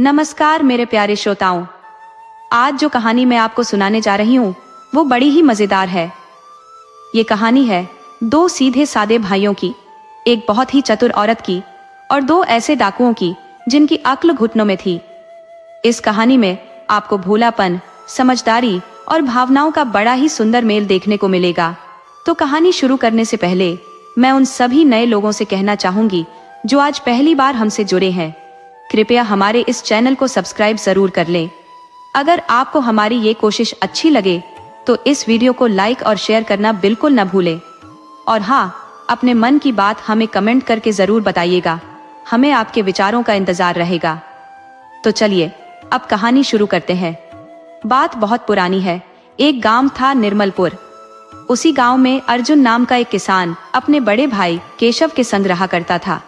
नमस्कार मेरे प्यारे श्रोताओं, आज जो कहानी मैं आपको सुनाने जा रही हूँ वो बड़ी ही मजेदार है। ये कहानी है दो सीधे सादे भाइयों की, एक बहुत ही चतुर औरत की और दो ऐसे डाकुओं की जिनकी अक्ल घुटनों में थी। इस कहानी में आपको भोलापन, समझदारी और भावनाओं का बड़ा ही सुंदर मेल देखने को मिलेगा। तो कहानी शुरू करने से पहले मैं उन सभी नए लोगों से कहना चाहूंगी जो आज पहली बार हमसे जुड़े हैं, कृपया हमारे इस चैनल को सब्सक्राइब जरूर कर लें। अगर आपको हमारी ये कोशिश अच्छी लगे तो इस वीडियो को लाइक और शेयर करना बिल्कुल न भूलें। और हाँ, अपने मन की बात हमें कमेंट करके जरूर बताइएगा, हमें आपके विचारों का इंतजार रहेगा। तो चलिए अब कहानी शुरू करते हैं। बात बहुत पुरानी है। एक गांव था निर्मलपुर। उसी गांव में अर्जुन नाम का एक किसान अपने बड़े भाई केशव के संग रहा करता था।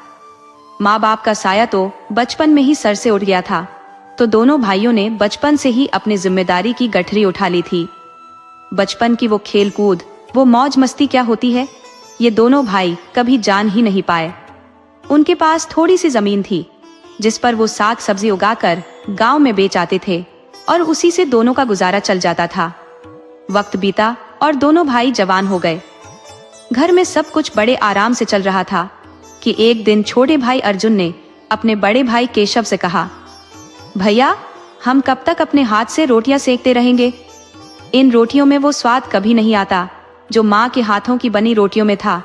माँ बाप का साया तो बचपन में ही सर से उठ गया था, तो दोनों भाइयों ने बचपन से ही अपनी जिम्मेदारी की गठरी उठा ली थी। बचपन की वो खेल कूद, वो मौज मस्ती क्या होती है, ये दोनों भाई कभी जान ही नहीं पाए। उनके पास थोड़ी सी जमीन थी जिस पर वो साग सब्जी उगाकर गांव में बेच आते थे और उसी से दोनों का गुजारा चल जाता था। वक्त बीता और दोनों भाई जवान हो गए। घर में सब कुछ बड़े आराम से चल रहा था कि एक दिन छोटे भाई अर्जुन ने अपने बड़े भाई केशव से कहा, भैया, हम कब तक अपने हाथ से रोटियां सेकते रहेंगे? इन रोटियों में वो स्वाद कभी नहीं आता जो माँ के हाथों की बनी रोटियों में था।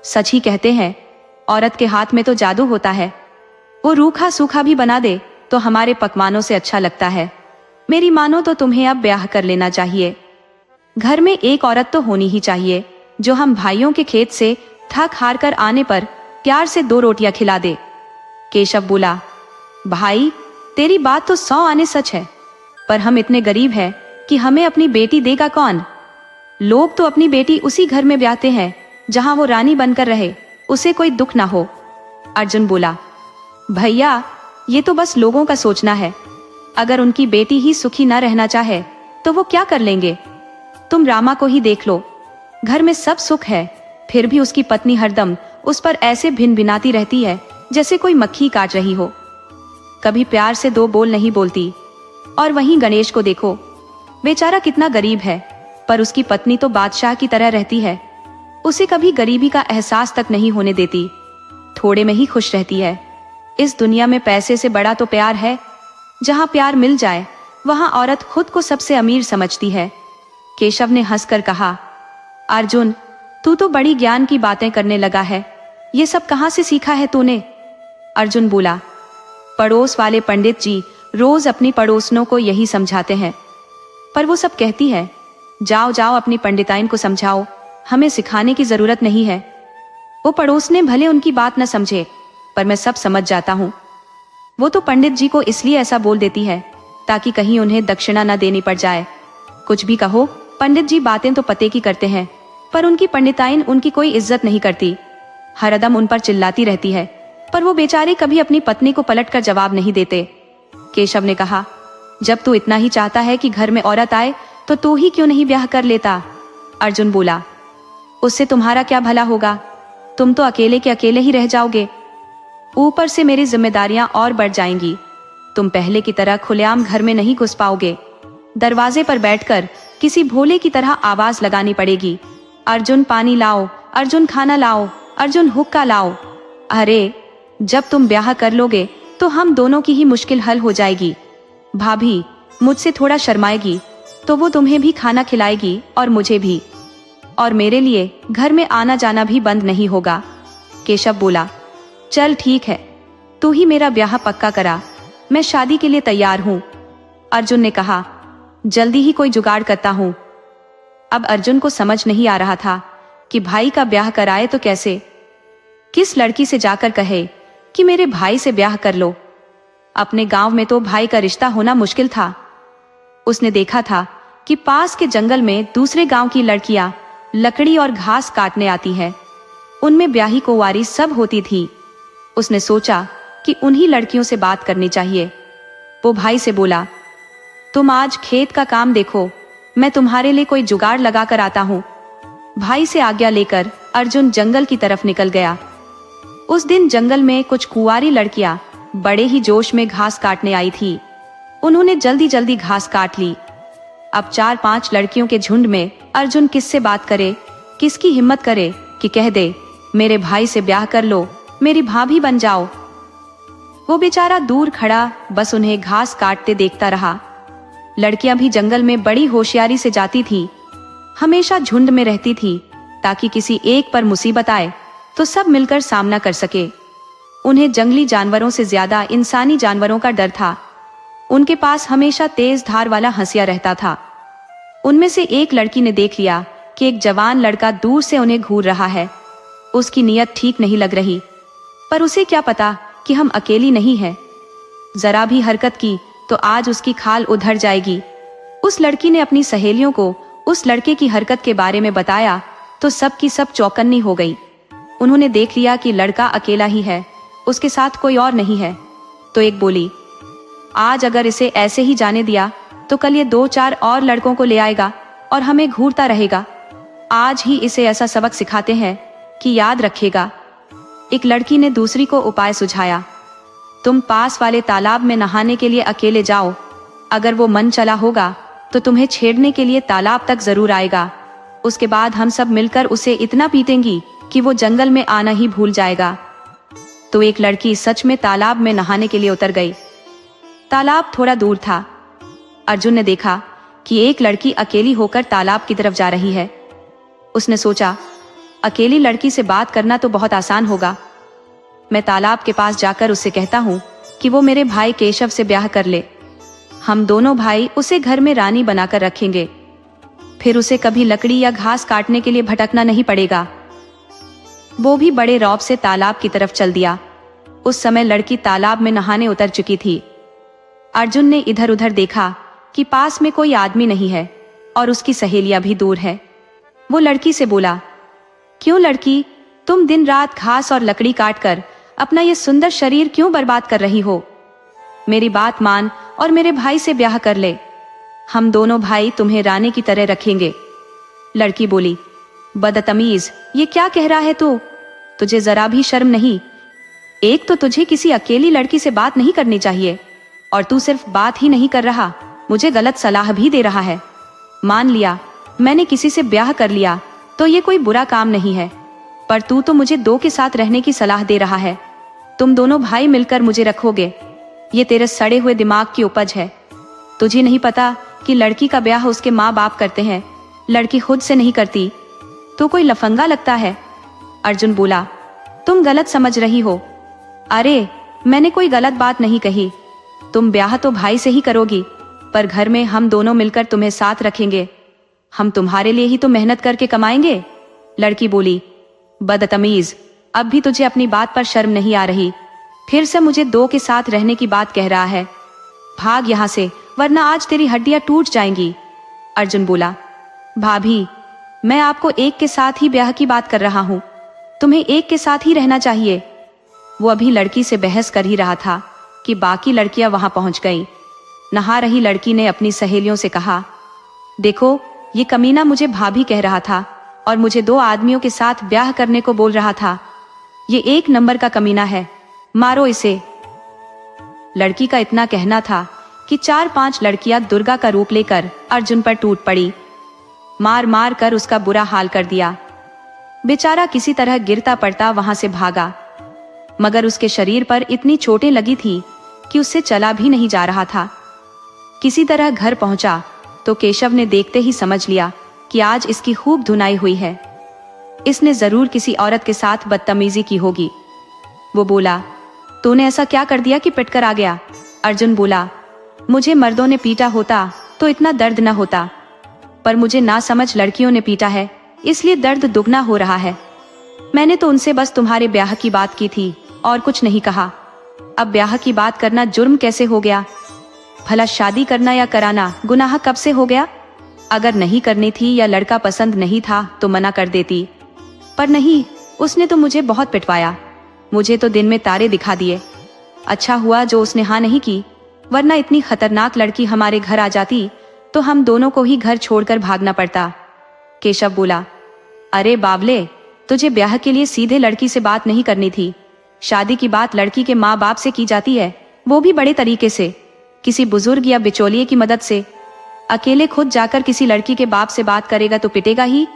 सच ही कहते हैं, औरत के हाथ में तो जादू होता है। वो रूखा सूखा भी बना दे तो हमारे पकवानों से अच्छा लगता है। मेरी मानो तो तुम्हें अब ब्याह कर लेना चाहिए। घर में एक औरत तो होनी ही चाहिए जो हम भाइयों के खेत से थक हार कर आने पर प्यार से 2 रोटियां खिला दे। केशव बोला, भाई, तेरी बात तो 100 आने सच है, पर हम इतने गरीब हैं कि हमें अपनी बेटी देगा कौन? लोग तो अपनी बेटी उसी घर में ब्याहते हैं जहां वो रानी बनकर रहे, उसे कोई दुख ना हो। अर्जुन बोला, भैया, ये तो बस लोगों का सोचना है। अगर उनकी बेटी ही सुखी ना रहना चाहे तो वो क्या कर लेंगे? तुम रामा को ही देख लो, घर में सब सुख है, फिर भी उसकी पत्नी हरदम उस पर ऐसे भिन भिनाती रहती है जैसे कोई मक्खी काट रही हो। कभी प्यार से 2 बोल नहीं बोलती। और वहीं गणेश को देखो, बेचारा कितना गरीब है, पर उसकी पत्नी तो बादशाह की तरह रहती है। उसे कभी गरीबी का एहसास तक नहीं होने देती, थोड़े में ही खुश रहती है। इस दुनिया में पैसे से बड़ा तो प्यार है। जहां प्यार मिल जाए वहां औरत खुद को सबसे अमीर समझती है। केशव ने हंसकर कहा, अर्जुन, तू तो बड़ी ज्ञान की बातें करने लगा है। ये सब कहां से सीखा है तूने? अर्जुन बोला, पड़ोस वाले पंडित जी रोज अपनी पड़ोसनों को यही समझाते हैं, पर वो सब कहती है, जाओ जाओ अपनी पंडिताइन को समझाओ, हमें सिखाने की जरूरत नहीं है। वो पड़ोस ने भले उनकी बात न समझे, पर मैं सब समझ जाता हूँ। वो तो पंडित जी को इसलिए ऐसा बोल देती है ताकि कहीं उन्हें दक्षिणा न देनी पड़ जाए। कुछ भी कहो, पंडित जी बातें तो पते की करते हैं, पर उनकी पंडिताइन उनकी कोई इज्जत नहीं करती। हरदम उन पर चिल्लाती रहती है, पर वो बेचारे कभी अपनी पत्नी को पलटकर जवाब नहीं देते। केशव ने कहा, जब तू इतना ही चाहता है कि घर में औरत आए तो तू ही क्यों नहीं ब्याह कर लेता? अर्जुन बोला, उससे तुम्हारा क्या भला होगा? तुम तो अकेले के अकेले ही रह जाओगे। ऊपर से मेरी जिम्मेदारियां और बढ़ जाएंगी। तुम पहले की तरह खुलेआम घर में नहीं घुस पाओगे। दरवाजे पर बैठकर किसी भोले की तरह आवाज लगानी पड़ेगी, अर्जुन पानी लाओ, अर्जुन खाना लाओ, अर्जुन हुक्का लाओ। अरे, जब तुम ब्याह कर लोगे तो हम दोनों की ही मुश्किल हल हो जाएगी। भाभी मुझसे थोड़ा शर्माएगी तो वो तुम्हें भी खाना खिलाएगी और मुझे भी, और मेरे लिए घर में आना जाना भी बंद नहीं होगा। केशव बोला, चल ठीक है, तू ही मेरा ब्याह पक्का करा, मैं शादी के लिए तैयार हूँ। अर्जुन ने कहा, जल्दी ही कोई जुगाड़ करता हूँ। अब अर्जुन को समझ नहीं आ रहा था कि भाई का ब्याह कराए तो कैसे, किस लड़की से जाकर कहे कि मेरे भाई से ब्याह कर लो। अपने गांव में तो भाई का रिश्ता होना मुश्किल था। उसने देखा था कि पास के जंगल में दूसरे गांव की लड़कियां लकड़ी और घास काटने आती हैं। उनमें ब्याही कुंवारी सब होती थी। उसने सोचा कि उन्हीं लड़कियों से बात करनी चाहिए। वो भाई से बोला, तुम आज खेत का काम देखो, मैं तुम्हारे लिए कोई जुगाड़ लगा कर आता हूँ। भाई से आज्ञा लेकर अर्जुन जंगल की तरफ निकल गया। उस दिन जंगल में कुछ कुंवारी लड़कियां बड़े ही जोश में घास काटने आई थी। उन्होंने जल्दी जल्दी घास काट ली। अब 4-5 लड़कियों के झुंड में अर्जुन किससे बात करे, किसकी हिम्मत करे कि कह दे मेरे भाई से ब्याह कर लो, मेरी भाभी बन जाओ। वो बेचारा दूर खड़ा बस उन्हें घास काटते देखता रहा। लड़कियां भी जंगल में बड़ी होशियारी से जाती थी, हमेशा झुंड में रहती थी ताकि किसी एक पर मुसीबत आए तो सब मिलकर सामना कर सके। उन्हें जंगली जानवरों से ज्यादा इंसानी जानवरों का डर था। उनके पास हमेशा तेज धार वाला हंसिया रहता था। उनमें से एक लड़की ने देख लिया कि एक जवान लड़का दूर से उन्हें घूर रहा है। उसकी नीयत ठीक नहीं लग रही, पर उसे क्या पता कि हम अकेली नहीं है। जरा भी हरकत की तो आज उसकी खाल उधर जाएगी। उस लड़की ने अपनी सहेलियों को उस लड़के की हरकत के बारे में बताया तो सब की सब चौकन्नी हो गई। उन्होंने देख लिया कि लड़का अकेला ही है, उसके साथ कोई और नहीं है। तो एक बोली, आज अगर इसे ऐसे ही जाने दिया तो कल ये 2-4 और लड़कों को ले आएगा और हमें घूरता रहेगा। आज ही इसे ऐसा सबक सिखाते हैं कि याद रखेगा। एक लड़की ने दूसरी को उपाय सुझाया, तुम पास वाले तालाब में नहाने के लिए अकेले जाओ, अगर वो मन चला होगा तो तुम्हें छेड़ने के लिए तालाब तक जरूर आएगा। उसके बाद हम सब मिलकर उसे इतना पीटेंगी कि वो जंगल में आना ही भूल जाएगा। तो एक लड़की सच में तालाब में नहाने के लिए उतर गई। तालाब थोड़ा दूर था। अर्जुन ने देखा कि एक लड़की अकेली होकर तालाब की तरफ जा रही है। उसने सोचा, अकेली लड़की से बात करना तो बहुत आसान होगा। मैं तालाब के पास जाकर उससे कहता हूँ कि वो मेरे भाई केशव से ब्याह कर ले। हम दोनों भाई उसे घर में रानी बनाकर रखेंगे, फिर उसे कभी लकड़ी या घास काटने के लिए भटकना नहीं पड़ेगा। वो भी बड़े रौब से तालाब की तरफ चल दिया। उस समय लड़की तालाब में नहाने उतर चुकी थी। अर्जुन ने इधर उधर देखा कि पास में कोई आदमी नहीं है और उसकी सहेलियां भी दूर है। वो लड़की से बोला, क्यों लड़की, तुम दिन रात घास और लकड़ी काट कर अपना ये सुंदर शरीर क्यों बर्बाद कर रही हो? मेरी बात मान और मेरे भाई से ब्याह कर ले। हम दोनों भाई तुम्हें रानी की तरह रखेंगे। लड़की बोली, बदतमीज, ये क्या कह रहा है तू? तुझे जरा भी शर्म नहीं? एक तो तुझे किसी अकेली लड़की से बात नहीं करनी चाहिए और तू सिर्फ बात ही नहीं कर रहा, मुझे गलत सलाह भी दे रहा है। मान लिया मैंने किसी से ब्याह कर लिया तो ये कोई बुरा काम नहीं है, पर तू तो मुझे 2 के साथ रहने की सलाह दे रहा है। तुम दोनों भाई मिलकर मुझे रखोगे, ये तेरे सड़े हुए दिमाग की उपज है। तुझे नहीं पता कि लड़की का ब्याह उसके माँ बाप करते हैं, लड़की खुद से नहीं करती। तो कोई लफंगा लगता है। अर्जुन बोला, तुम गलत समझ रही हो। अरे मैंने कोई गलत बात नहीं कही। तुम ब्याह तो भाई से ही करोगी, पर घर में हम दोनों मिलकर तुम्हें साथ रखेंगे। हम तुम्हारे लिए ही तो मेहनत करके कमाएंगे। लड़की बोली, बदतमीज, अब भी तुझे अपनी बात पर शर्म नहीं आ रही? फिर से मुझे 2 के साथ रहने की बात कह रहा है। भाग यहाँ से, वरना आज तेरी हड्डियां टूट जाएंगी। अर्जुन बोला, भाभी, मैं आपको 1 के साथ ही ब्याह की बात कर रहा हूँ, तुम्हें 1 के साथ ही रहना चाहिए। वो अभी लड़की से बहस कर ही रहा था कि बाकी लड़कियां वहां पहुंच गईं। नहा रही लड़की ने अपनी सहेलियों से कहा, देखो ये कमीना मुझे भाभी कह रहा था और मुझे 2 आदमियों के साथ ब्याह करने को बोल रहा था। ये 1 नंबर का कमीना है, मारो इसे। लड़की का इतना कहना था कि 4-5 लड़कियां दुर्गा का रूप लेकर अर्जुन पर टूट पड़ी। मार मार कर उसका बुरा हाल कर दिया। बेचारा किसी तरह गिरता पड़ता वहां से भागा, मगर उसके शरीर पर इतनी चोटें लगी थी कि उससे चला भी नहीं जा रहा था। किसी तरह घर पहुंचा तो केशव ने देखते ही समझ लिया कि आज इसकी खूब धुनाई हुई है। इसने जरूर किसी औरत के साथ बदतमीजी की होगी। वो बोला, तूने ऐसा क्या कर दिया कि पिटकर आ गया? अर्जुन बोला, मुझे मर्दों ने पीटा होता तो इतना दर्द न होता, पर मुझे ना समझ लड़कियों ने पीटा है, इसलिए दर्द दुगना हो रहा है। मैंने तो उनसे बस तुम्हारे ब्याह की बात की थी और कुछ नहीं कहा। अब ब्याह की बात करना जुर्म कैसे हो गया? भला शादी करना या कराना गुनाह कब से हो गया? अगर नहीं करनी थी या लड़का पसंद नहीं था तो मना कर देती, पर नहीं, उसने तो मुझे बहुत पिटवाया। मुझे तो दिन में तारे दिखा दिए। अच्छा हुआ जो उसने हाँ नहीं की, वरना इतनी खतरनाक लड़की हमारे घर आ जाती तो हम दोनों को ही घर छोड़कर भागना पड़ता। केशव बोला, अरे बावले, तुझे ब्याह के लिए सीधे लड़की से बात नहीं करनी थी, शादी की बात लड़की के माँ बाप से की जाती है, वो भी बड़े तरीके से, किसी बुजुर्ग या बिचौलिए की मदद से। अकेले खुद जाकर किसी लड़की के बाप से बात करेगा तो पिटेगा ही।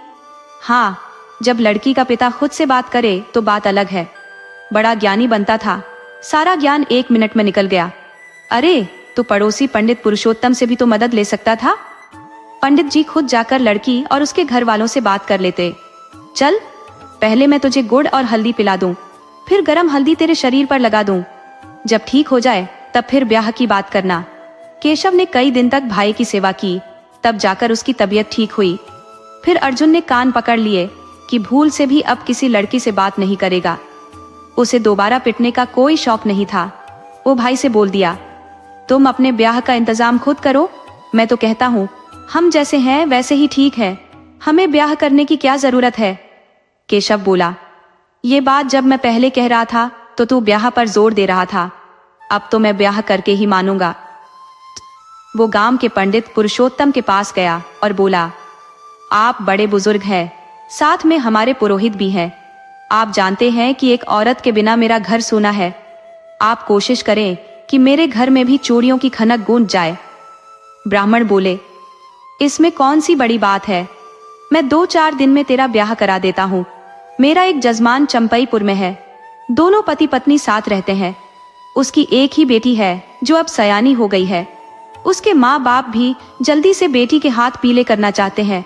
हाँ, जब लड़की का पिता खुद से बात करे तो बात अलग है। बड़ा ज्ञानी बनता था, सारा ज्ञान 1 मिनट में निकल गया। अरे, तो पड़ोसी पंडित पुरुषोत्तम से भी तो मदद ले सकता था। पंडित जी खुद जाकर लड़की और उसके घर वालों से बात कर लेते। चल, पहले मैं तुझे गुड़ और हल्दी पिला दूं, फिर गरम हल्दी तेरे शरीर पर लगा दूं। जब ठीक हो जाए तब फिर ब्याह की बात करना। केशव ने कई दिन तक भाई की सेवा की, तब जाकर उसकी तबीयत ठीक हुई। फिर अर्जुन ने कान पकड़ लिए कि भूल से भी अब किसी लड़की से बात नहीं करेगा। उसे दोबारा पिटने का कोई शौक नहीं था। वो भाई से बोल दिया, तुम अपने ब्याह का इंतजाम खुद करो, मैं तो कहता हूँ हम जैसे हैं वैसे ही ठीक है, हमें ब्याह करने की क्या जरूरत है। केशव बोला, ये बात जब मैं पहले कह रहा था तो तू ब्याह पर जोर दे रहा था, अब तो मैं ब्याह करके ही मानूंगा। वो गांव के पंडित पुरुषोत्तम के पास गया और बोला, आप बड़े बुजुर्ग हैं, साथ में हमारे पुरोहित भी हैं। आप जानते हैं कि एक औरत के बिना मेरा घर सूना है। आप कोशिश करें कि मेरे घर में भी चूड़ियों की खनक गूंज जाए। ब्राह्मण बोले, इसमें कौन सी बड़ी बात है, मैं 2-4 दिन में तेरा ब्याह करा देता हूँ। मेरा एक जजमान चंपईपुर में है, दोनों पति पत्नी साथ रहते हैं। उसकी एक ही बेटी है जो अब सयानी हो गई है। उसके माँ बाप भी जल्दी से बेटी के हाथ पीले करना चाहते हैं।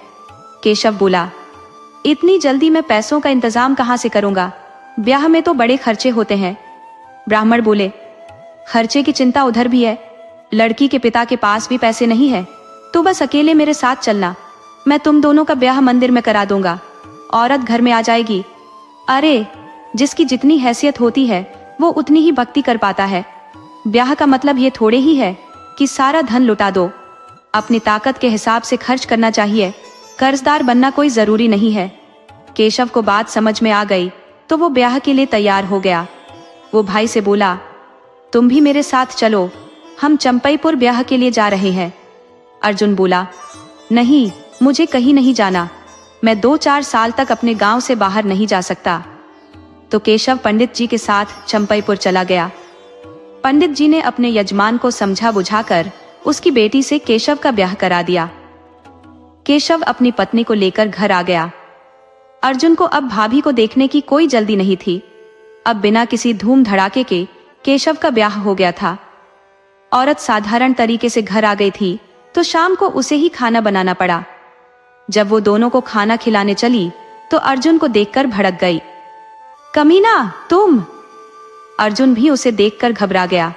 केशव बोला, इतनी जल्दी मैं पैसों का इंतजाम कहाँ से करूंगा, ब्याह में तो बड़े खर्चे होते हैं। ब्राह्मण बोले, खर्चे की चिंता उधर भी है, लड़की के पिता के पास भी पैसे नहीं है, तो बस अकेले मेरे साथ चलना, मैं तुम दोनों का ब्याह मंदिर में करा दूंगा, औरत घर में आ जाएगी। अरे, जिसकी जितनी हैसियत होती है वो उतनी ही भक्ति कर पाता है। ब्याह का मतलब ये थोड़े ही है कि सारा धन लुटा दो, अपनी ताकत के हिसाब से खर्च करना चाहिए, कर्जदार बनना कोई जरूरी नहीं है। केशव को बात समझ में आ गई तो वो ब्याह के लिए तैयार हो गया। वो भाई से बोला, तुम भी मेरे साथ चलो, हम चंपईपुर ब्याह के लिए जा रहे हैं। अर्जुन बोला, नहीं, मुझे कहीं नहीं जाना, मैं 2-4 साल तक अपने गांव से बाहर नहीं जा सकता। तो केशव पंडित जी के साथ चंपईपुर चला गया। पंडित जी ने अपने यजमान को समझा बुझाकर उसकी बेटी से केशव का ब्याह करा दिया। केशव अपनी पत्नी को लेकर घर आ गया। अर्जुन को अब भाभी को देखने की कोई जल्दी नहीं थी। अब बिना किसी धूम धड़ाके के केशव का ब्याह हो गया था। औरत साधारण तरीके से घर आ गई थी तो शाम को उसे ही खाना बनाना पड़ा। जब वो दोनों को खाना खिलाने चली तो अर्जुन को देखकर भड़क गई। कमीना, तुम! अर्जुन भी उसे देखकर घबरा गया।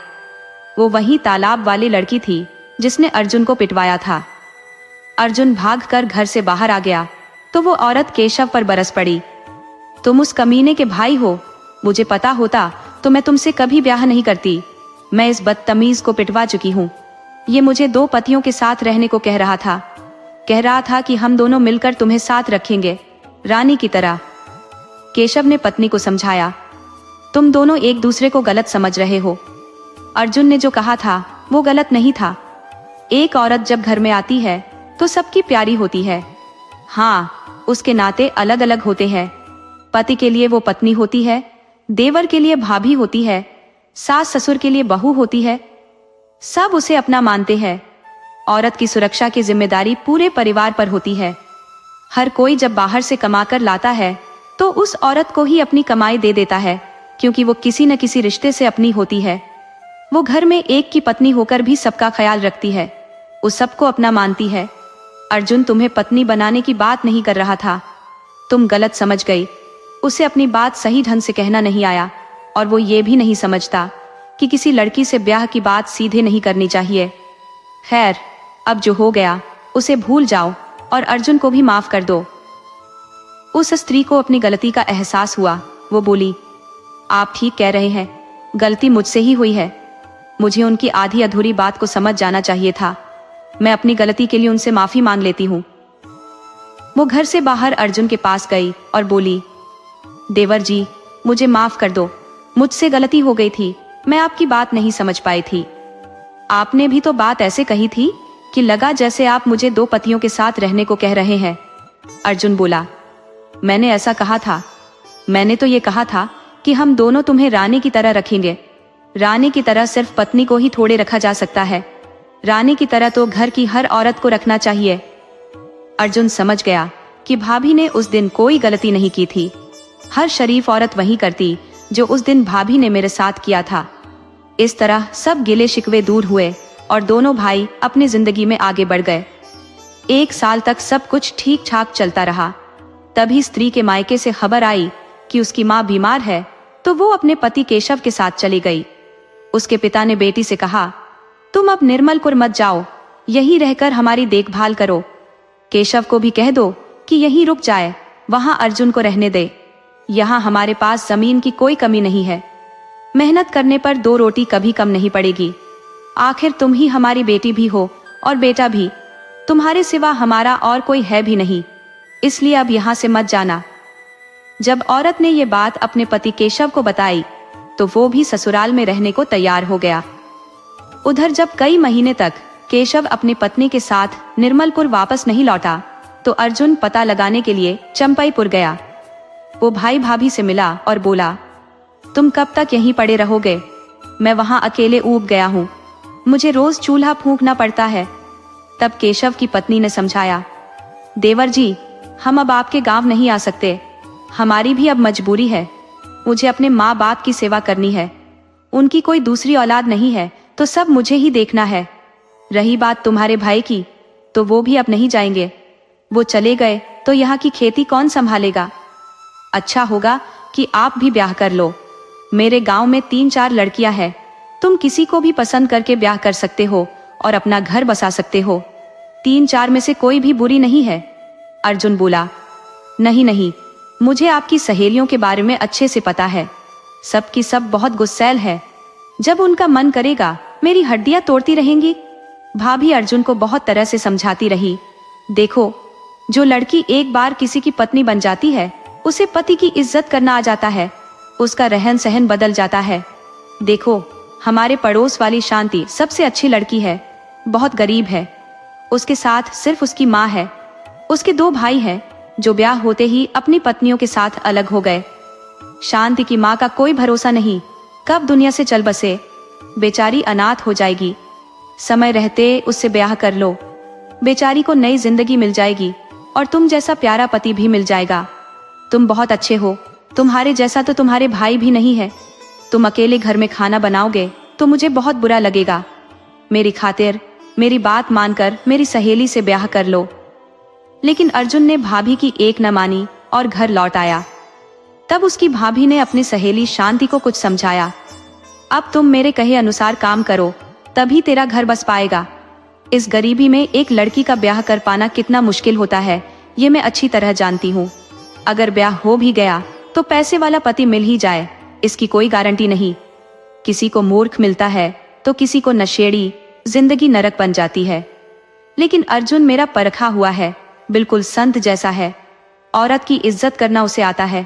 वो वही तालाब वाली लड़की थी जिसने अर्जुन को पिटवाया था। अर्जुन भागकर घर से बाहर आ गया तो वो औरत केशव पर बरस पड़ी। तुम उस कमीने के भाई हो, मुझे पता होता तो मैं तुमसे कभी ब्याह नहीं करती। मैं इस बदतमीज को पिटवा चुकी हूँ। ये मुझे 2 पतियों के साथ रहने को कह रहा था कि हम दोनों मिलकर तुम्हें साथ रखेंगे, रानी की तरह। केशव ने पत्नी को समझाया, तुम दोनों एक दूसरे को गलत समझ रहे हो। अर्जुन ने जो कहा था वो गलत नहीं था। एक औरत जब घर में आती है तो सबकी प्यारी होती है। हाँ, उसके नाते अलग अलग होते हैं। पति के लिए वो पत्नी होती है, देवर के लिए भाभी होती है, सास ससुर के लिए बहू होती है। सब उसे अपना मानते हैं। औरत की सुरक्षा की जिम्मेदारी पूरे परिवार पर होती है। हर कोई जब बाहर से कमाकर लाता है तो उस औरत को ही अपनी कमाई दे देता है, क्योंकि वो किसी न किसी रिश्ते से अपनी होती है। वो घर में एक की पत्नी होकर भी सबका ख्याल रखती है, वो सबको अपना मानती है। अर्जुन तुम्हें पत्नी बनाने की बात नहीं कर रहा था, तुम गलत समझ गई। उसे अपनी बात सही ढंग से कहना नहीं आया और वो ये भी नहीं समझता कि किसी लड़की से ब्याह की बात सीधे नहीं करनी चाहिए। खैर, अब जो हो गया उसे भूल जाओ और अर्जुन को भी माफ कर दो। उस स्त्री को अपनी गलती का एहसास हुआ। वो बोली, आप ठीक कह रहे हैं, गलती मुझसे ही हुई है। मुझे उनकी आधी अधूरी बात को समझ जाना चाहिए था। मैं अपनी गलती के लिए उनसे माफी मांग लेती हूँ। वो घर से बाहर अर्जुन के पास गई और बोली, देवर जी, मुझे माफ कर दो, मुझसे गलती हो गई थी, मैं आपकी बात नहीं समझ पाई थी। आपने भी तो बात ऐसे कही थी कि लगा जैसे आप मुझे 2 पतियों के साथ रहने को कह रहे हैं। अर्जुन बोला, मैंने ऐसा कहा था? मैंने तो ये कहा था कि हम दोनों तुम्हें रानी की तरह रखेंगे। रानी की तरह सिर्फ पत्नी को ही थोड़े रखा जा सकता है, रानी की तरह तो घर की हर औरत को रखना चाहिए। अर्जुन समझ गया कि भाभी ने उस दिन कोई गलती नहीं की थी। हर शरीफ औरत वही करती जो उस दिन भाभी ने मेरे साथ किया था। इस तरह सब गिले शिकवे दूर हुए और दोनों भाई अपनी जिंदगी में आगे बढ़ गए। 1 साल तक सब कुछ ठीक ठाक चलता रहा। तभी स्त्री के मायके से खबर आई कि उसकी माँ बीमार है, तो वो अपने पति केशव के साथ चली गई। उसके पिता ने बेटी से कहा, तुम अब निर्मलपुर मत जाओ, यहीं रहकर हमारी देखभाल करो। केशव को भी कह दो कि यहीं रुक जाए, वहां अर्जुन को रहने दे। यहाँ हमारे पास जमीन की कोई कमी नहीं है, मेहनत करने पर 2 रोटी कभी कम नहीं पड़ेगी। आखिर तुम ही हमारी बेटी भी हो और बेटा भी, तुम्हारे सिवा हमारा और कोई है भी नहीं, इसलिए अब यहाँ से मत जाना। जब औरत ने ये बात अपने पति केशव को बताई तो वो भी ससुराल में रहने को तैयार हो गया। उधर जब कई महीने तक केशव अपनी पत्नी के साथ निर्मलपुर वापस नहीं लौटा तो अर्जुन पता लगाने के लिए चंपाईपुर गया। वो भाई भाभी से मिला और बोला, तुम कब तक यहीं पड़े रहोगे? मैं वहां अकेले ऊब गया हूँ, मुझे रोज चूल्हा फूंकना पड़ता है। तब केशव की पत्नी ने समझाया, देवर जी, हम अब आपके गांव नहीं आ सकते, हमारी भी अब मजबूरी है। मुझे अपने माँ बाप की सेवा करनी है, उनकी कोई दूसरी औलाद नहीं है तो सब मुझे ही देखना है। रही बात तुम्हारे भाई की, तो वो भी अब नहीं जाएंगे, वो चले गए तो यहाँ की खेती कौन संभालेगा? अच्छा होगा कि आप भी ब्याह कर लो। मेरे गांव में 3-4 लड़कियां हैं, तुम किसी को भी पसंद करके ब्याह कर सकते हो और अपना घर बसा सकते हो। 3-4 में से कोई भी बुरी नहीं है। अर्जुन बोला, नहीं नहीं, मुझे आपकी सहेलियों के बारे में अच्छे से पता है, सबकी सब बहुत गुस्सैल है, जब उनका मन करेगा मेरी हड्डियां तोड़ती रहेंगी। भाभी अर्जुन को बहुत तरह से समझाती रही, देखो, जो लड़की एक बार किसी की पत्नी बन जाती है उसे पति की इज्जत करना आ जाता है, उसका रहन सहन बदल जाता है। देखो, हमारे पड़ोस वाली शांति सबसे अच्छी लड़की है, बहुत गरीब है, उसके साथ सिर्फ उसकी माँ है। उसके 2 भाई हैं जो ब्याह होते ही अपनी पत्नियों के साथ अलग हो गए। शांति की माँ का कोई भरोसा नहीं, कब दुनिया से चल बसे, बेचारी अनाथ हो जाएगी। समय रहते उससे ब्याह कर लो, बेचारी को नई जिंदगी मिल जाएगी और तुम जैसा प्यारा पति भी मिल जाएगा। तुम बहुत अच्छे हो, तुम्हारे जैसा तो तुम्हारे भाई भी नहीं है। तुम अकेले घर में खाना बनाओगे तो मुझे बहुत बुरा लगेगा। मेरी खातिर मेरी बात मानकर मेरी सहेली से ब्याह कर लो। लेकिन अर्जुन ने भाभी की एक न मानी और घर लौट आया। तब उसकी भाभी ने अपनी सहेली शांति को कुछ समझाया, अब तुम मेरे कहे अनुसार काम करो, तभी तेरा घर बस पाएगा। इस गरीबी में एक लड़की का ब्याह कर पाना कितना मुश्किल होता है, ये मैं अच्छी तरह जानती हूँ। अगर ब्याह हो भी गया तो पैसे वाला पति मिल ही जाए, इसकी कोई गारंटी नहीं। किसी को मूर्ख मिलता है तो किसी को नशेड़ी, जिंदगी नरक बन जाती है। लेकिन अर्जुन मेरा परखा हुआ है, बिल्कुल संत जैसा है, औरत की इज्जत करना उसे आता है,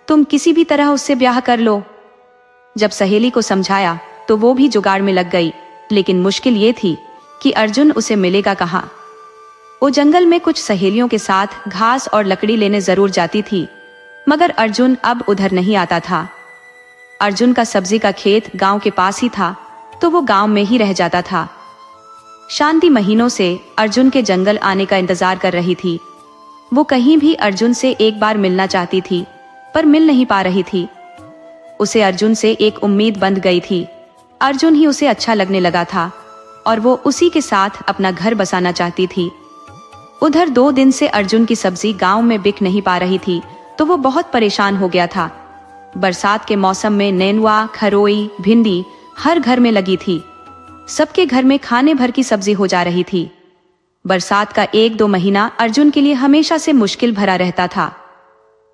तुम किसी भी तरह उससे ब्याह कर लो। जब सहेली को समझाया तो वो भी जुगाड़ में लग गई, लेकिन मुश्किल ये थी कि अर्जुन उसे मिलेगा कहाँ। वो जंगल में कुछ सहेलियों के साथ घास और लकड़ी लेने जरूर जाती थी, मगर अर्जुन अब उधर नहीं आता था। अर्जुन का सब्जी का खेत गांव के पास ही था, तो वो गांव में ही रह जाता था। शांति महीनों से अर्जुन के जंगल आने का इंतजार कर रही थी। वो कहीं भी अर्जुन से एक बार मिलना चाहती थी, पर मिल नहीं पा रही थी। उसे अर्जुन से एक उम्मीद बंध गई थी। अर्जुन ही उसे अच्छा लगने लगा था और वो उसी के साथ अपना घर बसाना चाहती थी। उधर 2 दिन से अर्जुन की सब्जी गांव में बिक नहीं पा रही थी, तो वो बहुत परेशान हो गया था। बरसात के मौसम में नेनुआ, खरोई, भिंडी हर घर में लगी थी। सबके घर में खाने भर की सब्जी हो जा रही थी। बरसात का 1-2 महीना अर्जुन के लिए हमेशा से मुश्किल भरा रहता था।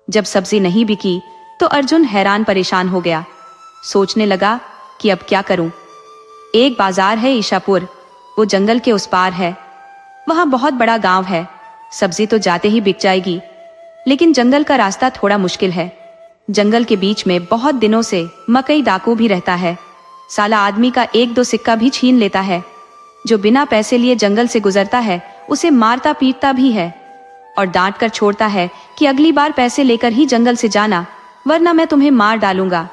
जब सब्जी नहीं बिकी तो अर्जुन हैरान परेशान हो गया। सोचने लगा कि अब क्या करूं। एक बाजार है ईशापुर, वो जंगल के उस पार है, वहां बहुत बड़ा गांव है, सब्जी तो जाते ही बिक जाएगी, लेकिन जंगल का रास्ता थोड़ा मुश्किल है। जंगल के बीच में बहुत दिनों से मकई डाकू भी रहता है, साला आदमी का 1-2 सिक्का भी छीन लेता है। जो बिना पैसे लिए जंगल से गुजरता है उसे मारता पीटता भी है और डांट कर छोड़ता है कि अगली बार पैसे लेकर ही जंगल से जाना, वरना मैं तुम्हें मार डालूंगा।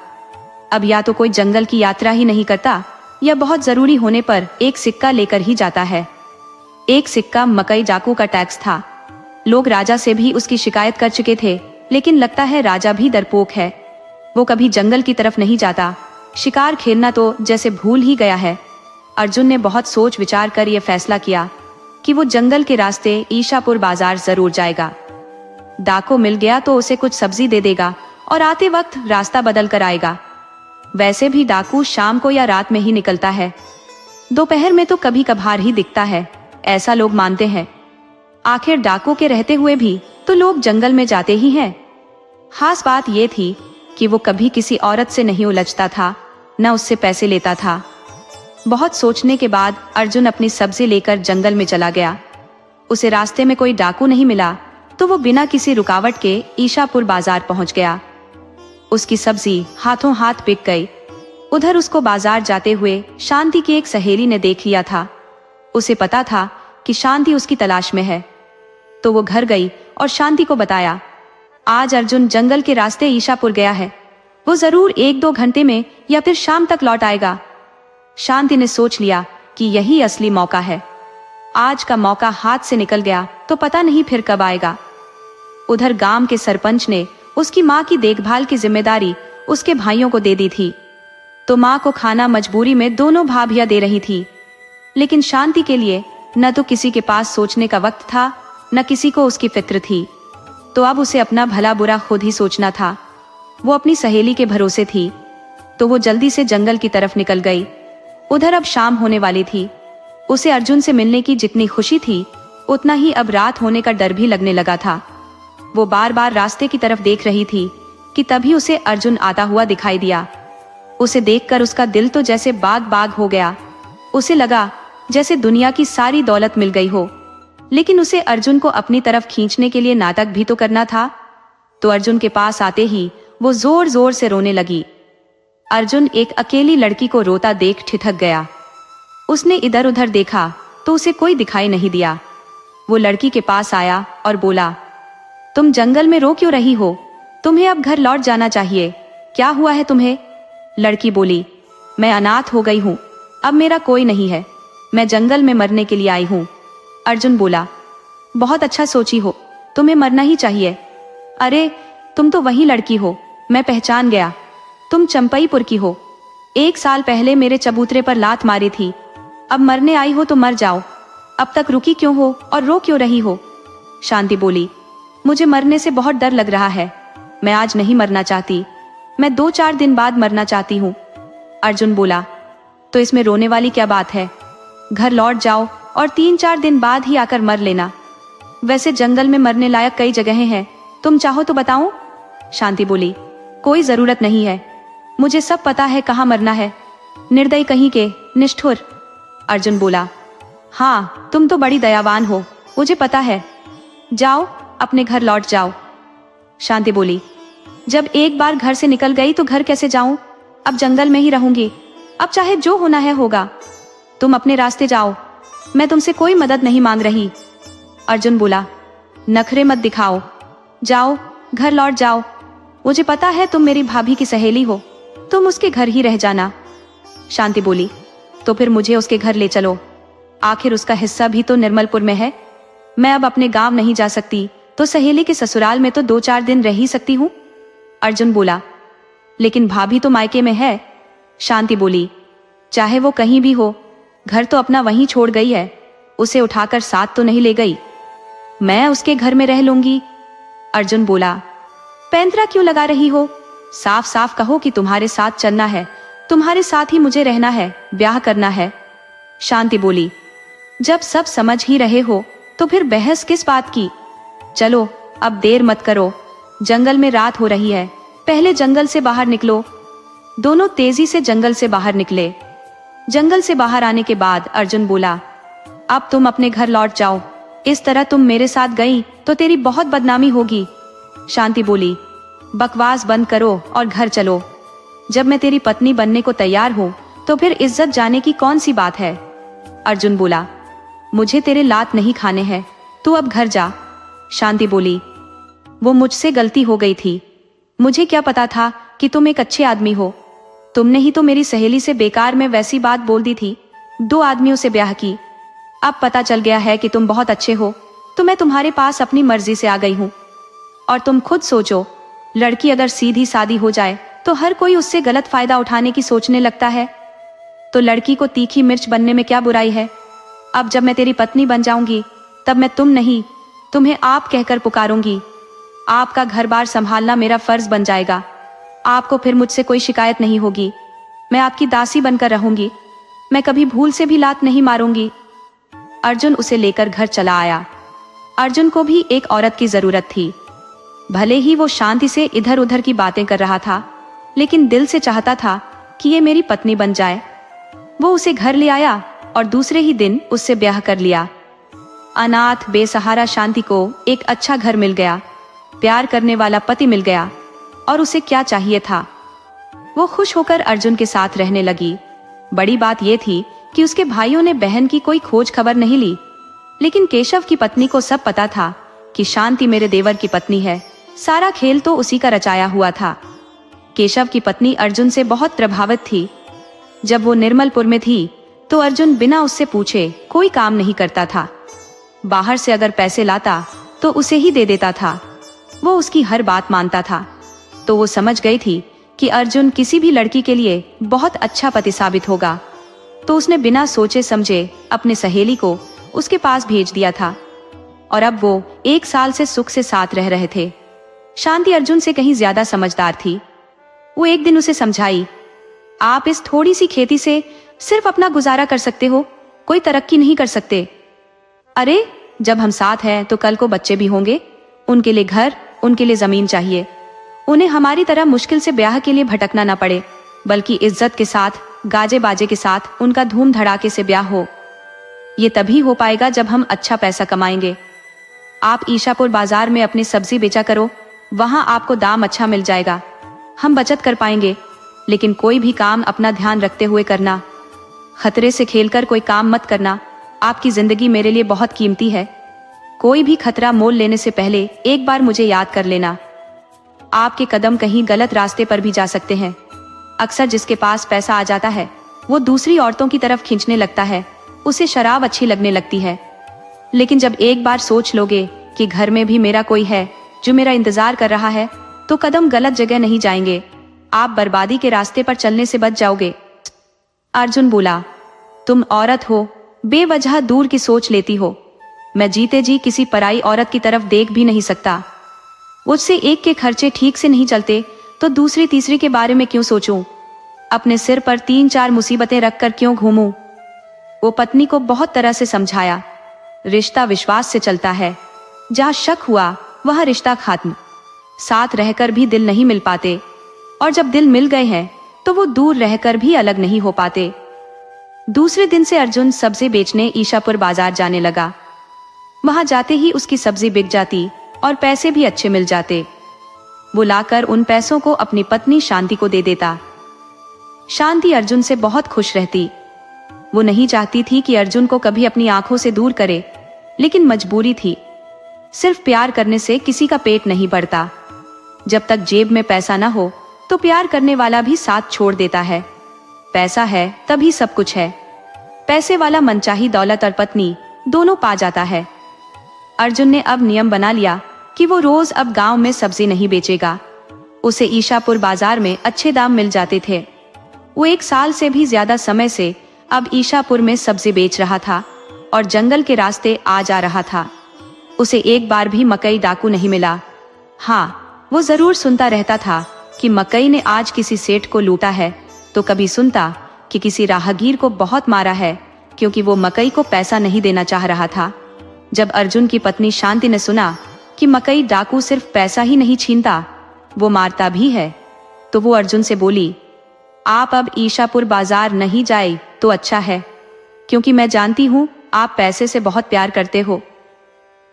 अब या तो कोई जंगल की यात्रा ही नहीं करता या बहुत जरूरी होने पर एक सिक्का लेकर ही जाता है। एक सिक्का मकई डाकू का टैक्स था। लोग राजा से भी उसकी शिकायत कर चुके थे, लेकिन लगता है राजा भी डरपोक है। वो कभी जंगल की तरफ नहीं जाता। शिकार खेलना तो जैसे भूल ही गया है। अर्जुन ने बहुत सोच विचार कर यह फैसला किया कि वो जंगल के रास्ते ईशापुर बाजार जरूर जाएगा। डाकू मिल गया तो उसे कुछ सब्जी दे देगा और आते वक्त रास्ता बदल कर आएगा। वैसे भी डाकू शाम को या रात में ही निकलता है, दोपहर में तो कभी कभार ही दिखता है, ऐसा लोग मानते हैं। आखिर डाकू के रहते हुए भी तो लोग जंगल में जाते ही हैं। खास बात यह थी कि वो कभी किसी औरत से नहीं उलझता था, न उससे पैसे लेता था। बहुत सोचने के बाद अर्जुन अपनी सब्जी लेकर जंगल में चला गया। उसे रास्ते में कोई डाकू नहीं मिला तो वो बिना किसी रुकावट के ईशापुर बाजार पहुंच गया। उसकी सब्जी हाथों हाथ बिक गई। उधर उसको बाजार जाते हुए शांति की एक सहेली ने देख लिया था। उसे पता था कि शांति उसकी तलाश में है, तो वो घर गई और शांति को बताया, आज अर्जुन जंगल के रास्ते ईशापुर गया है। वो जरूर 1-2 घंटे में या फिर शाम तक लौट आएगा। शांति ने सोच लिया कि यही असली मौका है। आज का मौका हाथ से निकल गया तो पता नहीं फिर कब आएगा। उधर गांव के सरपंच ने उसकी माँ की देखभाल की जिम्मेदारी उसके भाइयों को दे दी थी, तो माँ को खाना मजबूरी में दोनों भाभियां दे रही थी। लेकिन शांति के लिए न तो किसी के पास सोचने का वक्त था, न किसी को उसकी फिक्र थी, तो अब उसे अपना भला बुरा खुद ही सोचना था। वो अपनी सहेली के भरोसे थी, तो वो जल्दी से जंगल की तरफ निकल गई। उधर अब शाम होने वाली थी। उसे अर्जुन से मिलने की जितनी खुशी थी, उतना ही अब रात होने का डर भी लगने लगा था। वो बार बार रास्ते की तरफ देख रही थी कि तभी उसे अर्जुन आता हुआ दिखाई दिया। उसे देखकर उसका दिल तो जैसे बाग बाग हो गया। उसे लगा जैसे दुनिया की सारी दौलत मिल गई हो। लेकिन उसे अर्जुन को अपनी तरफ खींचने के लिए नाटक भी तो करना था। तो अर्जुन के पास आते ही वो जोर जोर से रोने लगी। अर्जुन एक अकेली लड़की को रोता देख ठिठक गया। उसने इधर उधर देखा तो उसे कोई दिखाई नहीं दिया। वो लड़की के पास आया और बोला, तुम जंगल में रो क्यों रही हो? तुम्हें अब घर लौट जाना चाहिए। क्या हुआ है तुम्हें? लड़की बोली, मैं अनाथ हो गई हूँ, अब मेरा कोई नहीं है, मैं जंगल में मरने के लिए आई हूँ। अर्जुन बोला, बहुत अच्छा सोची हो, तुम्हें मरना ही चाहिए। अरे तुम तो वही लड़की हो, मैं पहचान गया, तुम चंपईपुर की हो। 1 साल पहले मेरे चबूतरे पर लात मारी थी। अब मरने आई हो तो मर जाओ, अब तक रुकी क्यों हो और रो क्यों रही हो? शांति बोली, मुझे मरने से बहुत डर लग रहा है, मैं आज नहीं मरना चाहती, मैं 2-4 दिन बाद मरना चाहती हूँ। अर्जुन बोला, तो इसमें रोने वाली क्या बात है? घर लौट जाओ और 3-4 दिन बाद ही आकर मर लेना। वैसे जंगल में मरने लायक कई जगहें हैं, तुम चाहो तो बताऊं? शांति बोली, कोई जरूरत नहीं है, मुझे सब पता है कहाँ मरना है। निर्दयी कहीं के, निष्ठुर। अर्जुन बोला, हाँ तुम तो बड़ी दयावान हो, मुझे पता है, जाओ अपने घर लौट जाओ। शांति बोली, जब एक बार घर से निकल गई तो घर कैसे जाऊं? अब जंगल में ही रहूंगी, अब चाहे जो होना है होगा। तुम अपने रास्ते जाओ, मैं तुमसे कोई मदद नहीं मांग रही। अर्जुन बोला, नखरे मत दिखाओ, जाओ घर लौट जाओ, मुझे पता है तुम मेरी भाभी की सहेली हो, तुम उसके घर ही रह जाना। शांति बोली, तो फिर मुझे उसके घर ले चलो, आखिर उसका हिस्सा भी तो निर्मलपुर में है। मैं अब अपने गांव नहीं जा सकती, तो सहेली के ससुराल में तो 2-4 दिन रह ही सकती हूँ। अर्जुन बोला, लेकिन भाभी तो मायके में है। शांति बोली, चाहे वो कहीं भी हो, घर तो अपना वहीं छोड़ गई है, उसे उठाकर साथ तो नहीं ले गई। मैं उसके घर में रह लूंगी। अर्जुन बोला, पैंतरा क्यों लगा रही हो? साफ साफ कहो कि तुम्हारे साथ चलना है, तुम्हारे साथ ही मुझे रहना है, ब्याह करना है। शांति बोली, जब सब समझ ही रहे हो तो फिर बहस किस बात की? चलो अब देर मत करो, जंगल में रात हो रही है, पहले जंगल से बाहर निकलो। दोनों तेजी से जंगल से बाहर निकले। जंगल से बाहर आने के बाद अर्जुन बोला, अब तुम अपने घर लौट जाओ, इस तरह तुम मेरे साथ गई तो तेरी बहुत बदनामी होगी। शांति बोली, बकवास बंद करो और घर चलो, जब मैं तेरी पत्नी बनने को तैयार हूँ तो फिर इज्जत जाने की कौन सी बात है? अर्जुन बोला, मुझे तेरे लात नहीं खाने हैं, तू अब घर जा। शांति बोली, वो मुझसे गलती हो गई थी, मुझे क्या पता था कि तुम एक अच्छे आदमी हो। तुमने ही तो मेरी सहेली से बेकार में वैसी बात बोल दी थी, 2 आदमियों से ब्याह की। अब पता चल गया है कि तुम बहुत अच्छे हो, तो मैं तुम्हारे पास अपनी मर्जी से आ गई हूँ। और तुम खुद सोचो, लड़की अगर सीधी सादी हो जाए तो हर कोई उससे गलत फायदा उठाने की सोचने लगता है। तो लड़की को तीखी मिर्च बनने में क्या बुराई है। अब जब मैं तेरी पत्नी बन जाऊंगी, तब मैं तुम नहीं, तुम्हें आप कहकर पुकारूंगी। आपका घर बार संभालना मेरा फर्ज बन जाएगा। आपको फिर मुझसे कोई शिकायत नहीं होगी। मैं आपकी दासी बनकर रहूंगी। मैं कभी भूल से भी लात नहीं मारूंगी। अर्जुन उसे लेकर घर चला आया। अर्जुन को भी एक औरत की जरूरत थी। भले ही वो शांति से इधर उधर की बातें कर रहा था, लेकिन दिल से चाहता था कि ये मेरी पत्नी बन जाए। वो उसे घर ले आया और दूसरे ही दिन उससे ब्याह कर लिया। अनाथ बेसहारा शांति को एक अच्छा घर मिल गया, प्यार करने वाला पति मिल गया, और उसे क्या चाहिए था। वो खुश होकर अर्जुन के साथ रहने लगी। बड़ी बात यह थी कि उसके भाइयों ने बहन की कोई खोज खबर नहीं ली, लेकिन केशव की पत्नी को सब पता था कि शांति मेरे देवर की पत्नी है। सारा खेल तो उसी का रचाया हुआ था। केशव की पत्नी अर्जुन से बहुत प्रभावित थी। जब वो निर्मलपुर में थी तो अर्जुन बिना उससे पूछे कोई काम नहीं करता था। बाहर से अगर पैसे लाता तो उसे ही दे देता था। वो उसकी हर बात मानता था। तो वो समझ गई थी कि अर्जुन किसी भी लड़की के लिए बहुत अच्छा पति साबित होगा। तो उसने बिना सोचे समझे अपने सहेली को उसके पास भेज दिया था, और अब वो 1 साल से सुख से साथ रह रहे थे। शांति अर्जुन से कहीं ज्यादा समझदार थी। वो एक दिन उसे समझाई, आप इस थोड़ी सी खेती से सिर्फ अपना गुजारा कर सकते हो, कोई तरक्की नहीं कर सकते। अरे जब हम साथ हैं तो कल को बच्चे भी होंगे, उनके लिए घर, उनके लिए जमीन चाहिए। उन्हें हमारी तरह मुश्किल से ब्याह के लिए भटकना ना पड़े, बल्कि इज्जत के साथ, गाजे बाजे के साथ उनका धूम धड़ाके से ब्याह हो। ये तभी हो पाएगा जब हम अच्छा पैसा कमाएंगे। आप ईशापुर बाजार में अपनी सब्जी बेचा करो, वहां आपको दाम अच्छा मिल जाएगा। हम बचत कर पाएंगे, लेकिन कोई भी काम अपना ध्यान रखते हुए करना। खतरे से खेलकर कोई काम मत करना। आपकी जिंदगी मेरे लिए बहुत कीमती है। कोई भी खतरा मोल लेने से पहले एक बार मुझे याद कर लेना। आपके कदम कहीं गलत रास्ते पर भी जा सकते हैं। अक्सर जिसके पास पैसा आ जाता है वो दूसरी औरतों की तरफ खींचने लगता है। उसे शराब अच्छी लगने लगती है। लेकिन जब एक बार सोच लोगे कि घर में भी मेरा कोई है जो मेरा इंतजार कर रहा है, तो कदम गलत जगह नहीं जाएंगे। आप बर्बादी के रास्ते पर चलने से बच जाओगे। अर्जुन बोला, तुम औरत हो, बेवजह दूर की सोच लेती हो। मैं जीते जी किसी पराई औरत की तरफ देख भी नहीं सकता। उससे एक के खर्चे ठीक से नहीं चलते तो दूसरी तीसरी के बारे में क्यों सोचूं? अपने सिर पर 3-4 मुसीबतें रखकर क्यों घूमूं? वो पत्नी को बहुत तरह से समझाया। रिश्ता विश्वास से चलता है। जहां शक हुआ वहां रिश्ता खत्म। साथ रहकर भी दिल नहीं मिल पाते, और जब दिल मिल गए हैं तो वो दूर रहकर भी अलग नहीं हो पाते। दूसरे दिन से अर्जुन सब्जी बेचने ईशापुर बाजार जाने लगा। वहां जाते ही उसकी सब्जी बिक जाती और पैसे भी अच्छे मिल जाते। वो लाकर उन पैसों को अपनी पत्नी शांति को दे देता। शांति अर्जुन से बहुत खुश रहती। वो नहीं चाहती थी कि अर्जुन को कभी अपनी आंखों से दूर करे, लेकिन मजबूरी थी। सिर्फ प्यार करने से किसी का पेट नहीं भरता। जब तक जेब में पैसा ना हो तो प्यार करने वाला भी साथ छोड़ देता है। पैसा है तभी सब कुछ है। पैसे वाला मनचाही दौलत और पत्नी दोनों पा जाता है। अर्जुन ने अब नियम बना लिया कि वो रोज अब गांव में सब्जी नहीं बेचेगा। उसे ईशापुर बाजार में अच्छे दाम मिल जाते थे। वो 1 साल से भी ज्यादा समय से अब ईशापुर में सब्जी बेच रहा था और जंगल के रास्ते आ जा रहा था। उसे एक बार भी मकई डाकू नहीं मिला। हाँ, वो जरूर सुनता रहता था कि मकई ने आज किसी सेठ को लूटा है, तो कभी सुनता कि किसी राहगीर को बहुत मारा है क्योंकि वो मकई को पैसा नहीं देना चाह रहा था। जब अर्जुन की पत्नी शांति ने सुना कि मकई डाकू सिर्फ पैसा ही नहीं छीनता, वो मारता भी है, तो वो अर्जुन से बोली, आप अब ईशापुर बाजार नहीं जाए तो अच्छा है, क्योंकि मैं जानती हूँ आप पैसे से बहुत प्यार करते हो।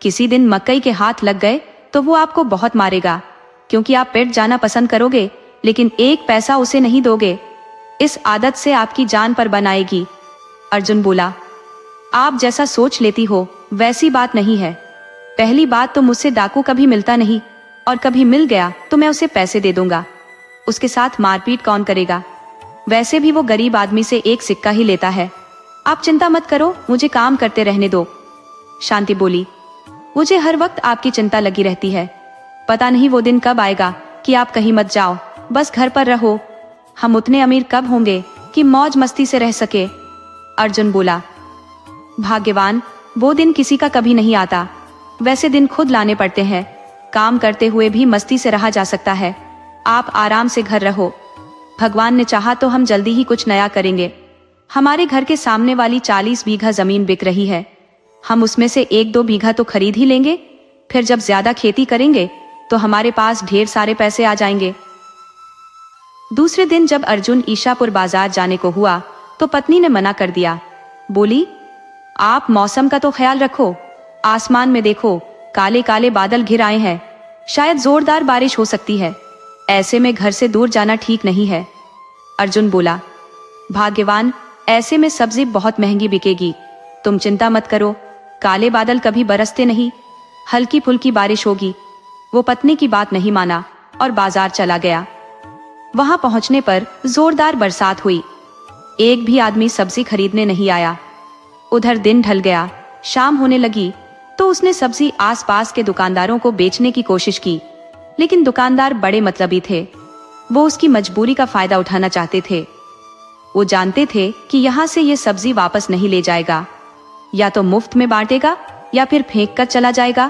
किसी दिन मकई के हाथ लग गए तो वो आपको बहुत मारेगा, क्योंकि आप पेट जाना पसंद करोगे लेकिन एक पैसा उसे नहीं दोगे। इस आदत से आपकी जान पर बनाएगी। अर्जुन बोला, आप जैसा सोच लेती हो वैसी बात नहीं है। पहली बात तो मुझसे डाकू कभी मिलता नहीं, और कभी मिल गया तो मैं उसे पैसे दे दूंगा। उसके साथ मारपीट कौन करेगा? वैसे भी वो गरीब आदमी से एक सिक्का ही लेता है। आप चिंता मत करो, मुझे काम करते रहने दो। शांति बोली, मुझे हर वक्त आपकी चिंता लगी रहती है। पता नहीं वो दिन कब आएगा कि आप कहीं मत जाओ, बस घर पर रहो। हम उतने अमीर कब होंगे कि मौज मस्ती से रह सके? अर्जुन बोला, भाग्यवान, वो दिन किसी का कभी नहीं आता। वैसे दिन खुद लाने पड़ते हैं। काम करते हुए भी मस्ती से रहा जा सकता है। आप आराम से घर रहो। भगवान ने चाहा तो हम जल्दी ही कुछ नया करेंगे। हमारे घर के सामने वाली 40 बीघा जमीन बिक रही है। हम उसमें से 1-2 बीघा तो खरीद ही लेंगे। फिर जब ज्यादा खेती करेंगे तो हमारे पास ढेर सारे पैसे आ जाएंगे। दूसरे दिन जब अर्जुन ईशापुर बाजार जाने को हुआ तो पत्नी ने मना कर दिया। बोली, आप मौसम का तो ख्याल रखो। आसमान में देखो, काले काले बादल घिर आए हैं। शायद जोरदार बारिश हो सकती है। ऐसे में घर से दूर जाना ठीक नहीं है। अर्जुन बोला, भाग्यवान, ऐसे में सब्जी बहुत महंगी बिकेगी। तुम चिंता मत करो, काले बादल कभी बरसते नहीं, हल्की फुल्की बारिश होगी। वो पत्नी की बात नहीं माना और बाजार चला गया। वहां पहुंचने पर जोरदार बरसात हुई। एक भी आदमी सब्जी खरीदने नहीं आया। उधर दिन ढल गया, शाम होने लगी तो उसने सब्जी आसपास के दुकानदारों को बेचने की कोशिश की, लेकिन दुकानदार बड़े मतलबी थे। वो उसकी मजबूरी का फायदा उठाना चाहते थे। वो जानते थे कि यहाँ से ये सब्जी वापस नहीं ले जाएगा, या तो मुफ्त में बांटेगा या फिर फेंक कर चला जाएगा।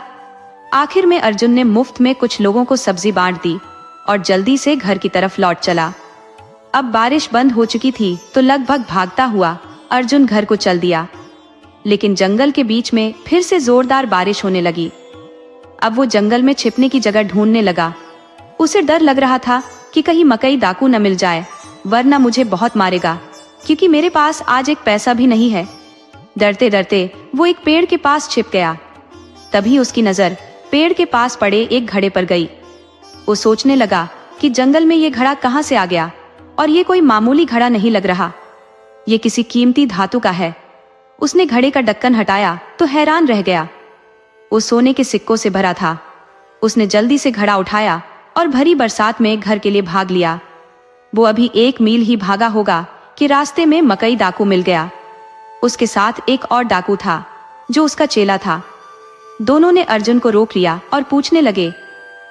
आखिर में अर्जुन ने मुफ्त में कुछ लोगों को सब्जी बांट दी और जल्दी से घर की तरफ लौट चला। अब बारिश बंद हो चुकी थी तो लगभग भागता हुआ अर्जुन घर को चल दिया, लेकिन जंगल के बीच में फिर से जोरदार बारिश होने लगी। अब वो जंगल में छिपने की जगह ढूंढने लगा। उसे डर लग रहा था कि कहीं मकई डाकू न मिल जाए, वरना मुझे बहुत मारेगा, क्योंकि मेरे पास आज एक पैसा भी नहीं है। डरते डरते वो एक पेड़ के पास छिप गया। तभी उसकी नजर पेड़ के पास पड़े एक घड़े पर गई। वो सोचने लगा कि जंगल में ये घड़ा कहाँ से आ गया, और ये कोई मामूली घड़ा नहीं लग रहा, ये किसी कीमती धातु का है। उसने घड़े का ढक्कन हटाया तो हैरान रह गया। वो सोने के सिक्कों से भरा था। उसने जल्दी से घड़ा उठाया और भरी बरसात में घर के लिए भाग लिया। वो अभी 1 मील ही भागा होगा कि रास्ते में मकई डाकू मिल गया। उसके साथ एक और डाकू था जो उसका चेला था। दोनों ने अर्जुन को रोक लिया और पूछने लगे,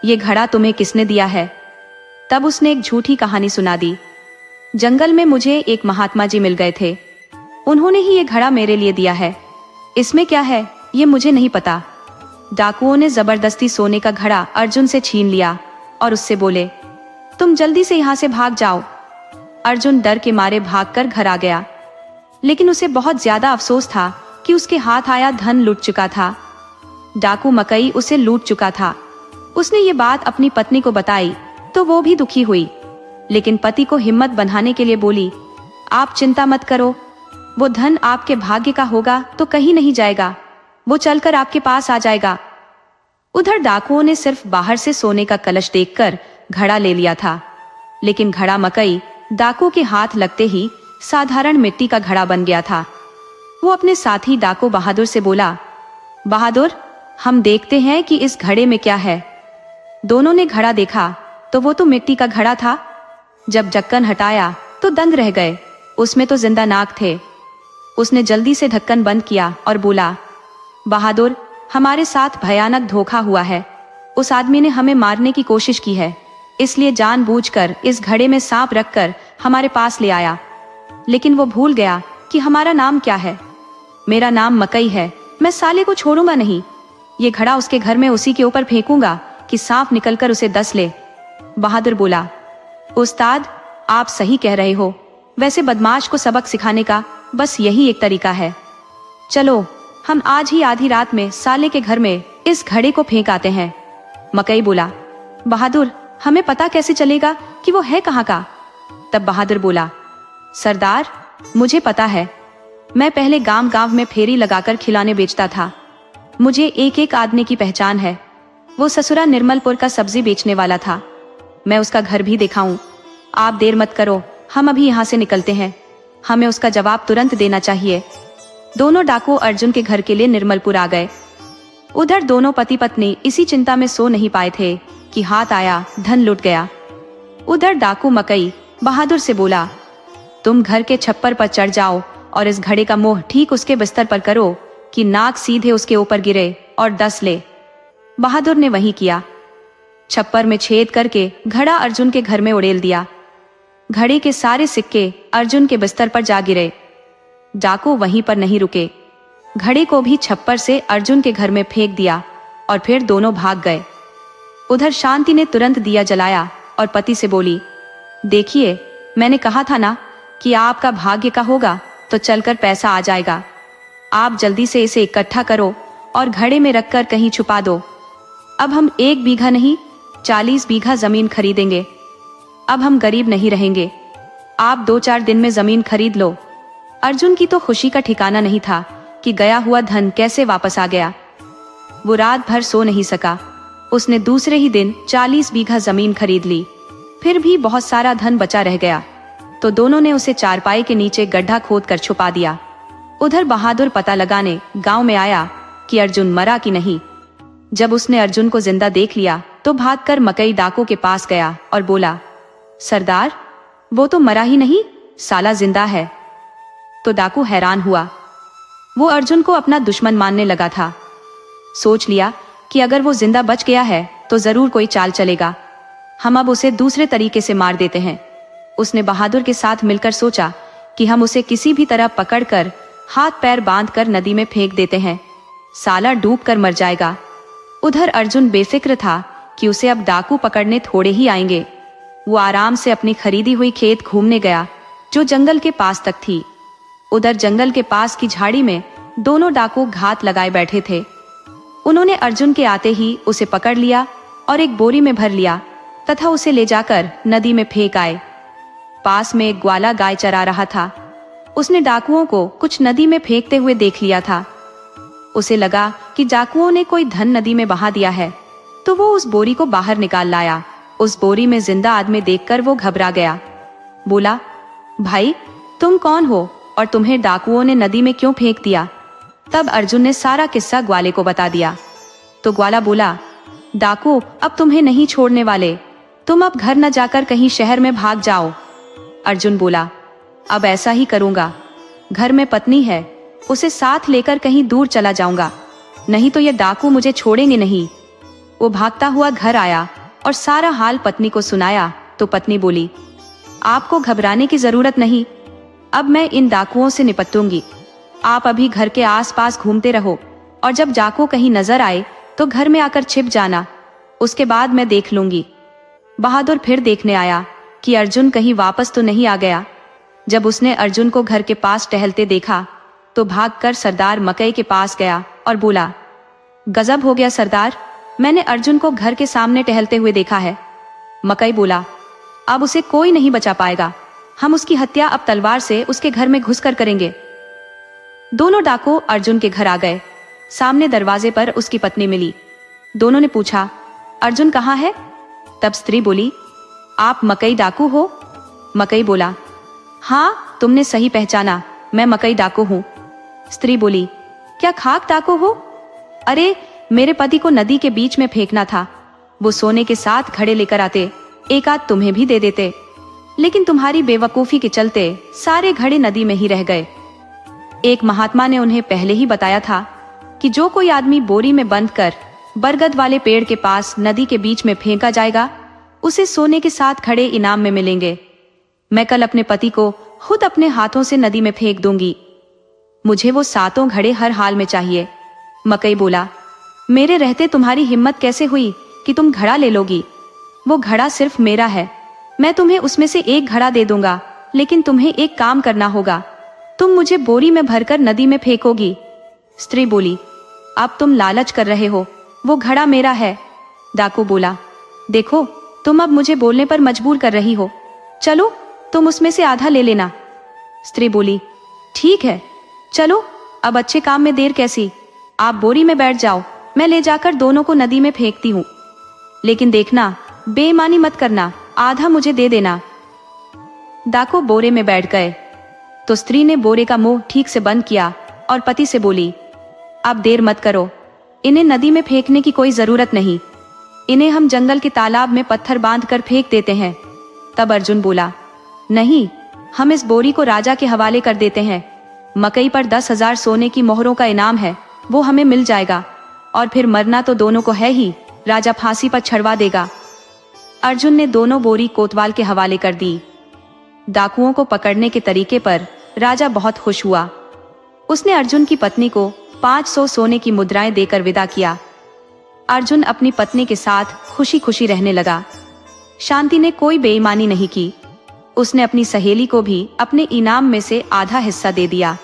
ये घड़ा तुम्हें किसने दिया है? तब उसने एक झूठी कहानी सुना दी। जंगल में मुझे एक महात्मा जी मिल गए थे, उन्होंने ही ये घड़ा मेरे लिए दिया है। इसमें क्या है ये मुझे नहीं पता। डाकुओं ने जबरदस्ती सोने का घड़ा अर्जुन से छीन लिया और उससे बोले, तुम जल्दी से यहाँ से भाग जाओ। अर्जुन डर के मारे भागकर घर आ गया, लेकिन उसे बहुत ज्यादा अफसोस था कि उसके हाथ आया धन लूट चुका था। डाकू मकई उसे लूट चुका था। उसने ये बात अपनी पत्नी को बताई तो वो भी दुखी हुई, लेकिन पति को हिम्मत बंधाने के लिए बोली, आप चिंता मत करो, वो धन आपके भाग्य का होगा तो कहीं नहीं जाएगा, वो चलकर आपके पास आ जाएगा। उधर डाकुओं ने सिर्फ बाहर से सोने का कलश देखकर घड़ा ले लिया था, लेकिन घड़ा मकई डाकू के हाथ लगते ही साधारण मिट्टी का घड़ा बन गया था। वो अपने साथी डाकू बहादुर से बोला, बहादुर, हम देखते हैं कि इस घड़े में क्या है। दोनों ने घड़ा देखा तो वो तो मिट्टी का घड़ा था। जब ढक्कन हटाया तो दंग रह गए, उसमें तो जिंदा नाग थे। उसने जल्दी से ढक्कन बंद किया और बोला, बहादुर, हमारे साथ भयानक धोखा हुआ है। उस आदमी ने हमें मारने की कोशिश की है, इसलिए जानबूझकर इस घड़े में सांप रखकर हमारे पास ले आया। लेकिन वो भूल गया कि हमारा नाम क्या है। मेरा नाम मकई है, मैं साले को छोड़ूंगा नहीं। ये घड़ा उसके घर में उसी के ऊपर फेंकूंगा कि सांप निकलकर उसे डस ले। बहादुर बोला, उस्ताद, आप सही कह रहे हो। वैसे बदमाश को सबक सिखाने का बस यही एक तरीका है। चलो, हम आज ही आधी रात में साले के घर में इस घड़े को फेंक आते हैं। मकई बोला, बहादुर, हमें पता कैसे चलेगा कि वो है कहाँ का? तब बहादुर बोला, सरदार, मुझे पता है। मैं पहले गांव गांव में फेरी लगाकर खिलाने बेचता था। मुझे एक एक आदमी की पहचान है। वो ससुरा निर्मलपुर का सब्जी बेचने वाला था। मैं उसका घर भी देखा हूँ। आप देर मत करो, हम अभी यहाँ से निकलते हैं। हमें उसका जवाब तुरंत देना चाहिए। दोनों डाकू अर्जुन के घर के लिए निर्मलपुर आ गए। उधर दोनों पति पत्नी इसी चिंता में सो नहीं पाए थे कि हाथ आया, धन लुट गया। उधर डाकू मकई बहादुर से बोला, तुम घर के छप्पर पर चढ़ जाओ और इस घड़े का मोह ठीक उसके बिस्तर पर करो कि नाक सीधे उसके ऊपर गिरे और डस ले। बहादुर ने वही किया। छप्पर में छेद करके घड़ा अर्जुन के घर में उड़ेल दिया। घड़े के सारे सिक्के अर्जुन के बिस्तर पर जा गिरे। डाकू वहीं पर नहीं रुके, घड़े को भी छप्पर से अर्जुन के घर में फेंक दिया और फिर दोनों भाग गए। उधर शांति ने तुरंत दिया जलाया और पति से बोली, देखिए, मैंने कहा था ना कि आपका भाग्य का होगा तो चलकर पैसा आ जाएगा। आप जल्दी से इसे इकट्ठा करो और घड़े में रखकर कहीं छुपा दो। अब हम 1 बीघा नहीं 40 बीघा जमीन खरीदेंगे। अब हम गरीब नहीं रहेंगे। आप 2-4 दिन में जमीन खरीद लो। अर्जुन की तो खुशी का ठिकाना नहीं था कि गया हुआ धन कैसे वापस आ गया। वो रात भर सो नहीं सका। उसने दूसरे ही दिन 40 बीघा जमीन खरीद ली। फिर भी बहुत सारा धन बचा रह गया तो दोनों ने उसे चारपाई के नीचे गड्ढा खोद कर छुपा दिया। उधर बहादुर पता लगाने गांव में आया कि अर्जुन मरा कि नहीं। जब उसने अर्जुन को जिंदा देख लिया तो भागकर मकई डाकू के पास गया और बोला, सरदार, वो तो मरा ही नहीं, साला जिंदा है। तो डाकू हैरान हुआ। वो अर्जुन को अपना दुश्मन मानने लगा था। सोच लिया कि अगर वो जिंदा बच गया है तो जरूर कोई चाल चलेगा। हम अब उसे दूसरे तरीके से मार देते हैं। उसने बहादुर के साथ मिलकर सोचा कि हम उसे किसी भी तरह पकड़कर हाथ पैर बांधकर नदी में फेंक देते हैं। साला डूब कर मर जाएगा। उधर अर्जुन बेफिक्र था कि उसे अब डाकू पकड़ने थोड़े ही आएंगे। वो आराम से अपनी खरीदी हुई खेत घूमने गया जो जंगल के पास तक थी। उधर जंगल के पास की झाड़ी में दोनों डाकू घात लगाए बैठे थे। उन्होंने अर्जुन के आते ही उसे पकड़ लिया और एक बोरी में भर लिया तथा उसे ले जाकर नदी में फेंक आए। पास में एक ग्वाला गाय चरा रहा था। उसने डाकुओं को कुछ नदी में फेंकते हुए देख लिया था। उसे लगा कि डाकुओं ने कोई धन नदी में बहा दिया है तो वो उस बोरी को बाहर निकाल लाया। उस बोरी में जिंदा आदमी देखकर वो घबरा गया। बोला, भाई, तुम कौन हो और तुम्हें डाकुओं ने नदी में क्यों फेंक दिया? तब अर्जुन ने सारा किस्सा ग्वाले को बता दिया। तो ग्वाला बोला, डाकू अब तुम्हें नहीं छोड़ने वाले। तुम अब घर न जाकर कहीं शहर में भाग जाओ। अर्जुन बोला, अब ऐसा ही करूंगा। घर में पत्नी है, उसे साथ लेकर कहीं दूर चला जाऊंगा, नहीं तो ये डाकू मुझे छोड़ेंगे नहीं। वो भागता हुआ घर आया और सारा हाल पत्नी को सुनाया तो पत्नी बोली, आपको घबराने की जरूरत नहीं, अब मैं इन डाकुओं से निपटूंगी। आप अभी घर के आसपास घूमते रहो और जब डाकू कहीं नजर आए तो घर में आकर छिप जाना, उसके बाद मैं देख लूंगी। बहादुर फिर देखने आया कि अर्जुन कहीं वापस तो नहीं आ गया। जब उसने अर्जुन को घर के पास टहलते देखा तो भागकर सरदार मकई के पास गया और बोला, गजब हो गया सरदार, मैंने अर्जुन को घर के सामने टहलते हुए देखा है। मकई बोला, अब उसे कोई नहीं बचा पाएगा। हम उसकी हत्या अब तलवार से उसके घर में घुसकर करेंगे। दोनों डाकू अर्जुन के घर आ गए। सामने दरवाजे पर उसकी पत्नी मिली। दोनों ने पूछा, अर्जुन कहाँ है? तब स्त्री बोली, आप मकई डाकू हो? मकई बोला, हाँ, तुमने सही पहचाना, मैं मकई डाकू हूँ। स्त्री बोली, क्या खाक डाकू हो? अरे, मेरे पति को नदी के बीच में फेंकना था। वो सोने के साथ घड़े लेकर आते, एक आध तुम्हें भी दे देते, लेकिन तुम्हारी बेवकूफी के चलते सारे घड़े नदी में ही रह गए। एक महात्मा ने उन्हें पहले ही बताया था कि जो कोई आदमी बोरी में बंद कर बरगद वाले पेड़ के पास नदी के बीच में फेंका जाएगा, उसे सोने के साथ घड़े इनाम में मिलेंगे। मैं कल अपने पति को खुद अपने हाथों से नदी में फेंक दूंगी। मुझे वो 7 घड़े हर हाल में चाहिए। मकई बोला, मेरे रहते तुम्हारी हिम्मत कैसे हुई कि तुम घड़ा ले लोगी? वो घड़ा सिर्फ मेरा है, मैं तुम्हें उसमें से एक घड़ा दे दूंगा, लेकिन तुम्हें एक काम करना होगा, तुम मुझे बोरी में भरकर नदी में फेंकोगी। स्त्री बोली, अब तुम लालच कर रहे हो, वो घड़ा मेरा है। डाकू बोला, देखो, तुम अब मुझे बोलने पर मजबूर कर रही हो, चलो तुम उसमें से आधा ले लेना। स्त्री बोली, ठीक है, चलो, अब अच्छे काम में देर कैसी, आप बोरी में बैठ जाओ, मैं ले जाकर दोनों को नदी में फेंकती हूँ, लेकिन देखना बेईमानी मत करना, आधा मुझे दे देना। डाकू बोरे में बैठ गए तो स्त्री ने बोरे का मुंह ठीक से बंद किया और पति से बोली, अब देर मत करो, इन्हें नदी में फेंकने की कोई जरूरत नहीं, इन्हें हम जंगल के तालाब में पत्थर बांध कर फेंक देते हैं। तब अर्जुन बोला, नहीं, हम इस बोरी को राजा के हवाले कर देते हैं। मकई पर 10,000 सोने की मोहरों का इनाम है, वो हमें मिल जाएगा, और फिर मरना तो दोनों को है ही, राजा फांसी पर छड़वा देगा। अर्जुन ने दोनों बोरी कोतवाल के हवाले कर दी। डाकुओं को पकड़ने के तरीके पर राजा बहुत खुश हुआ। उसने अर्जुन की पत्नी को 500 सोने की मुद्राएं देकर विदा किया। अर्जुन अपनी पत्नी के साथ खुशी खुशी रहने लगा। शांति ने कोई बेईमानी नहीं की। उसने अपनी सहेली को भी अपने इनाम में से आधा हिस्सा दे दिया।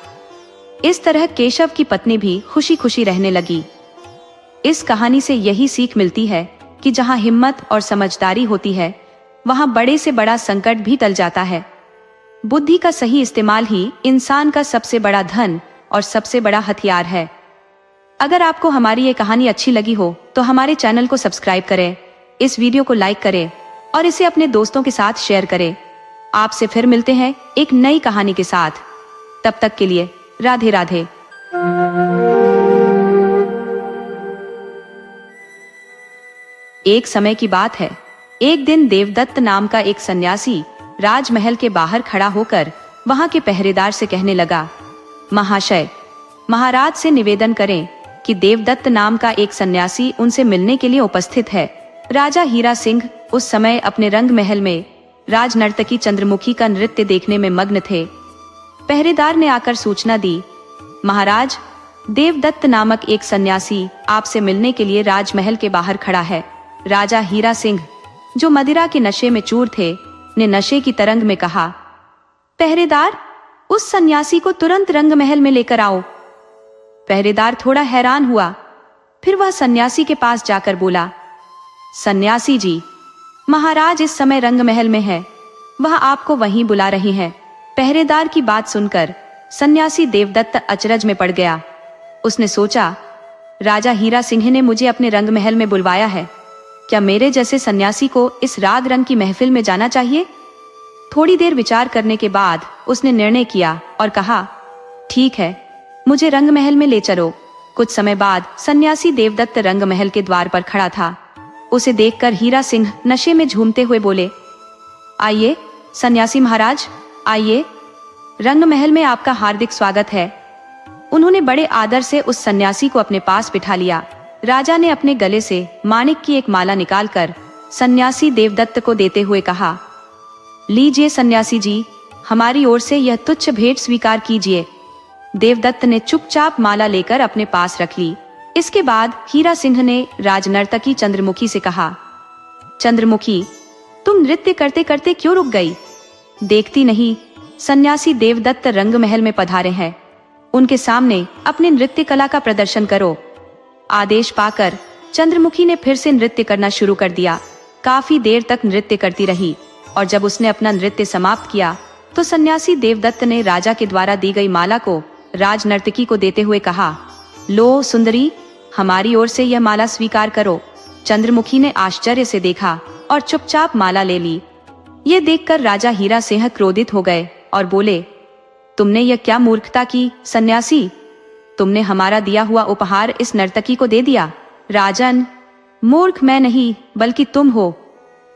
इस तरह केशव की पत्नी भी खुशी खुशी रहने लगी। इस कहानी से यही सीख मिलती है कि जहां हिम्मत और समझदारी होती है, वहां बड़े से बड़ा संकट भी टल जाता है। बुद्धि का सही इस्तेमाल ही इंसान का सबसे बड़ा धन और सबसे बड़ा हथियार है। अगर आपको हमारी ये कहानी अच्छी लगी हो तो हमारे चैनल को सब्सक्राइब करें, इस वीडियो को लाइक करें और इसे अपने दोस्तों के साथ शेयर करें। आपसे फिर मिलते हैं एक नई कहानी के साथ। तब तक के लिए राधे राधे। एक समय की बात है। एक दिन देवदत्त नाम का एक सन्यासी राजमहल के बाहर खड़ा होकर वहां के पहरेदार से कहने लगा, महाशय, महाराज से निवेदन करें कि देवदत्त नाम का एक सन्यासी उनसे मिलने के लिए उपस्थित है। राजा हीरा सिंह उस समय अपने रंग महल में राज नर्तकी चंद्रमुखी का नृत्य देखने में मग्न थे। पहरेदार ने आकर सूचना दी, महाराज, देवदत्त नामक एक सन्यासी आपसे मिलने के लिए राजमहल के बाहर खड़ा है। राजा हीरा सिंह, जो मदिरा के नशे में चूर थे, ने नशे की तरंग में कहा, पहरेदार, उस सन्यासी को तुरंत रंग महल में लेकर आओ। पहरेदार थोड़ा हैरान हुआ। फिर वह सन्यासी के पास जाकर बोला, सन्यासी जी, महाराज इस समय रंग महल में है, वह आपको वहीं बुला रही हैं। पहरेदार की बात सुनकर सन्यासी देवदत्त अचरज में पड़ गया। उसने सोचा, राजा हीरा सिंह ने मुझे अपने रंग महल में बुलवाया है, क्या मेरे जैसे सन्यासी को इस राग रंग की महफिल में जाना चाहिए? थोड़ी देर विचार करने के बाद उसने निर्णय किया और कहा, ठीक है, मुझे रंग महल में ले चलो। कुछ समय बाद सन्यासी देवदत्त रंग महल के द्वार पर खड़ा था। उसे देखकर हीरा सिंह नशे में झूमते हुए बोले, आइए सन्यासी महाराज, आइए, रंग महल में आपका हार्दिक स्वागत है। उन्होंने बड़े आदर से उस सन्यासी को अपने पास बिठा लिया। राजा ने अपने गले से माणिक की एक माला निकालकर सन्यासी देवदत्त को देते हुए कहा, लीजिए सन्यासी जी, हमारी ओर से यह तुच्छ भेंट स्वीकार कीजिए। देवदत्त ने चुपचाप माला लेकर अपने पास रख ली। इसके बाद हीरा सिंह ने राजनर्तकी चंद्रमुखी से कहा, चंद्रमुखी, तुम नृत्य करते करते क्यों रुक गई? देखती नहीं, सन्यासी देवदत्त रंग महल में पधारे हैं, उनके सामने अपने नृत्य कला का प्रदर्शन करो। आदेश पाकर चंद्रमुखी ने फिर से नृत्य करना शुरू कर दिया। काफी देर तक नृत्य करती रही और जब उसने अपना नृत्य समाप्त किया तो सन्यासी देवदत्त ने राजा के द्वारा दी गई माला को राजनर्तकी को देते हुए कहा, लो सुंदरी, हमारी ओर से यह माला स्वीकार करो। चंद्रमुखी ने आश्चर्य से देखा और चुपचाप माला ले ली। ये देखकर राजा हीरा सिंह क्रोधित हो गए और बोले, तुमने यह क्या मूर्खता की सन्यासी? तुमने हमारा दिया हुआ उपहार इस नर्तकी को दे दिया। राजन, मूर्ख मैं नहीं बल्कि तुम हो,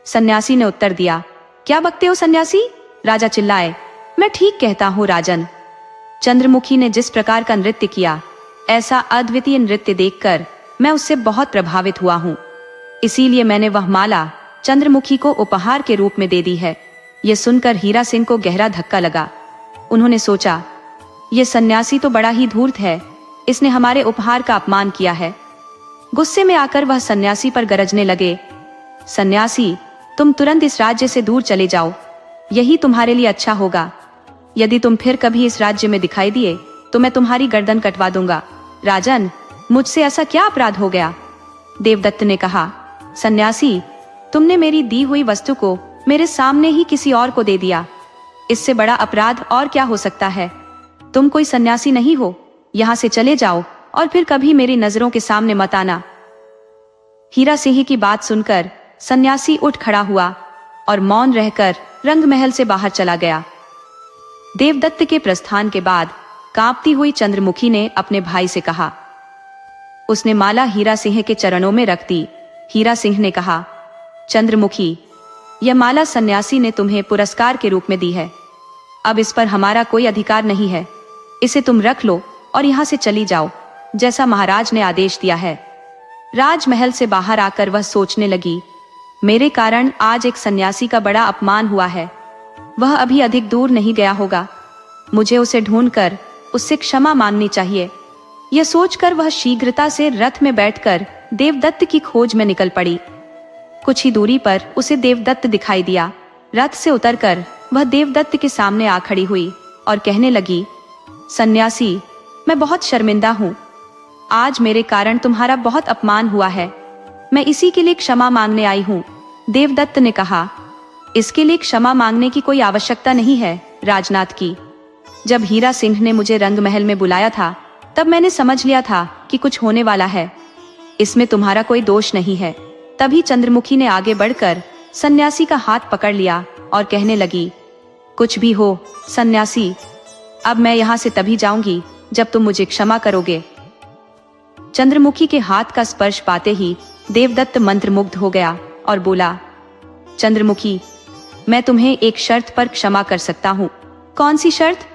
सन्यासी ने उत्तर दिया। क्या बकते हो सन्यासी? राजा चिल्लाए। मैं ठीक कहता हूँ राजन। चंद्रमुखी ने जिस प्रकार का नृत्य किया, ऐसा अद्वितीय नृत्य देखकर मैं उससे बहुत प्रभावित हुआ हूँ, इसीलिए मैंने वह माला चंद्रमुखी को उपहार के रूप में दे दी है। यह सुनकर हीरा सिंह को गहरा धक्का लगा। उन्होंने सोचा, यह सन्यासी तो बड़ा ही धूर्त है, इसने हमारे उपहार का अपमान किया है। गुस्से में आकर वह सन्यासी पर गरजने लगे, सन्यासी, तुम तुरंत इस राज्य से दूर चले जाओ, यही तुम्हारे लिए अच्छा होगा। यदि तुम फिर कभी इस राज्य में दिखाई दिए तो मैं तुम्हारी गर्दन कटवा दूंगा। राजन, मुझसे ऐसा क्या अपराध हो गया? देवदत्त ने कहा, सन्यासी, तुमने मेरी दी हुई वस्तु को मेरे सामने ही किसी और को दे दिया, इससे बड़ा अपराध और क्या हो सकता है? तुम कोई सन्यासी नहीं हो, यहाँ से चले जाओ और फिर कभी मेरी नजरों के सामने मत आना। हीरा सिंह की बात सुनकर सन्यासी उठ खड़ा हुआ और मौन रहकर रंग महल से बाहर चला गया। देवदत्त के प्रस्थान के बाद कांपती हुई चंद्रमुखी ने अपने भाई से कहा। उसने माला हीरा सिंह के चरणों में रख दी। हीरा सिंह ने कहा, चंद्रमुखी, यह माला सन्यासी ने तुम्हें पुरस्कार के रूप में दी है। अब इस पर हमारा कोई अधिकार नहीं है। इसे तुम रख लो और यहाँ से चली जाओ, जैसा महाराज ने आदेश दिया है। राजमहल से बाहर आकर वह सोचने लगी, मेरे कारण आज एक सन्यासी का बड़ा अपमान हुआ है। वह अभी अधिक दूर नहीं गया होगा। मुझे उसे ढूंढकर उससे क्षमा मांगनी चाहिए। यह सोचकर वह शीघ्रता से रथ में बैठकर देवदत्त की खोज में निकल पड़ी। कुछ ही दूरी पर उसे देवदत्त दिखाई दिया। रथ से उतरकर वह देवदत्त के सामने आ खड़ी हुई और कहने लगी, सन्यासी, मैं बहुत शर्मिंदा हूँ। आज मेरे कारण तुम्हारा बहुत अपमान हुआ है। मैं इसी के लिए क्षमा मांगने आई हूँ। देवदत्त ने कहा, इसके लिए क्षमा मांगने की कोई आवश्यकता नहीं है राजनाथ की। जब हीरा सिंह ने मुझे रंगमहल में बुलाया था, तब मैंने समझ लिया था कि कुछ होने वाला है। इसमें तुम्हारा कोई दोष नहीं है। तभी चंद्रमुखी ने आगे बढ़कर सन्यासी का हाथ पकड़ लिया और कहने लगी, कुछ भी हो सन्यासी, अब मैं यहाँ से तभी जाऊंगी जब तुम मुझे क्षमा करोगे। चंद्रमुखी के हाथ का स्पर्श पाते ही देवदत्त मंत्रमुग्ध हो गया और बोला, चंद्रमुखी, मैं तुम्हें एक शर्त पर क्षमा कर सकता हूँ। कौन सी शर्त?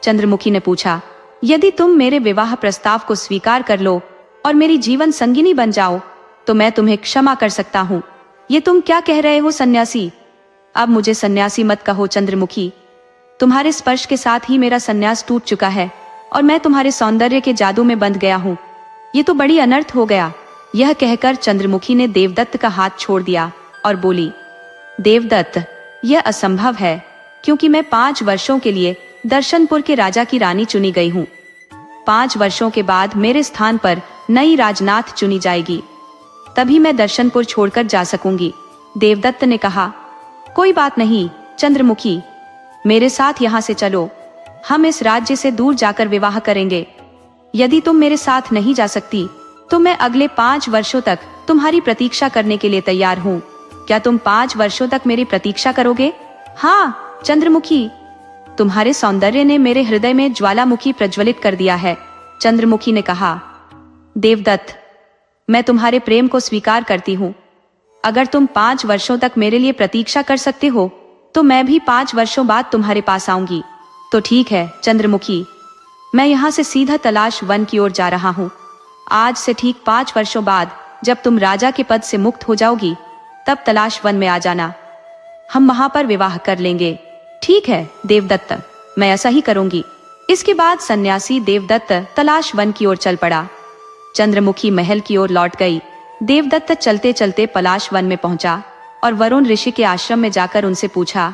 चंद्रमुखी ने पूछा। यदि तुम मेरे विवाह प्रस्ताव को स्वीकार कर लो और मेरी जीवन संगिनी बन जाओ, तो मैं तुम्हें क्षमा कर सकता हूँ। ये तुम क्या कह रहे हो सन्यासी? अब मुझे सन्यासी मत कहो चंद्रमुखी। तुम्हारे स्पर्श के साथ ही मेरा सन्यास टूट चुका है और मैं तुम्हारे सौंदर्य के जादू में बंध गया हूँ। ये तो बड़ी अनर्थ हो गया। यह कहकर चंद्रमुखी ने देवदत्त का हाथ छोड़ दिया और बोली, देवदत्त, यह असंभव है, क्योंकि मैं 5 वर्षों के लिए दर्शनपुर के राजा की रानी चुनी गई हूँ। 5 वर्षों के बाद मेरे स्थान पर नई राजनाथ चुनी जाएगी, तभी मैं दर्शनपुर छोड़कर जा सकूंगी। देवदत्त ने कहा, कोई बात नहीं चंद्रमुखी, मेरे साथ यहाँ से चलो। हम इस राज्य से दूर जाकर विवाह करेंगे। यदि तुम मेरे साथ नहीं जा सकती, तो मैं अगले 5 वर्षों तक तुम्हारी प्रतीक्षा करने के लिए तैयार हूँ। क्या तुम 5 वर्षों तक मेरी प्रतीक्षा करोगे? हाँ चंद्रमुखी, तुम्हारे सौंदर्य ने मेरे हृदय में ज्वालामुखी प्रज्वलित कर दिया है। चंद्रमुखी ने कहा, देवदत्त, मैं तुम्हारे प्रेम को स्वीकार करती हूँ। अगर तुम 5 वर्षों तक मेरे लिए प्रतीक्षा कर सकते हो, तो मैं भी 5 वर्षों बाद तुम्हारे पास आऊंगी। तो ठीक है चंद्रमुखी, मैं यहाँ से सीधा तलाश वन की ओर जा रहा हूँ। आज से ठीक 5 वर्षों बाद जब तुम राजा के पद से मुक्त हो जाओगी, तब तलाश वन में आ जाना। हम वहां पर विवाह कर लेंगे। ठीक है देवदत्त, मैं ऐसा ही करूंगी। इसके बाद सन्यासी देवदत्त तलाश वन की ओर चल पड़ा। चंद्रमुखी महल की ओर लौट गई। देवदत्त चलते चलते पलाश वन में पहुंचा और वरुण ऋषि के आश्रम में जाकर उनसे पूछा,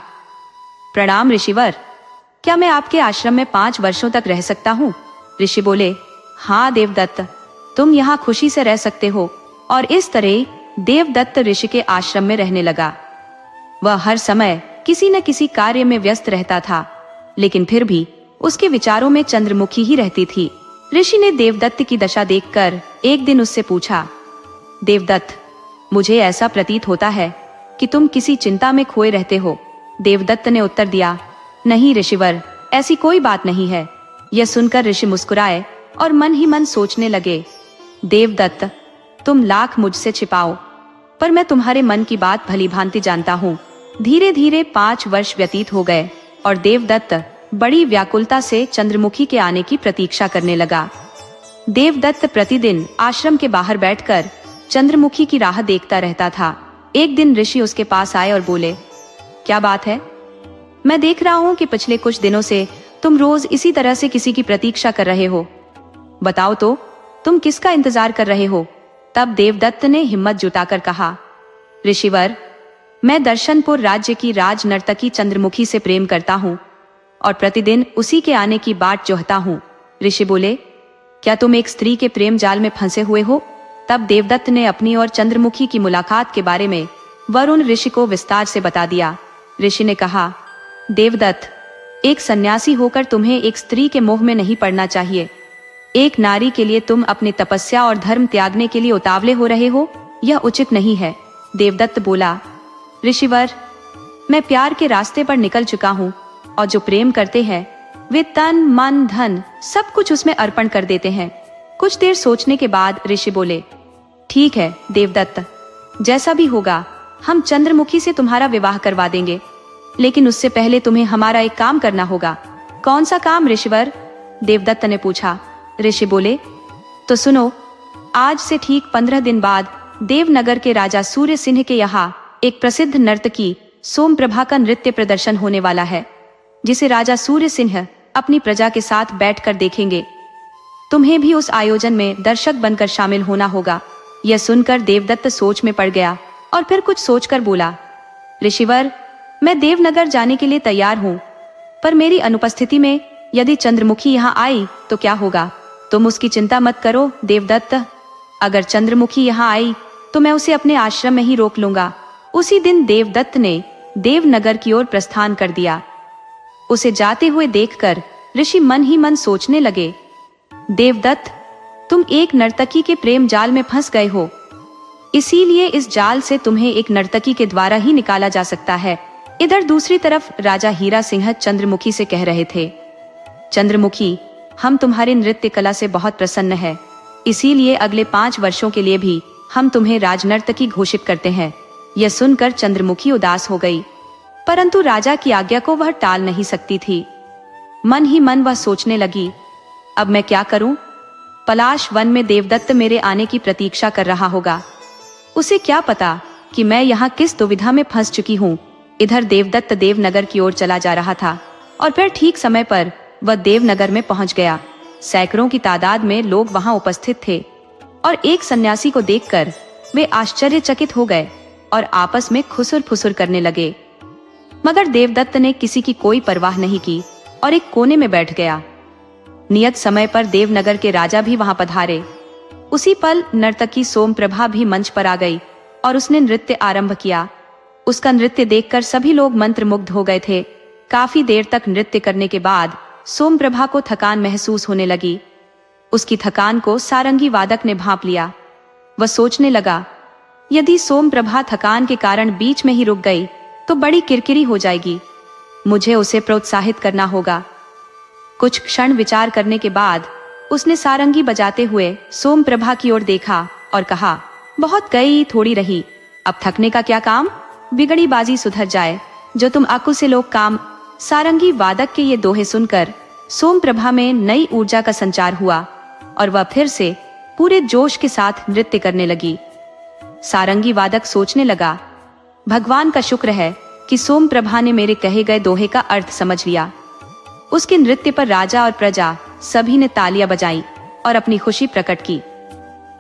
प्रणाम ऋषिवर, क्या मैं आपके आश्रम में 5 वर्षों तक रह सकता हूँ? ऋषि बोले, हाँ देवदत्त, तुम यहाँ खुशी से रह सकते हो। और इस तरह देवदत्त ऋषि के आश्रम में रहने लगा। वह हर समय किसी न किसी कार्य में व्यस्त रहता था, लेकिन फिर भी उसके विचारों में चंद्रमुखी ही रहती थी। ऋषि ने देवदत्त की दशा देखकर एक दिन उससे पूछा, देवदत्त, मुझे ऐसा प्रतीत होता है कि तुम किसी चिंता में खोए रहते हो। देवदत्त ने उत्तर दिया, नहीं ऋषिवर, ऐसी कोई बात नहीं है। यह सुनकर ऋषि मुस्कुराए और मन ही मन सोचने लगे, देवदत्त, तुम लाख मुझसे छिपाओ, पर मैं तुम्हारे मन की बात भली भांति जानता हूँ। धीरे धीरे 5 वर्ष व्यतीत हो गए और देवदत्त बड़ी व्याकुलता से चंद्रमुखी के आने की प्रतीक्षा करने लगा। देवदत्त प्रतिदिन आश्रम के बाहर बैठकर चंद्रमुखी की राह देखता रहता था। एक दिन ऋषि उसके पास आए और बोले, क्या बात है? मैं देख रहा हूँ कि पिछले कुछ दिनों से तुम रोज इसी तरह से किसी की प्रतीक्षा कर रहे हो। बताओ तो, तुम किसका इंतजार कर रहे हो? तब देवदत्त ने हिम्मत जुटाकर कहा, ऋषिवर, मैं दर्शनपुर राज्य की राज नर्तकी चंद्रमुखी से प्रेम करता हूँ और प्रतिदिन उसी के आने की बाट जोहता हूँ। ऋषि बोले, क्या तुम एक स्त्री के प्रेम जाल में फंसे हुए हो? तब देवदत्त ने अपनी और चंद्रमुखी की मुलाकात के बारे में वरुण ऋषि को विस्तार से बता दिया। ऋषि ने कहा, देवदत्त, एक सन्यासी होकर तुम्हें एक स्त्री के मोह में नहीं पड़ना चाहिए। एक नारी के लिए तुम अपनी तपस्या और धर्म त्यागने के लिए उतावले हो रहे हो, यह उचित नहीं है। देवदत्त बोला, ऋषिवर, मैं प्यार के रास्ते पर निकल चुका हूँ और जो प्रेम करते हैं वे तन मन धन सब कुछ उसमें अर्पण कर देते हैं। कुछ देर सोचने के बाद ऋषि बोले, ठीक है देवदत्त, जैसा भी होगा हम चंद्रमुखी से तुम्हारा विवाह करवा देंगे, लेकिन उससे पहले तुम्हें हमारा एक काम करना होगा। कौन सा काम ऋषिवर? देवदत्त ने पूछा। ऋषि बोले, तो सुनो, आज से ठीक 15 दिन बाद देवनगर के राजा सूर्य सिंह के यहाँ एक प्रसिद्ध नर्तकी सोमप्रभा का नृत्य प्रदर्शन होने वाला है, जिसे राजा सूर्य सिंह अपनी प्रजा के साथ बैठकर देखेंगे। तुम्हें भी उस आयोजन में दर्शक बनकर शामिल होना होगा। यह सुनकर देवदत्त सोच में पड़ गया और फिर कुछ सोचकर बोला, ऋषिवर, मैं देवनगर जाने के लिए तैयार हूँ, पर मेरी अनुपस्थिति में यदि चंद्रमुखी यहाँ आई तो क्या होगा? तुम उसकी चिंता मत करो देवदत्त। अगर चंद्रमुखी यहाँ आई तो मैं उसे अपने आश्रम में ही रोक लूंगा। उसी दिन देवदत्त ने देवनगर की ओर प्रस्थान कर दिया। उसे जाते हुए देखकर ऋषि मन ही मन सोचने लगे, देवदत्त, तुम एक नर्तकी के प्रेम जाल में फंस गए हो, इसीलिए इस जाल से तुम्हें एक नर्तकी के द्वारा ही निकाला जा सकता है। इधर दूसरी तरफ राजा हीरा सिंह चंद्रमुखी से कह रहे थे, चंद्रमुखी, हम तुम्हारी नृत्य कला से बहुत प्रसन्न है, इसीलिए अगले 5 वर्षों के लिए भी हम तुम्हें राजनर्तकी घोषित करते हैं। यह सुनकर चंद्रमुखी उदास हो गई, परंतु राजा की आज्ञा को वह टाल नहीं सकती थी। मन ही मन वह सोचने लगी, अब मैं क्या करूं? पलाश वन में देवदत्त मेरे आने की प्रतीक्षा कर रहा होगा। उसे क्या पता कि मैं यहाँ किस दुविधा में फंस चुकी हूँ। इधर देवदत्त देवनगर की ओर चला जा रहा था और फिर ठीक समय पर वह देवनगर में पहुंच गया। सैकड़ों की तादाद में लोग वहां उपस्थित थे और एक सन्यासी को देखकर वे आश्चर्यचकित हो गए और आपस में खुसुर फुसुर करने लगे। मगर देवदत्त ने किसी की कोई परवाह नहीं की और एक कोने में बैठ गया। नियत समय पर देवनगर के राजा भी वहां पधारे। उसी पल नर्तकी सोमप्रभा भी मंच पर आ गई और उसने नृत्य आरंभ किया। उसका नृत्य देखकर सभी लोग मंत्रमुग्ध हो गए थे। काफी देर तक नृत्य करने के बाद सोमप्रभा को थकान महसूस होने लगी। उसकी थकान को सारंगी वादक ने भांप लिया। वह सोचने लगा, यदि सोमप्रभा थकान के कारण बीच में ही रुक गई तो बड़ी किरकिरी हो जाएगी। मुझे उसे प्रोत्साहित करना होगा। कुछ क्षण विचार करने के बाद उसने सारंगी बजाते हुए सोमप्रभा की ओर देखा और कहा, बहुत गई थोड़ी रही, अब थकने का क्या काम? बिगड़ी बाजी सुधर जाए, जो तुम आकू से लोग काम। सारंगी वादक के ये दोहे सुनकर सोमप्रभा में नई ऊर्जा का संचार हुआ और वह फिर से पूरे जोश के साथ नृत्य करने लगी। सारंगी वादक सोचने लगा, भगवान का शुक्र है कि सोमप्रभा ने मेरे कहे गए दोहे का अर्थ समझ लिया। उसके नृत्य पर राजा और प्रजा सभी ने तालियां बजाई और अपनी खुशी प्रकट की।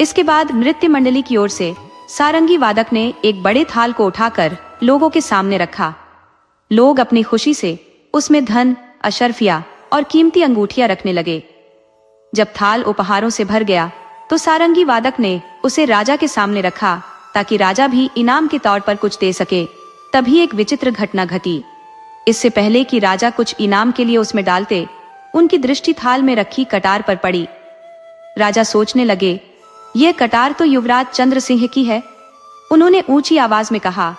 इसके बाद नृत्य मंडली की ओर से सारंगी वादक ने एक बड़े थाल को उठाकर लोगों के सामने रखा। लोग अपनी खुशी से उसमें धन, अशर्फिया और कीमती अंगूठियां रखने लगे। जब थाल उपहारों से भर गया तो सारंगी वादक ने उसे राजा के सामने रखा ताकि राजा भी इनाम के तौर पर कुछ दे सके। तभी एक विचित्र घटना घटी। इससे पहले कि राजा कुछ इनाम के लिए उसमें डालते, उनकी दृष्टि थाल में रखी कटार पर पड़ी। राजा सोचने लगे, यह कटार तो युवराज चंद्र सिंह की है। उन्होंने ऊंची आवाज में कहा,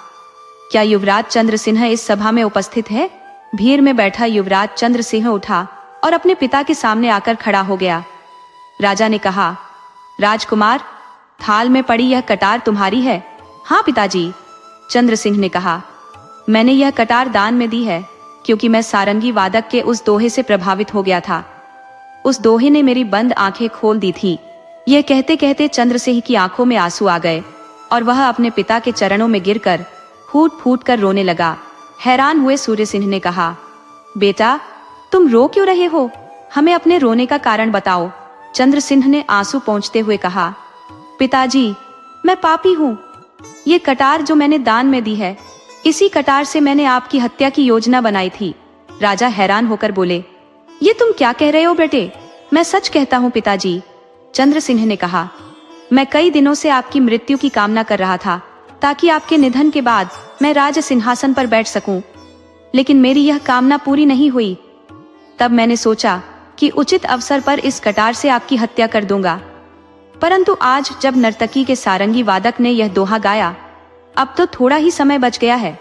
क्या युवराज चंद्र सिंह इस सभा में उपस्थित है? भीड़ में बैठा युवराज चंद्र सिंह उठा और अपने पिता के सामने आकर खड़ा हो गया। राजा ने कहा, राजकुमार, थाल में पड़ी यह कटार तुम्हारी है? हाँ पिताजी, चंद्र सिंह ने कहा, मैंने यह कटार दान में दी है क्योंकि मैं सारंगी वादक के उस दोहे से प्रभावित हो गया था। उस दोहे ने मेरी बंद आंखें खोल दी थी। यह कहते कहते चंद्र सिंह की आंखों में आंसू आ गए और वह अपने पिता के चरणों में गिरकर फूट फूट कर रोने लगा। हैरान हुए सूर्य सिंह ने कहा, बेटा, तुम रो क्यों रहे हो? हमें अपने रोने का कारण बताओ। चंद्र सिंह ने आंसू पोंछते हुए कहा, पिताजी, मैं पापी हूँ। ये कटार जो मैंने दान में दी है, इसी कटार से मैंने आपकी हत्या की योजना बनाई थी। राजा हैरान होकर बोले, ये तुम क्या कह रहे हो बेटे? मैं सच कहता हूँ पिताजी। चंद्र सिंह ने कहा, मैं कई दिनों से आपकी मृत्यु की कामना कर रहा था ताकि आपके निधन के बाद मैं राज सिंहासन पर बैठ सकूं, लेकिन मेरी यह कामना पूरी नहीं हुई। तब मैंने सोचा कि उचित अवसर पर इस कटार से आपकी हत्या कर दूंगा। परंतु आज जब नर्तकी के सारंगी वादक ने यह दोहा गाया, अब तो थोड़ा ही समय बच गया है,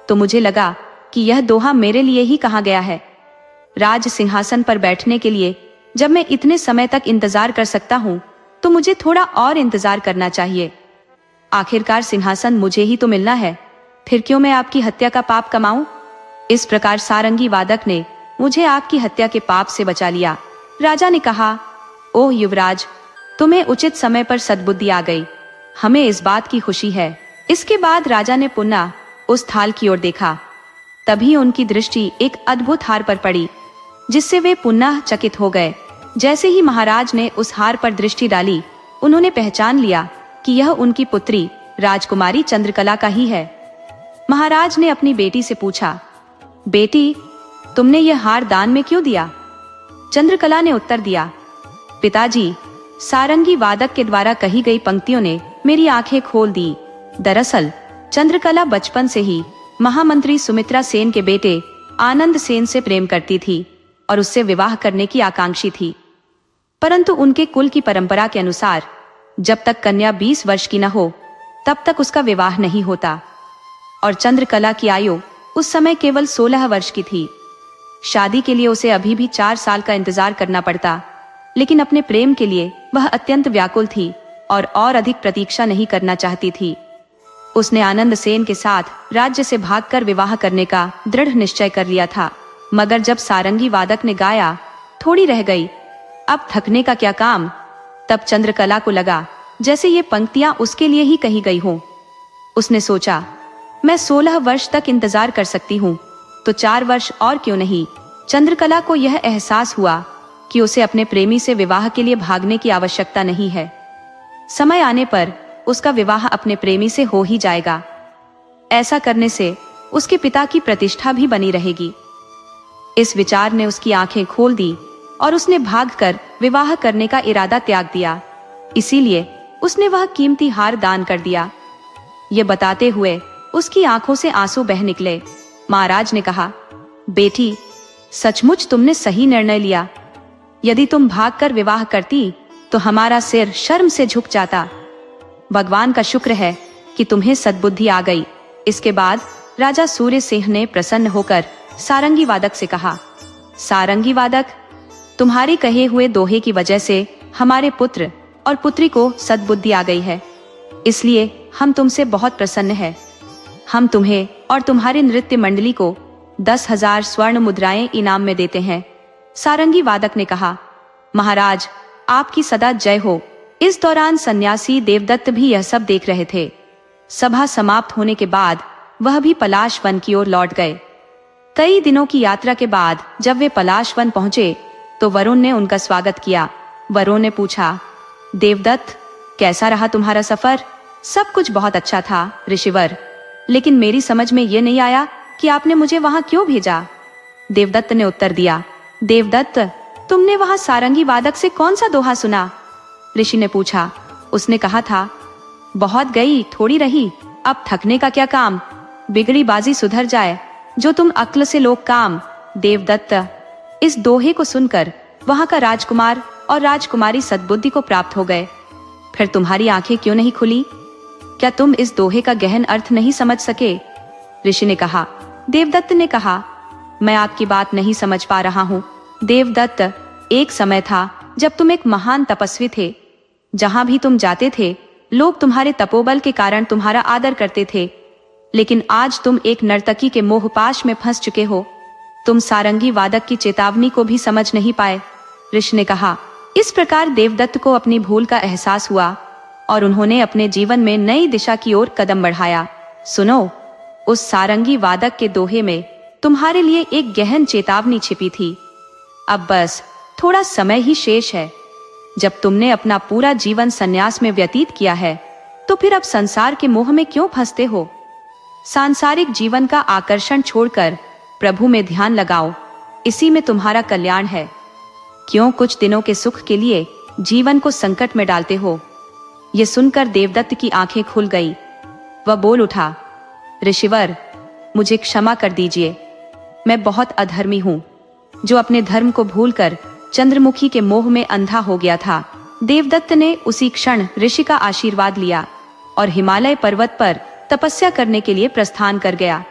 तो मुझे लगा कि यह दोहा मेरे लिए ही कहा गया है। राज सिंहासन पर बैठने के लिए जब मैं इतने समय तक इंतजार कर सकता हूँ, तो मुझे थोड़ा और इंतजार करना चाहिए। आखिरकार सिंहासन मुझे ही तो मिलना है, फिर क्यों मैं आपकी हत्या का पाप कमाऊं? इस प्रकार सारंगी वादक ने मुझे आपकी हत्या के पाप से बचा लिया। राजा ने कहा, ओह युवराज, तुम्हें उचित समय पर सद्बुद्धि आ गई, हमें इस बात की खुशी है। इसके बाद राजा ने पुनः उस थाल की ओर देखा। तभी उनकी दृष्टि एक अद्भुत हार पर पड़ी, जिससे वे पुनः चकित हो गए। जैसे ही महाराज ने उस हार पर दृष्टि डाली, उन्होंने पहचान लिया कि यह उनकी पुत्री राजकुमारी चंद्रकला का ही है। महाराज ने अपनी बेटी से पूछा, बेटी, तुमने यह हार दान में क्यों दिया? चंद्रकला ने उत्तर दिया, पिताजी, सारंगी वादक के द्वारा कही गई पंक्तियों ने मेरी आंखें खोल दी। दरअसल चंद्रकला बचपन से ही महामंत्री सुमित्रा सेन के बेटे आनंद सेन से प्रेम करती थी और उससे विवाह करने की आकांक्षी थी, परंतु उनके कुल की परंपरा के अनुसार जब तक कन्या 20 वर्ष की न हो तब तक उसका विवाह नहीं होता, और चंद्रकला की आयु उस समय केवल 16 वर्ष की थी। शादी के लिए उसे अभी भी 4 साल का इंतजार करना पड़ता, लेकिन अपने प्रेम के लिए वह अत्यंत व्याकुल थी और अधिक प्रतीक्षा नहीं करना चाहती थी। उसने आनंद सेन के साथ राज्य से भागकर विवाह करने का दृढ़ निश्चय कर लिया था। मगर जब सारंगी वादक ने गाया, थोड़ी रह गई, अब थकने का क्या काम, तब चंद्रकला को लगा जैसे ये पंक्तियां उसके लिए ही कही गई हों। उसने सोचा, मैं 16 वर्ष तक इंतजार कर सकती हूँ, तो 4 वर्ष और क्यों नहीं। चंद्रकला को यह एहसास हुआ कि उसे अपने प्रेमी से विवाह के लिए भागने की आवश्यकता नहीं है। समय आने पर उसका विवाह अपने प्रेमी से हो ही जाएगा। ऐसा करने से उसके पिता की प्रतिष्ठा भी बनी रहेगी। इस विचार ने उसकी आंखें खोल दी और उसने भागकर विवाह करने का इरादा त्याग दिया। इसीलिए उसने वह कीमती हार दान कर दिया। ये बताते हुए उसकी आंखों से आंसू बह निकले। महाराज ने कहा, बेटी, सचमुच तुमने सही निर्णय लिया। यदि तुम भागकर विवाह करती तो हमारा सिर शर्म से झुक जाता। भगवान का शुक्र है कि तुम्हें सद्बुद्धि आ गई। इसके बाद राजा सूर्य सिंह ने प्रसन्न होकर सारंगी वादक से कहा, सारंगी वादक, तुम्हारे कहे हुए दोहे की वजह से हमारे पुत्र और पुत्री को सद्बुद्धि आ गई है, इसलिए हम तुमसे बहुत प्रसन्न हैं। हम तुम्हें और तुम्हारी नृत्य मंडली को 10,000 स्वर्ण मुद्राएं इनाम में देते हैं। सारंगी वादक ने कहा, महाराज, आपकी सदा जय हो। इस दौरान सन्यासी देवदत्त भी यह सब देख रहे थे। सभा समाप्त होने के बाद वह भी पलाश वन की ओर लौट गए। कई दिनों की यात्रा के बाद जब वे पलाश वन पहुंचे तो वरुण ने उनका स्वागत किया। वरुण ने पूछा, देवदत्त, कैसा रहा तुम्हारा सफर? सब कुछ बहुत अच्छा था ऋषिवर, लेकिन मेरी समझ में ये नहीं आया कि आपने मुझे वहां क्यों भेजा। देवदत्त ने उत्तर दिया, देवदत्त, तुमने वहां सारंगी वादक से कौन सा दोहा सुना? ऋषि ने पूछा। उसने कहा था, बहुत गई थोड़ी रही, अब थकने का क्या काम, बिगड़ी बाजी सुधर जाए, जो तुम अक्ल से लोग काम। देवदत्त, इस दोहे को सुनकर वहां का राजकुमार और राजकुमारी सद्बुद्धि को प्राप्त हो गए। फिर तुम्हारी आंखें क्यों नहीं खुली? क्या तुम इस दोहे का गहन अर्थ नहीं समझ सके? ऋषि ने कहा। देवदत्त ने कहा, मैं आपकी बात नहीं समझ पा रहा हूँ। देवदत्त, एक समय था जब तुम एक महान तपस्वी थे। जहां भी तुम जाते थे लोग तुम्हारे तपोबल के कारण तुम्हारा आदर करते थे, लेकिन आज तुम एक नर्तकी के मोहपाश में फंस चुके हो। तुम सारंगी वादक की चेतावनी को भी समझ नहीं पाए। ऋषि ने कहा। इस प्रकार देवदत्त को अपनी भूल का एहसास हुआ और उन्होंने अपने जीवन में नई दिशा की ओर कदम बढ़ाया। सुनो, उस सारंगी वादक के दोहे में तुम्हारे लिए एक गहन चेतावनी छिपी थी। अब बस थोड़ा समय ही शेष है। जब तुमने अपना पूरा जीवन सन्यास में व्यतीत किया है, तो फिर अब संसार के मोह में क्यों फंसते हो? सांसारिक जीवन का आकर्षण छोड़कर प्रभु में ध्यान लगाओ, इसी में तुम्हारा कल्याण है। क्यों कुछ दिनों के सुख के लिए जीवन को संकट में डालते हो? ये सुनकर देवदत्त की आंखें खुल गई। वह बोल उठा, ऋषिवर, मुझे क्षमा कर दीजिए। मैं बहुत अधर्मी हूँ, जो अपने धर्म को भूलकर चंद्रमुखी के मोह में अंधा हो गया था। देवदत्त ने उसी क्षण ऋषि का आशीर्वाद लिया और हिमालय पर्वत पर तपस्या करने के लिए प्रस्थान कर गया।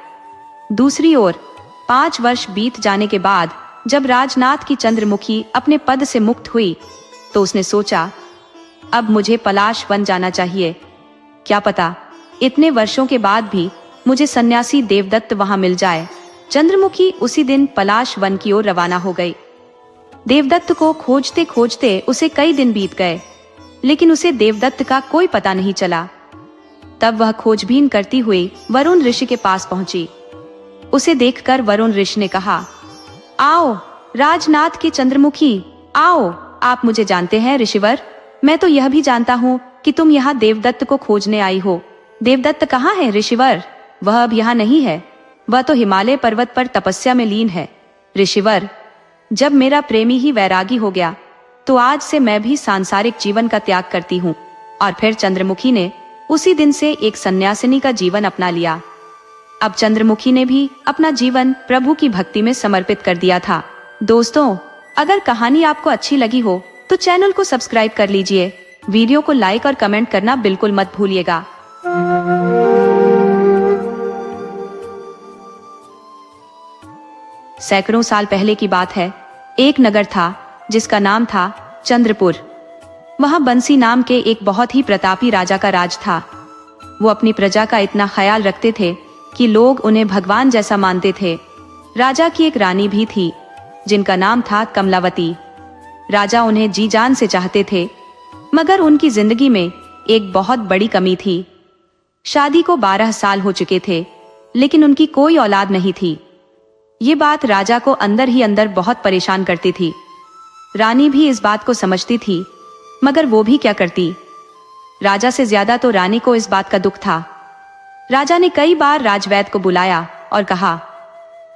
दूसरी ओर 5 वर्ष बीत जाने के बाद जब राजनाथ की चंद्रमुखी अपने पद से मुक्त हुई, तो उसने सोचा, अब मुझे पलाश वन जाना चाहिए, क्या पता इतने वर्षों के बाद भी मुझे सन्यासी देवदत्त वहां मिल जाए। चंद्रमुखी उसी दिन पलाश वन की ओर रवाना हो गई। देवदत्त को खोजते खोजते उसे कई दिन बीत गए, लेकिन उसे देवदत्त का कोई पता नहीं चला। तब वह खोजबीन करती हुई वरुण ऋषि के पास पहुंची। उसे देखकर वरुण ऋषि ने कहा, आओ राजनाथ की चंद्रमुखी, आओ। आप मुझे जानते हैं ऋषिवर? मैं तो यह भी जानता हूँ कि तुम यहाँ देवदत्त को खोजने आई हो। देवदत्त कहाँ है ऋषिवर? वह अब यहाँ नहीं है, वह तो हिमालय पर्वत पर तपस्या में लीन है। ऋषिवर, जब मेरा प्रेमी ही वैरागी हो गया तो आज से मैं भी सांसारिक जीवन का त्याग करती हूँ। और फिर चंद्रमुखी ने उसी दिन से एक सन्यासिनी का जीवन अपना लिया। अब चंद्रमुखी ने भी अपना जीवन प्रभु की भक्ति में समर्पित कर दिया था। दोस्तों, अगर कहानी आपको अच्छी लगी हो तो चैनल को सब्सक्राइब कर लीजिए। वीडियो को लाइक और कमेंट करना बिल्कुल मत भूलिएगा। सैकड़ों साल पहले की बात है। एक नगर था जिसका नाम था चंद्रपुर। वहां बंसी नाम के एक बहुत ही प्रतापी राजा का राज था। वो अपनी प्रजा का इतना ख्याल रखते थे कि लोग उन्हें भगवान जैसा मानते थे। राजा की एक रानी भी थी जिनका नाम था कमलावती। राजा उन्हें जी जान से चाहते थे, मगर उनकी जिंदगी में एक बहुत बड़ी कमी थी। शादी को 12 साल हो चुके थे, लेकिन उनकी कोई औलाद नहीं थी। ये बात राजा को अंदर ही अंदर बहुत परेशान करती थी। रानी भी इस बात को समझती थी, मगर वो भी क्या करती। राजा से ज्यादा तो रानी को इस बात का दुख था। राजा ने कई बार राजवैद्य को बुलाया और कहा,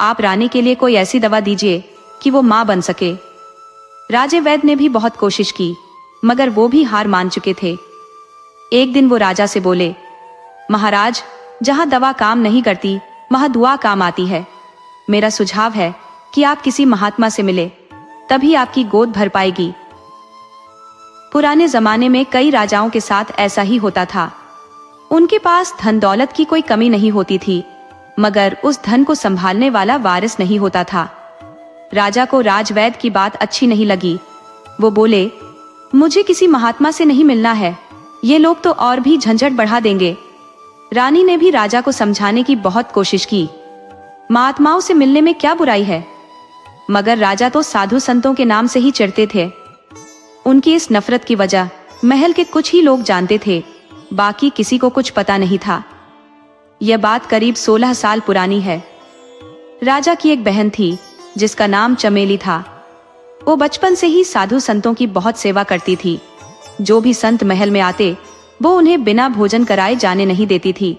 आप रानी के लिए कोई ऐसी दवा दीजिए कि वो मां बन सके। राजवैद्य ने भी बहुत कोशिश की, मगर वो भी हार मान चुके थे। एक दिन वो राजा से बोले, महाराज, जहां दवा काम नहीं करती वहां दुआ काम आती है। मेरा सुझाव है कि आप किसी महात्मा से मिले, तभी आपकी गोद भर पाएगी। पुराने जमाने में कई राजाओं के साथ ऐसा ही होता था। उनके पास धन दौलत की कोई कमी नहीं होती थी, मगर उस धन को संभालने वाला वारिस नहीं होता था। राजा को राजवैद्य की बात अच्छी नहीं लगी। वो बोले, मुझे किसी महात्मा से नहीं मिलना है, ये लोग तो और भी झंझट बढ़ा देंगे। रानी ने भी राजा को समझाने की बहुत कोशिश की। महात्माओं से मिलने में क्या बुराई है, मगर राजा तो साधु संतों के नाम से ही चिढ़ते थे। उनकी इस नफरत की वजह महल के कुछ ही लोग जानते थे, बाकी किसी को कुछ पता नहीं था। यह बात करीब 16 साल पुरानी है। राजा की एक बहन थी जिसका नाम चमेली था। वो बचपन से ही साधु संतों की बहुत सेवा करती थी। जो भी संत महल में आते वो उन्हें बिना भोजन कराए जाने नहीं देती थी।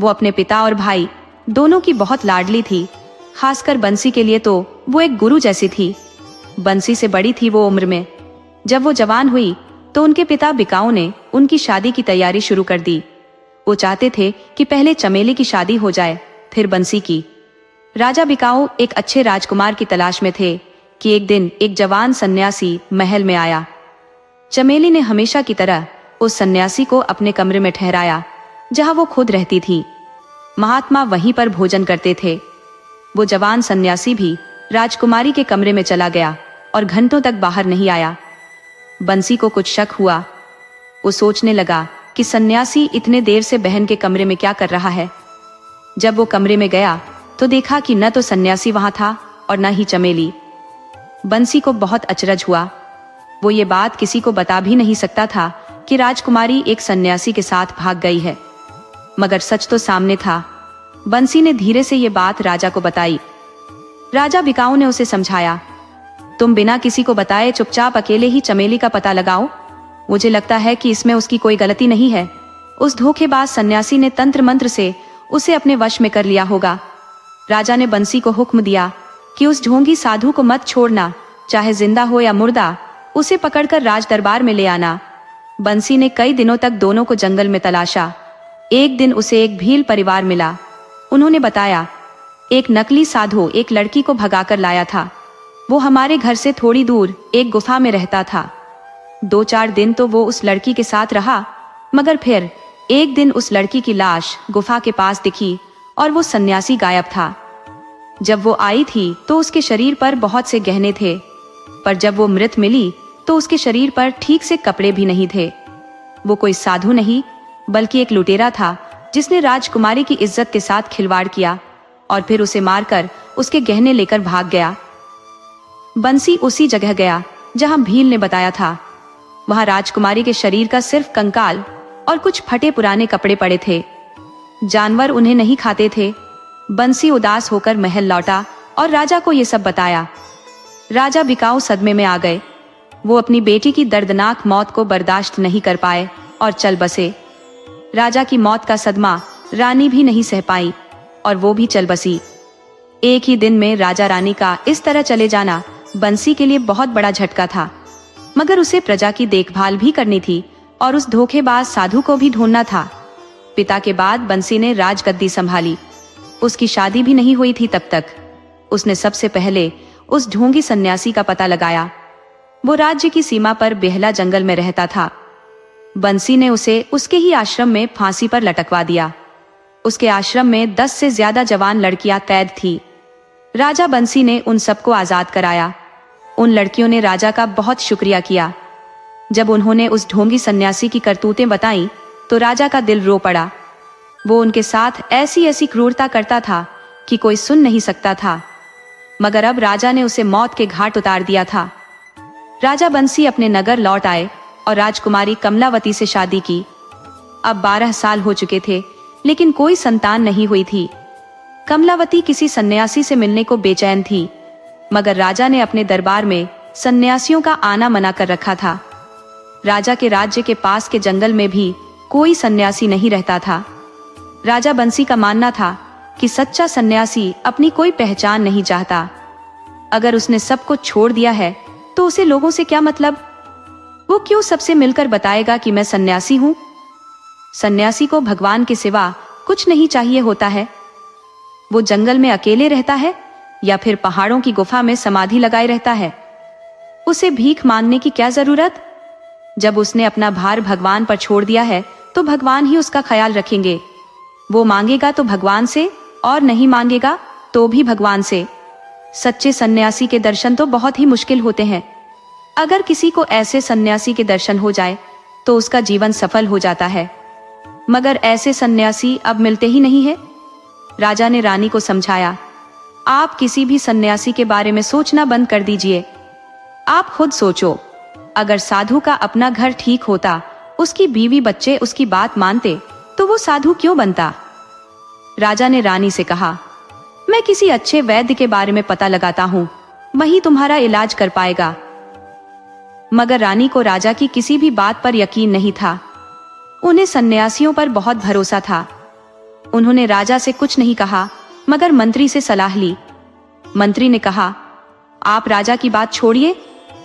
वो अपने पिता और भाई दोनों की बहुत लाडली थी। खासकर बंसी के लिए तो वो एक गुरु जैसी थी। बंसी से बड़ी थी वो उम्र में। जब वो जवान हुई तो उनके पिता बिकाऊ ने उनकी शादी की तैयारी शुरू कर दी। वो चाहते थे कि पहले चमेली की शादी हो जाए, फिर बंसी की। राजा बिकाऊ एक अच्छे राजकुमार की तलाश में थे कि एक दिन एक जवान सन्यासी महल में आया। चमेली ने हमेशा की तरह उस सन्यासी को अपने कमरे में ठहराया जहां वो खुद रहती थी। महात्मा वहीं पर भोजन करते थे। वो जवान सन्यासी भी राजकुमारी के कमरे में चला गया और घंटों तक बाहर नहीं आया। बंसी को कुछ शक हुआ। वो सोचने लगा कि सन्यासी इतने देर से बहन के कमरे में क्या कर रहा है। जब वो कमरे में गया तो देखा कि न तो सन्यासी वहां था और न ही चमेली। बंसी को बहुत अचरज हुआ। वो ये बात किसी को बता भी नहीं सकता था कि राजकुमारी एक सन्यासी के साथ भाग गई है, मगर सच तो सामने था। बंसी ने धीरे से ये बात राजा को बताई। राजा बिकाऊ ने उसे समझाया, तुम बिना किसी को बताए चुपचाप अकेले ही चमेली का पता लगाओ। मुझे लगता है कि इसमें उसकी कोई गलती नहीं है। उस धोखेबाज सन्यासी ने तंत्र मंत्र से उसे अपने वश में कर लिया होगा। राजा ने बंसी को हुक्म दिया कि उस ढोंगी साधु को मत छोड़ना, चाहे जिंदा हो या मुर्दा, उसे पकड़कर राज दरबार में ले आना। बंसी ने कई दिनों तक दोनों को जंगल में तलाशा। एक दिन उसे एक भील परिवार मिला। उन्होंने बताया, एक नकली साधु एक लड़की को भगाकर लाया था। वो हमारे घर से थोड़ी दूर एक गुफा में रहता था। 2-4 दिन तो वो उस लड़की के साथ रहा, मगर फिर एक दिन उस लड़की की लाश गुफा के पास दिखी और वो सन्यासी गायब था। जब वो आई थी तो उसके शरीर पर बहुत से गहने थे, पर जब वो मृत मिली तो उसके शरीर पर ठीक से कपड़े भी नहीं थे। वो कोई साधु नहीं बल्कि एक लुटेरा था जिसने राजकुमारी की इज्जत के साथ खिलवाड़ किया और फिर उसे मारकर उसके गहने लेकर भाग गया। बंसी उसी जगह गया जहां भील ने बताया था। वहां राजकुमारी के शरीर का सिर्फ कंकाल और कुछ फटे पुराने कपड़े पड़े थे। जानवर उन्हें नहीं खाते थे। बंसी उदास होकर महल लौटा और राजा को यह सब बताया। राजा बिकाऊ सदमे में आ गए। वो अपनी बेटी की दर्दनाक मौत को बर्दाश्त नहीं कर पाए और चल बसे। राजा की मौत का सदमा रानी भी नहीं सह पाई और वो भी चल बसी। एक ही दिन में राजा रानी का इस तरह चले जाना बंसी के लिए बहुत बड़ा झटका था, मगर उसे प्रजा की देखभाल भी करनी थी और उस धोखेबाज साधु को भी ढूंढना था। पिता के बाद बंसी ने राजगद्दी संभाली। उसकी शादी भी नहीं हुई थी तब तक। उसने सबसे पहले उस ढोंगी सन्यासी का पता लगाया। वो राज्य की सीमा पर बेहला जंगल में रहता था। बंसी ने उसे उसके ही आश्रम में फांसी पर लटकवा दिया। उसके आश्रम में 10 से ज्यादा जवान लड़कियां कैद थी। राजा बंसी ने उन सबको आजाद कराया। उन लड़कियों ने राजा का बहुत शुक्रिया किया। जब उन्होंने उस ढोंगी सन्यासी की करतूतें बताई तो राजा का दिल रो पड़ा। वो उनके साथ ऐसी ऐसी क्रूरता करता था कि कोई सुन नहीं सकता था, मगर अब राजा ने उसे मौत के घाट उतार दिया था। राजा बंसी अपने नगर लौट आए और राजकुमारी कमलावती से शादी की। अब 12 साल हो चुके थे, लेकिन कोई संतान नहीं हुई थी। कमलावती किसी सन्यासी से मिलने को बेचैन थी, मगर राजा ने अपने दरबार में सन्यासियों का आना मना कर रखा था। राजा के राज्य के पास के जंगल में भी कोई सन्यासी नहीं रहता था। राजा बंसी का मानना था कि सच्चा सन्यासी अपनी कोई पहचान नहीं चाहता। अगर उसने सब कुछ छोड़ दिया है तो उसे लोगों से क्या मतलब? वो क्यों सबसे मिलकर बताएगा कि मैं सन्यासी हूं? सन्यासी को भगवान के सिवा कुछ नहीं चाहिए होता है। वो जंगल में अकेले रहता है या फिर पहाड़ों की गुफा में समाधि लगाए रहता है। उसे भीख मांगने की क्या जरूरत? जब उसने अपना भार भगवान पर छोड़ दिया है तो भगवान ही उसका ख्याल रखेंगे। वो मांगेगा तो भगवान से और नहीं मांगेगा तो भी भगवान से। सच्चे सन्यासी के दर्शन तो बहुत ही मुश्किल होते हैं। अगर किसी को ऐसे सन्यासी के दर्शन हो जाए तो उसका जीवन सफल हो जाता है, मगर ऐसे सन्यासी अब मिलते ही नहीं है। राजा ने रानी को समझाया, आप किसी भी सन्यासी के बारे में सोचना बंद कर दीजिए। आप खुद सोचो, अगर साधु का अपना घर ठीक होता, उसकी बीवी बच्चे उसकी बात मानते, तो वो साधु क्यों बनता? राजा ने रानी से कहा, मैं किसी अच्छे वैद्य के बारे में पता लगाता हूँ, वही तुम्हारा इलाज कर पाएगा। मगर रानी को राजा की किसी भी बात पर यकीन नहीं था। उन्हें सन्यासियों पर बहुत भरोसा था। उन्होंने राजा से कुछ नहीं कहा, मगर मंत्री से सलाह ली। मंत्री ने कहा, आप राजा की बात छोड़िए,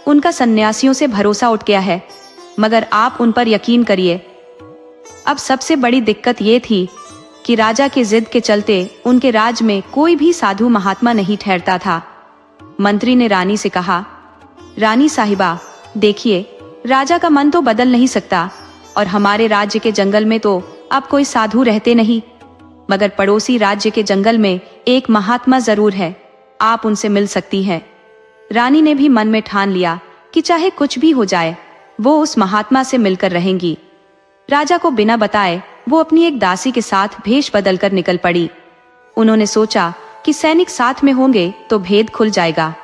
उनका सन्यासियों से भरोसा उठ गया है, मगर आप उन पर यकीन करिए। अब सबसे बड़ी दिक्कत ये थी कि राजा के जिद के चलते उनके राज में कोई भी साधु महात्मा नहीं ठहरता था। मंत्री ने रानी से कहा, रानी साहिबा, देखिए, राजा का मन तो बदल नहीं सकता और हमारे राज्य के जंगल में तो अब कोई साधु रहते नहीं, मगर पड़ोसी राज्य के जंगल में एक महात्मा जरूर है, आप उनसे मिल सकती हैं। रानी ने भी मन में ठान लिया कि चाहे कुछ भी हो जाए, वो उस महात्मा से मिलकर रहेंगी। राजा को बिना बताए वो अपनी एक दासी के साथ भेष बदलकर निकल पड़ी। उन्होंने सोचा कि सैनिक साथ में होंगे तो भेद खुल जाएगा।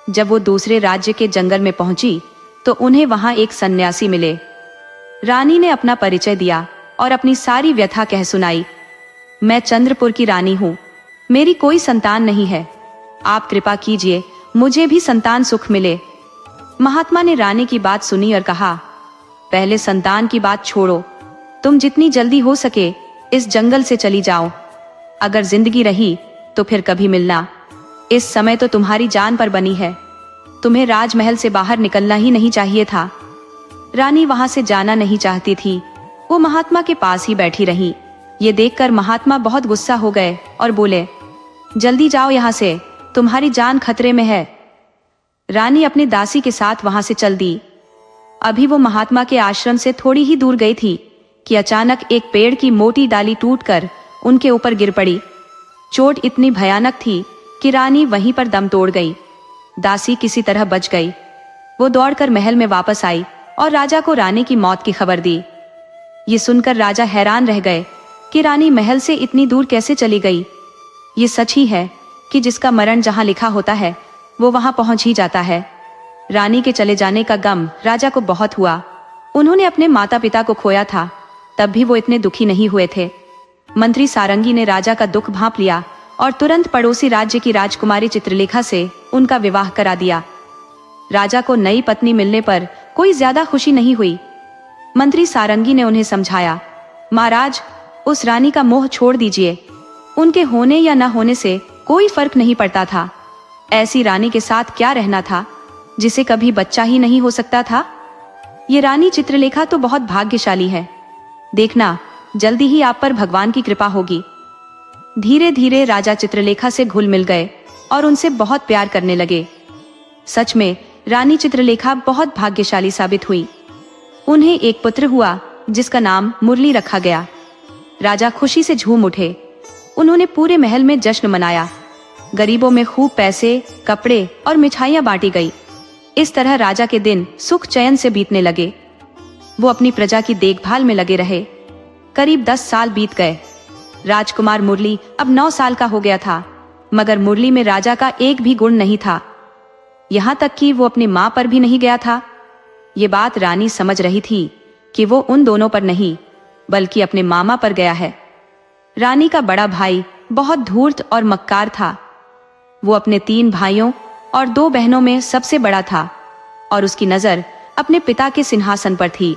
जब वो दूसरे राज्य के जंगल में पहुंची तो उन्हें वहां एक सन्यासी मिले। रानी ने अपना परिचय दिया और अपनी सारी व्यथा कह सुनाई। मैं चंद्रपुर की रानी हूँ, मेरी कोई संतान नहीं है, आप कृपा कीजिए मुझे भी संतान सुख मिले। महात्मा ने रानी की बात सुनी और कहा, पहले संतान की बात छोड़ो, तुम जितनी जल्दी हो सके इस जंगल से चली जाओ। अगर जिंदगी रही तो फिर कभी मिलना। इस समय तो तुम्हारी जान पर बनी है, तुम्हें राजमहल से बाहर निकलना ही नहीं चाहिए था। रानी वहां से जाना नहीं चाहती थी, वो महात्मा के पास ही बैठी रही। ये देखकर महात्मा बहुत गुस्सा हो गए और बोले, जल्दी जाओ यहाँ से, तुम्हारी जान खतरे में है। रानी अपनी दासी के साथ वहां से चल दी। अभी वो महात्मा के आश्रम से थोड़ी ही दूर गई थी कि अचानक एक पेड़ की मोटी डाली टूटकर उनके ऊपर गिर पड़ी। चोट इतनी भयानक थी कि रानी वहीं पर दम तोड़ गई। दासी किसी तरह बच गई। वो दौड़कर महल में वापस आई और राजा को रानी की मौत की खबर दी। ये सुनकर राजा हैरान रह गए कि रानी महल से इतनी दूर कैसे चली गई। ये सच ही है कि जिसका मरण जहां लिखा होता है वो वहां पहुंच ही जाता है। रानी के चले जाने का गम राजा को बहुत हुआ। उन्होंने अपने माता पिता को खोया था, तब भी वो इतने दुखी नहीं हुए थे। मंत्री सारंगी ने राजा का दुख भांप लिया और तुरंत पड़ोसी राज्य की राजकुमारी चित्रलेखा से उनका विवाह करा दिया। राजा को नई पत्नी मिलने पर कोई ज्यादा खुशी नहीं हुई। मंत्री सारंगी ने उन्हें समझाया, महाराज, उस रानी का मोह छोड़ दीजिए। उनके होने या न होने से कोई फर्क नहीं पड़ता था। ऐसी रानी के साथ क्या रहना था जिसे कभी बच्चा ही नहीं हो सकता था। ये रानी चित्रलेखा तो बहुत भाग्यशाली है। देखना, जल्दी ही आप पर भगवान की कृपा होगी। धीरे धीरे राजा चित्रलेखा से घुल मिल गए और उनसे बहुत प्यार करने लगे। सच में रानी चित्रलेखा बहुत भाग्यशाली साबित हुई। उन्हें एक पुत्र हुआ जिसका नाम मुरली रखा गया। राजा खुशी से झूम उठे। उन्होंने पूरे महल में जश्न मनाया। गरीबों में खूब पैसे, कपड़े और मिठाइयां बांटी गई। इस तरह राजा के दिन सुख चैन से बीतने लगे। वो अपनी प्रजा की देखभाल में लगे रहे। करीब 10 साल बीत गए। राजकुमार मुरली अब 9 साल का हो गया था, मगर मुरली में राजा का एक भी गुण नहीं था। यहाँ तक कि वो अपनी माँ पर भी नहीं गया था। ये बात रानी समझ रही थी कि वो उन दोनों पर नहीं, बल्कि अपने मामा पर गया है। रानी का बड़ा भाई बहुत धूर्त और मक्कार था। वो अपने 3 भाइयों और 2 बहनों में सबसे बड़ा था और उसकी नजर अपने पिता के सिंहासन पर थी।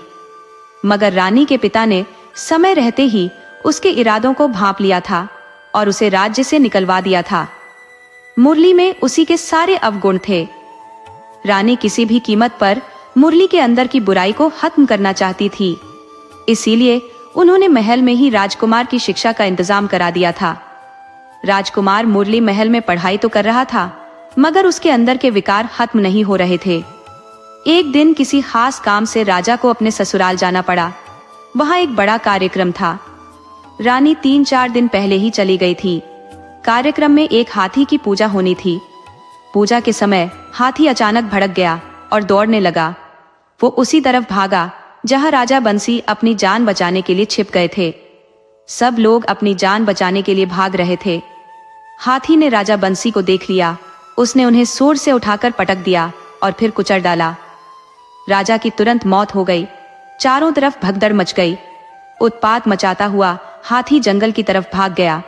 मगर रानी के पिता ने समय रहते ही उसके इरादों को भांप लिया था और उसे राज्य से निकलवा दिया था। मुरली में उसी के सारे अवगुण थे। रानी किसी भी कीमत पर मुरली के अंदर की बुराई को खत्म करना चाहती थी। इसीलिए उन्होंने महल में ही राजकुमार की शिक्षा का इंतजाम करा दिया था। राजकुमार मुरली महल में पढ़ाई तो कर रहा था, मगर उसके अंदर के विकार खत्म नहीं हो रहे थे। एक दिन किसी खास काम से राजा को अपने ससुराल जाना पड़ा। वहां एक बड़ा कार्यक्रम था। रानी 3-4 दिन पहले ही चली गई थी। कार्यक्रम में एक हाथी की पूजा होनी थी। पूजा के समय हाथी अचानक भड़क गया और दौड़ने लगा। वो उसी तरफ भागा जहां राजा बंसी अपनी जान बचाने के लिए छिप गए थे। सब लोग अपनी जान बचाने के लिए भाग रहे थे। हाथी ने राजा बंसी को देख लिया। उसने उन्हें सूंड से उठाकर पटक दिया और फिर कुचल डाला। राजा की तुरंत मौत हो गई। चारों तरफ भगदड़ मच गई। उत्पात मचाता हुआ हाथी जंगल की तरफ भाग गया।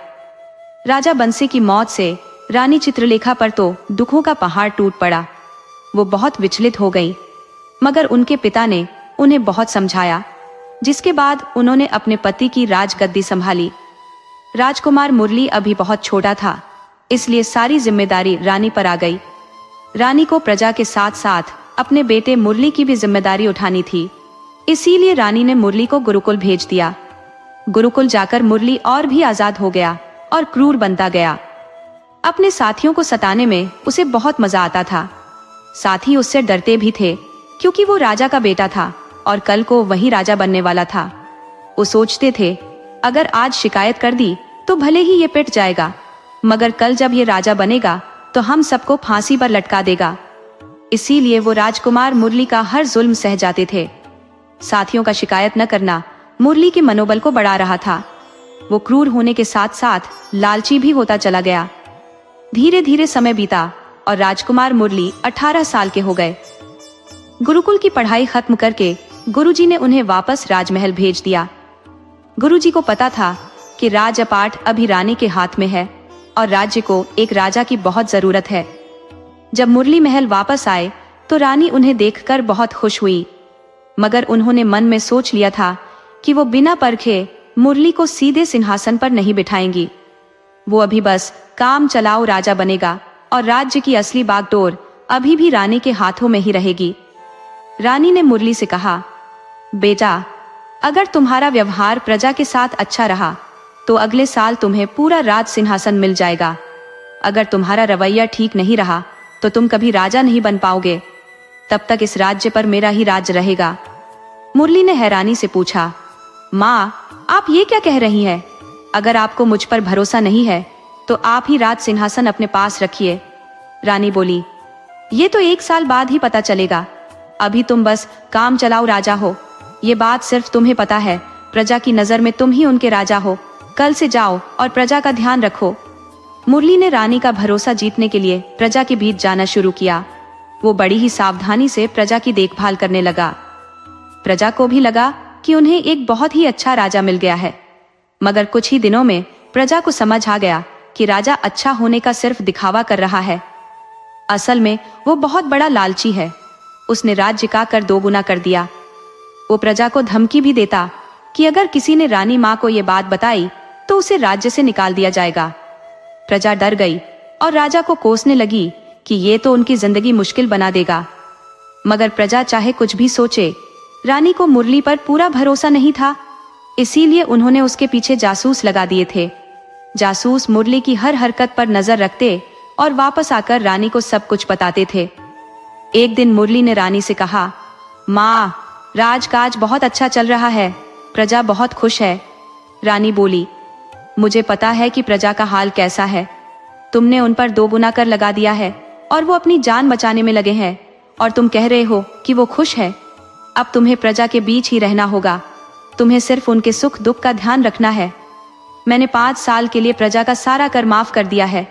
राजा बंसी की मौत से रानी चित्रलेखा पर तो दुखों का पहाड़ टूट पड़ा। वो बहुत विचलित हो गई, मगर उनके पिता ने उन्हें बहुत समझाया, जिसके बाद उन्होंने अपने पति की राजगद्दी संभाली। राजकुमार मुरली अभी बहुत छोटा था, इसलिए सारी जिम्मेदारी रानी पर आ गई। रानी को प्रजा के साथ साथ अपने बेटे मुरली की भी जिम्मेदारी उठानी थी। इसीलिए रानी ने मुरली को गुरुकुल भेज दिया। गुरुकुल जाकर मुरली और भी आजाद हो गया और क्रूर बनता गया। अपने साथियों को सताने में उसे बहुत मजा आता था। साथी उससे डरते भी थे, क्योंकि वो राजा का बेटा था और कल को वही राजा बनने वाला था। वो सोचते थे, अगर आज शिकायत कर दी तो भले ही ये पिट जाएगा, मगर कल जब ये राजा बनेगा तो हम सबको फांसी पर लटका देगा। इसीलिए वो राजकुमार मुरली का हर जुल्म सह जाते थे। साथियों का शिकायत न करना मुरली के मनोबल को बढ़ा रहा था। वो क्रूर होने के साथ साथ लालची भी होता चला गया। धीरे धीरे समय बीता और राजकुमार मुरली 18 साल के हो गए। गुरुकुल की पढ़ाई खत्म करके गुरुजी ने उन्हें वापस राजमहल भेज दिया। गुरुजी को पता था कि राजपाट अभी रानी के हाथ में है और राज्य को एक राजा की बहुत जरूरत है। जब मुरली महल वापस आए तो रानी उन्हें देखकर बहुत खुश हुई, मगर उन्होंने मन में सोच लिया था कि वो बिना परखे मुरली को सीधे सिंहासन पर नहीं बिठाएंगी। वो अभी बस काम चलाओ राजा बनेगा और राज्य की असली बागडोर अभी भी रानी के हाथों में ही रहेगी। रानी ने मुरली से कहा, बेटा, अगर तुम्हारा व्यवहार प्रजा के साथ अच्छा रहा तो अगले साल तुम्हें पूरा राज सिंहासन मिल जाएगा। अगर तुम्हारा रवैया ठीक नहीं रहा तो तुम कभी राजा नहीं बन पाओगे। तब तक इस राज्य पर मेरा ही राज रहेगा। मुरली ने हैरानी से पूछा, माँ, आप ये क्या कह रही हैं? अगर आपको मुझ पर भरोसा नहीं है तो आप ही राज सिंहासन अपने पास रखिए। रानी बोली, ये तो 1 साल बाद ही पता चलेगा। अभी तुम बस काम चलाओ राजा हो। ये बात सिर्फ तुम्हें पता है, प्रजा की नजर में तुम ही उनके राजा हो। कल से जाओ और प्रजा का ध्यान रखो। मुरली ने रानी का भरोसा जीतने के लिए प्रजा के बीच जाना शुरू किया। वो बड़ी ही सावधानी से प्रजा की देखभाल करने लगा। प्रजा को भी लगा कि उन्हें एक बहुत ही अच्छा राजा मिल गया है। मगर कुछ ही दिनों में प्रजा को समझ आ गया कि राजा अच्छा होने का सिर्फ दिखावा कर रहा है। असल में वो बहुत बड़ा लालची है। उसने राज्य का कर 2 गुना कर दिया। वो प्रजा को धमकी भी देता कि अगर किसी ने रानी माँ को ये बात बताई तो उसे राज्य से निकाल दिया जाएगा। प्रजा डर गई और राजा को कोसने लगी कि ये तो उनकी जिंदगी मुश्किल बना देगा। मगर प्रजा चाहे कुछ भी सोचे, रानी को मुरली पर पूरा भरोसा नहीं था। इसीलिए उन्होंने उसके पीछे जासूस लगा दिए थे। जासूस मुरली की हर हरकत पर नजर रखते और वापस आकर रानी को सब कुछ बताते थे। एक दिन मुरली ने रानी से कहा, माँ, राजकाज बहुत अच्छा चल रहा है, प्रजा बहुत खुश है। रानी बोली, मुझे पता है कि प्रजा का हाल कैसा है। तुमने उन पर 2 गुना कर लगा दिया है और वो अपनी जान बचाने में लगे हैं, और तुम कह रहे हो कि वो खुश है। अब तुम्हें प्रजा के बीच ही रहना होगा। तुम्हें सिर्फ उनके सुख दुख का ध्यान रखना है। मैंने 5 साल के लिए प्रजा का सारा कर माफ कर दिया है।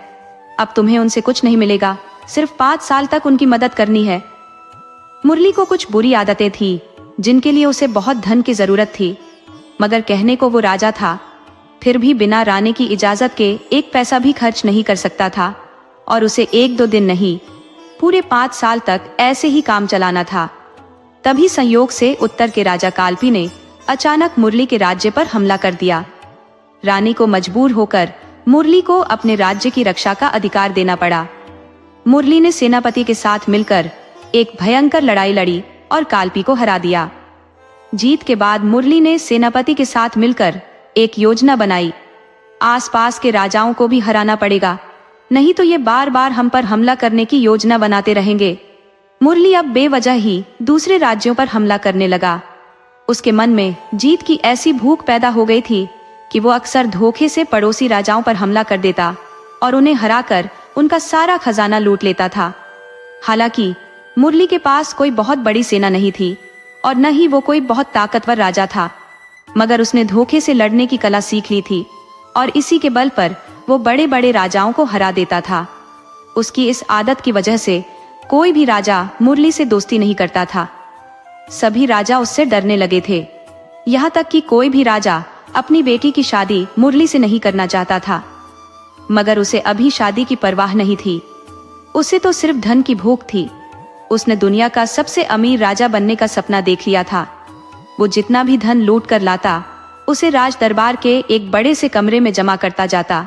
अब तुम्हें उनसे कुछ नहीं मिलेगा, सिर्फ 5 साल तक उनकी मदद करनी है। मुरली को कुछ बुरी आदतें थी जिनके लिए उसे बहुत धन की जरूरत थी, मगर कहने को वो राजा था, फिर भी बिना रानी की इजाजत के 1 पैसा भी खर्च नहीं कर सकता था। और उसे 1-2 दिन नहीं, पूरे 5 साल तक ऐसे ही काम चलाना था। तभी संयोग से उत्तर के राजा कालपी ने अचानक मुरली के राज्य पर हमला कर दिया। रानी को मजबूर होकर मुरली को अपने राज्य की रक्षा का अधिकार देना पड़ा। मुरली ने सेनापति के साथ मिलकर एक भयंकर लड़ाई लड़ी और कालपी को हरा दिया। जीत के बाद मुरली ने सेनापति के साथ मिलकर एक योजना बनाई। आसपास के राजाओं को भी हराना पड़ेगा, नहीं तो ये बार बार हम पर हमला करने की योजना बनाते रहेंगे। मुरली अब बेवजह ही दूसरे राज्यों पर हमला करने लगा। उसके मन में जीत की ऐसी भूख पैदा हो गई थी कि वो अक्सर धोखे से पड़ोसी राजाओं पर हमला कर देता और उन्हें हराकर उनका सारा खजाना लूट लेता था। हालांकि मुरली के पास कोई बहुत बड़ी सेना नहीं थी और न ही वो कोई बहुत ताकतवर राजा था, मगर उसने धोखे से लड़ने की कला सीख ली थी और इसी के बल पर वो बड़े बड़े राजाओं को हरा देता था। उसकी इस आदत की वजह से कोई भी राजा मुरली से दोस्ती नहीं करता था। सभी राजा उससे डरने लगे थे। यहाँ तक कि कोई भी राजा अपनी बेटी की शादी मुरली से नहीं करना चाहता था। मगर उसे अभी शादी की परवाह नहीं थी। उसे तो सिर्फ धन की भूख थी। उसने दुनिया का सबसे अमीर राजा बनने का सपना देख लिया था। वो जितना भी धन लूट कर लाता, उसे राज दरबार के एक बड़े से कमरे में जमा करता जाता।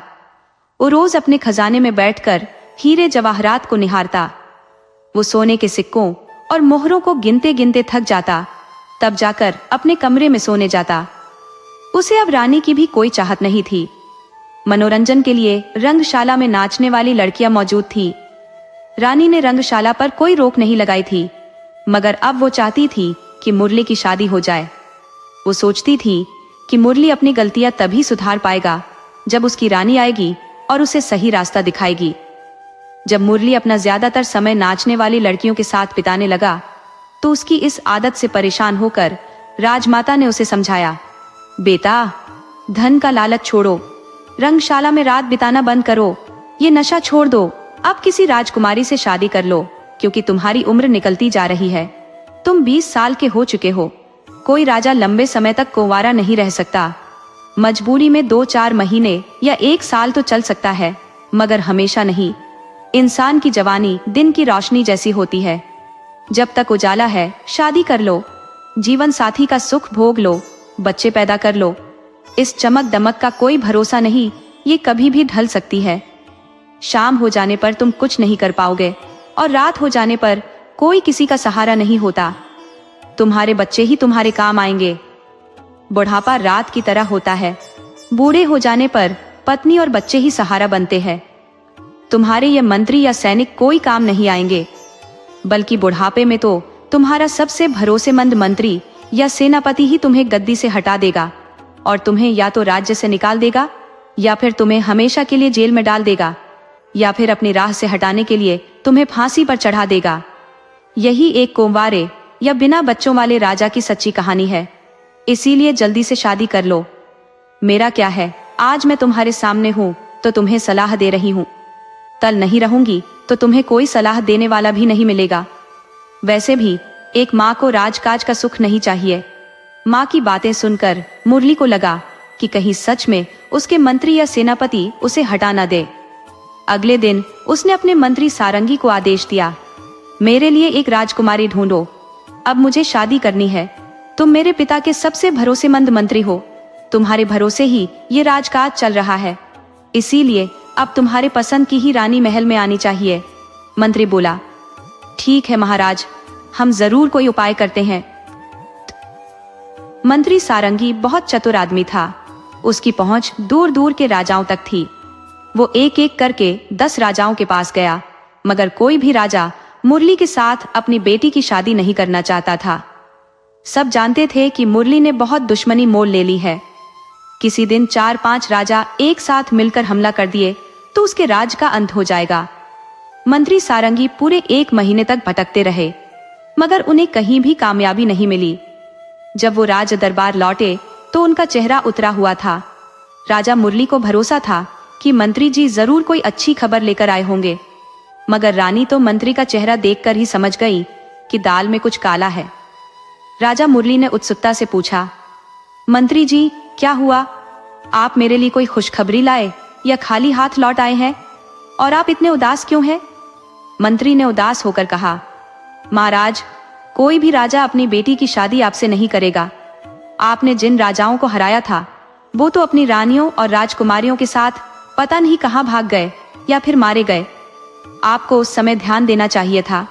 वो रोज अपने खजाने में बैठकर हीरे जवाहरात को निहारता। वो सोने के सिक्कों और मोहरों को गिनते गिनते थक जाता, तब जाकर अपने कमरे में सोने जाता। उसे अब रानी की भी कोई चाहत नहीं थी। मनोरंजन के लिए रंगशाला में नाचने वाली लड़कियां मौजूद थी। रानी ने रंगशाला पर कोई रोक नहीं लगाई थी, मगर अब वो चाहती थी कि मुरली की शादी हो जाए। वो सोचती थी कि मुरली अपनी गलतियां तभी सुधार पाएगा जब उसकी रानी आएगी और उसे सही रास्ता दिखाएगी। जब मुरली अपना ज्यादातर समय नाचने वाली लड़कियों के साथ बिताने लगा, तो उसकी इस आदत से परेशान होकर राजमाता ने उसे समझाया, बेटा, धन का लालच छोड़ो, रंगशाला में रात बिताना बंद करो, ये नशा छोड़ दो। अब किसी राजकुमारी से शादी कर लो, क्योंकि तुम्हारी उम्र निकलती जा रही है। तुम 20 साल के हो चुके हो। कोई राजा लंबे समय तक कुंवारा नहीं रह सकता। मजबूरी में 2-4 महीने या 1 साल तो चल सकता है, मगर हमेशा नहीं। इंसान की जवानी दिन की रोशनी जैसी होती है। जब तक उजाला है, शादी कर लो, जीवन साथी का सुख भोग लो, बच्चे पैदा कर लो। इस चमक दमक का कोई भरोसा नहीं, ये कभी भी ढल सकती है। शाम हो जाने पर तुम कुछ नहीं कर पाओगे और रात हो जाने पर कोई किसी का सहारा नहीं होता। तुम्हारे बच्चे ही तुम्हारे काम आएंगे। बुढ़ापा रात की तरह होता है। बूढ़े हो जाने पर पत्नी और बच्चे ही सहारा बनते हैं। तुम्हारे ये मंत्री या सैनिक कोई काम नहीं आएंगे, बल्कि बुढ़ापे में तो तुम्हारा सबसे भरोसेमंद मंत्री या सेनापति ही तुम्हें गद्दी से हटा देगा और तुम्हें या तो राज्य से निकाल देगा, या फिर तुम्हें हमेशा के लिए जेल में डाल देगा, या फिर अपनी राह से हटाने के लिए तुम्हें फांसी पर चढ़ा देगा। यही एक कुंवारे या बिना बच्चों वाले राजा की सच्ची कहानी है। इसीलिए जल्दी से शादी कर लो। मेरा क्या है, आज मैं तुम्हारे सामने हूँ तो तुम्हें सलाह दे रही हूँ, कल नहीं रहूंगी तो तुम्हें कोई सलाह देने वाला भी नहीं मिलेगा। वैसे भी एक माँ को राजकाज का सुख नहीं चाहिए। माँ की बातें सुनकर मुरली को लगा कि कहीं सच में उसके मंत्री या सेनापति उसे हटा न दे। अगले दिन उसने अपने मंत्री सारंगी को आदेश दिया, मेरे लिए एक राजकुमारी ढूंढो। अब मुझे शादी करनी है। तुम मेरे पिता के सबसे भरोसेमंद मंत्री हो, तुम्हारे भरोसे ही ये राजकाज चल रहा है, इसीलिए अब तुम्हारे पसंद की ही रानी महल में आनी चाहिए। मंत्री बोला, ठीक है महाराज, हम जरूर कोई उपाय करते हैं। मंत्री सारंगी बहुत चतुर आदमी था। उसकी पहुंच दूर दूर के राजाओं तक थी। वो एक एक करके 10 राजाओं के पास गया, मगर कोई भी राजा मुरली के साथ अपनी बेटी की शादी नहीं करना चाहता था। सब जानते थे कि मुरली ने बहुत दुश्मनी मोल ले ली है। किसी दिन 4-5 राजा एक साथ मिलकर हमला कर दिए तो उसके राज का अंत हो जाएगा। मंत्री सारंगी पूरे 1 महीने तक भटकते रहे, मगर उन्हें कहीं भी कामयाबी नहीं मिली। जब वो राज दरबार लौटे तो उनका चेहरा उतरा हुआ था। राजा मुरली को भरोसा था कि मंत्री जी जरूर कोई अच्छी खबर लेकर आए होंगे, मगर रानी तो मंत्री का चेहरा देखकर ही समझ गई कि दाल में कुछ काला है। राजा मुरली ने उत्सुकता से पूछा, मंत्री जी क्या हुआ? आप मेरे लिए कोई खुशखबरी लाए या खाली हाथ लौट आए हैं? और आप इतने उदास क्यों हैं? मंत्री ने उदास होकर कहा, महाराज, कोई भी राजा अपनी बेटी की शादी आपसे नहीं करेगा। आपने जिन राजाओं को हराया था वो तो अपनी रानियों और राजकुमारियों के साथ पता नहीं कहां भाग गए या फिर मारे गए। आपको उस समय ध्यान देना चाहिए था।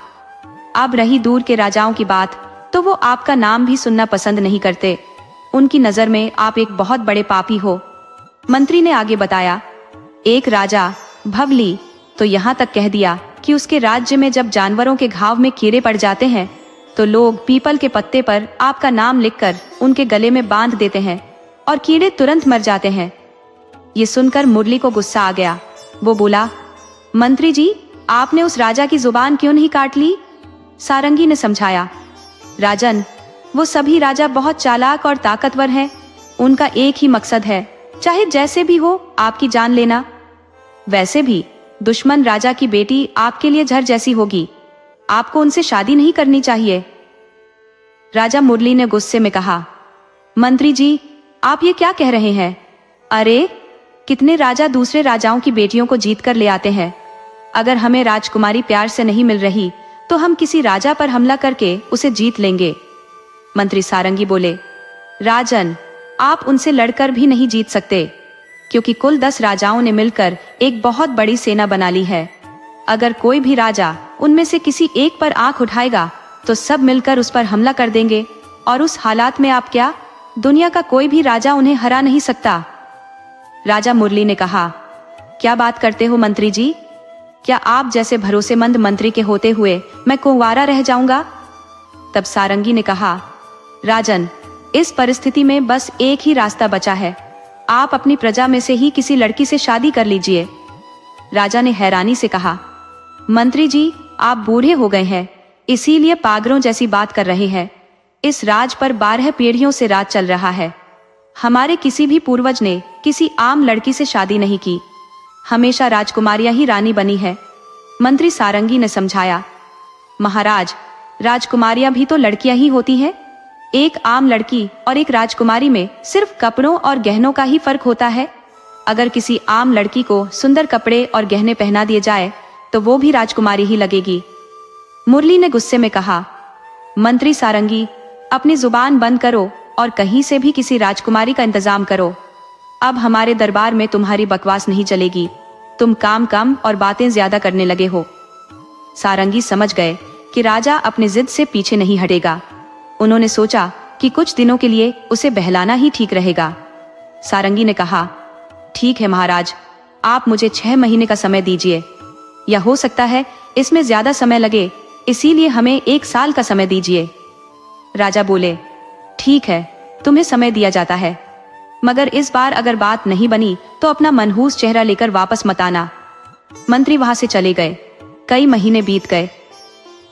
अब रही दूर के राजाओं की बात, तो वो आपका नाम भी सुनना पसंद नहीं करते। उनकी नजर में आप एक बहुत बड़े पापी हो। मंत्री ने आगे बताया, एक राजा भवली तो यहाँ तक कह दिया कि उसके राज्य में जब जानवरों के घाव में कीड़े पड़ जाते हैं तो लोग पीपल के पत्ते पर आपका नाम लिखकर उनके गले में बांध देते हैं और कीड़े तुरंत मर जाते हैं। ये सुनकर मुरली को गुस्सा आ गया। वो बोला, मंत्री जी, आपने उस राजा की जुबान क्यों नहीं काट ली? सारंगी ने समझाया, राजन, वो सभी राजा बहुत चालाक और ताकतवर हैं। उनका एक ही मकसद है, चाहे जैसे भी हो, आपकी जान लेना। वैसे भी दुश्मन राजा की बेटी आपके लिए झर जैसी होगी। आपको उनसे शादी नहीं करनी चाहिए। राजा मुरली ने गुस्से में कहा, मंत्री जी, आप ये क्या कह रहे हैं? अरे, कितने राजा दूसरे राजाओं की बेटियों को जीत कर ले आते हैं। अगर हमें राजकुमारी प्यार से नहीं मिल रही तो हम किसी राजा पर हमला करके उसे जीत लेंगे। मंत्री सारंगी बोले, राजन, आप उनसे लड़कर भी नहीं जीत सकते, क्योंकि कुल 10 राजाओं ने मिलकर एक बहुत बड़ी सेना बना ली है। अगर कोई भी राजा उनमें से किसी एक पर आंख उठाएगा तो सब मिलकर उस पर हमला कर देंगे, और उस हालात में आप क्या, दुनिया का कोई भी राजा उन्हें हरा नहीं सकता। राजा मुरली ने कहा, क्या बात करते हो मंत्री जी? क्या आप जैसे भरोसेमंद मंत्री के होते हुए मैं कुंवारा रह जाऊंगा? तब सारंगी ने कहा, राजन, इस परिस्थिति में बस एक ही रास्ता बचा है। आप अपनी प्रजा में से ही किसी लड़की से शादी कर लीजिए। राजा ने हैरानी से कहा, मंत्री जी, आप बूढ़े हो गए हैं, इसीलिए पागलों जैसी बात कर रहे हैं। इस राज पर 12 पीढ़ियों से राज चल रहा है। हमारे किसी भी पूर्वज ने किसी आम लड़की से शादी नहीं की। हमेशा राजकुमारियां ही रानी बनी है। मंत्री सारंगी ने समझाया, महाराज, राजकुमारियां भी तो लड़कियां ही होती हैं। एक आम लड़की और एक राजकुमारी में सिर्फ कपड़ों और गहनों का ही फर्क होता है। अगर किसी आम लड़की को सुंदर कपड़े और गहने पहना दिए जाए तो वो भी राजकुमारी ही लगेगी। मुरली ने गुस्से में कहा, मंत्री सारंगी, अपनी जुबान बंद करो और कहीं से भी किसी राजकुमारी का इंतजाम करो। अब हमारे दरबार में तुम्हारी बकवास नहीं चलेगी। तुम काम कम और बातें ज्यादा करने लगे हो। सारंगी समझ गए कि राजा अपने जिद से पीछे नहीं हटेगा। उन्होंने सोचा कि कुछ दिनों के लिए उसे बहलाना ही ठीक रहेगा। सारंगी ने कहा, ठीक है महाराज, आप मुझे 6 महीने का समय दीजिए, या हो सकता है इसमें ज्यादा समय लगे, इसीलिए हमें 1 साल का समय दीजिए। राजा बोले, ठीक है, तुम्हें समय दिया जाता है, मगर इस बार अगर बात नहीं बनी तो अपना मनहूस चेहरा लेकर वापस मत आना। मंत्री वहां से चले गए। कई महीने बीत गए।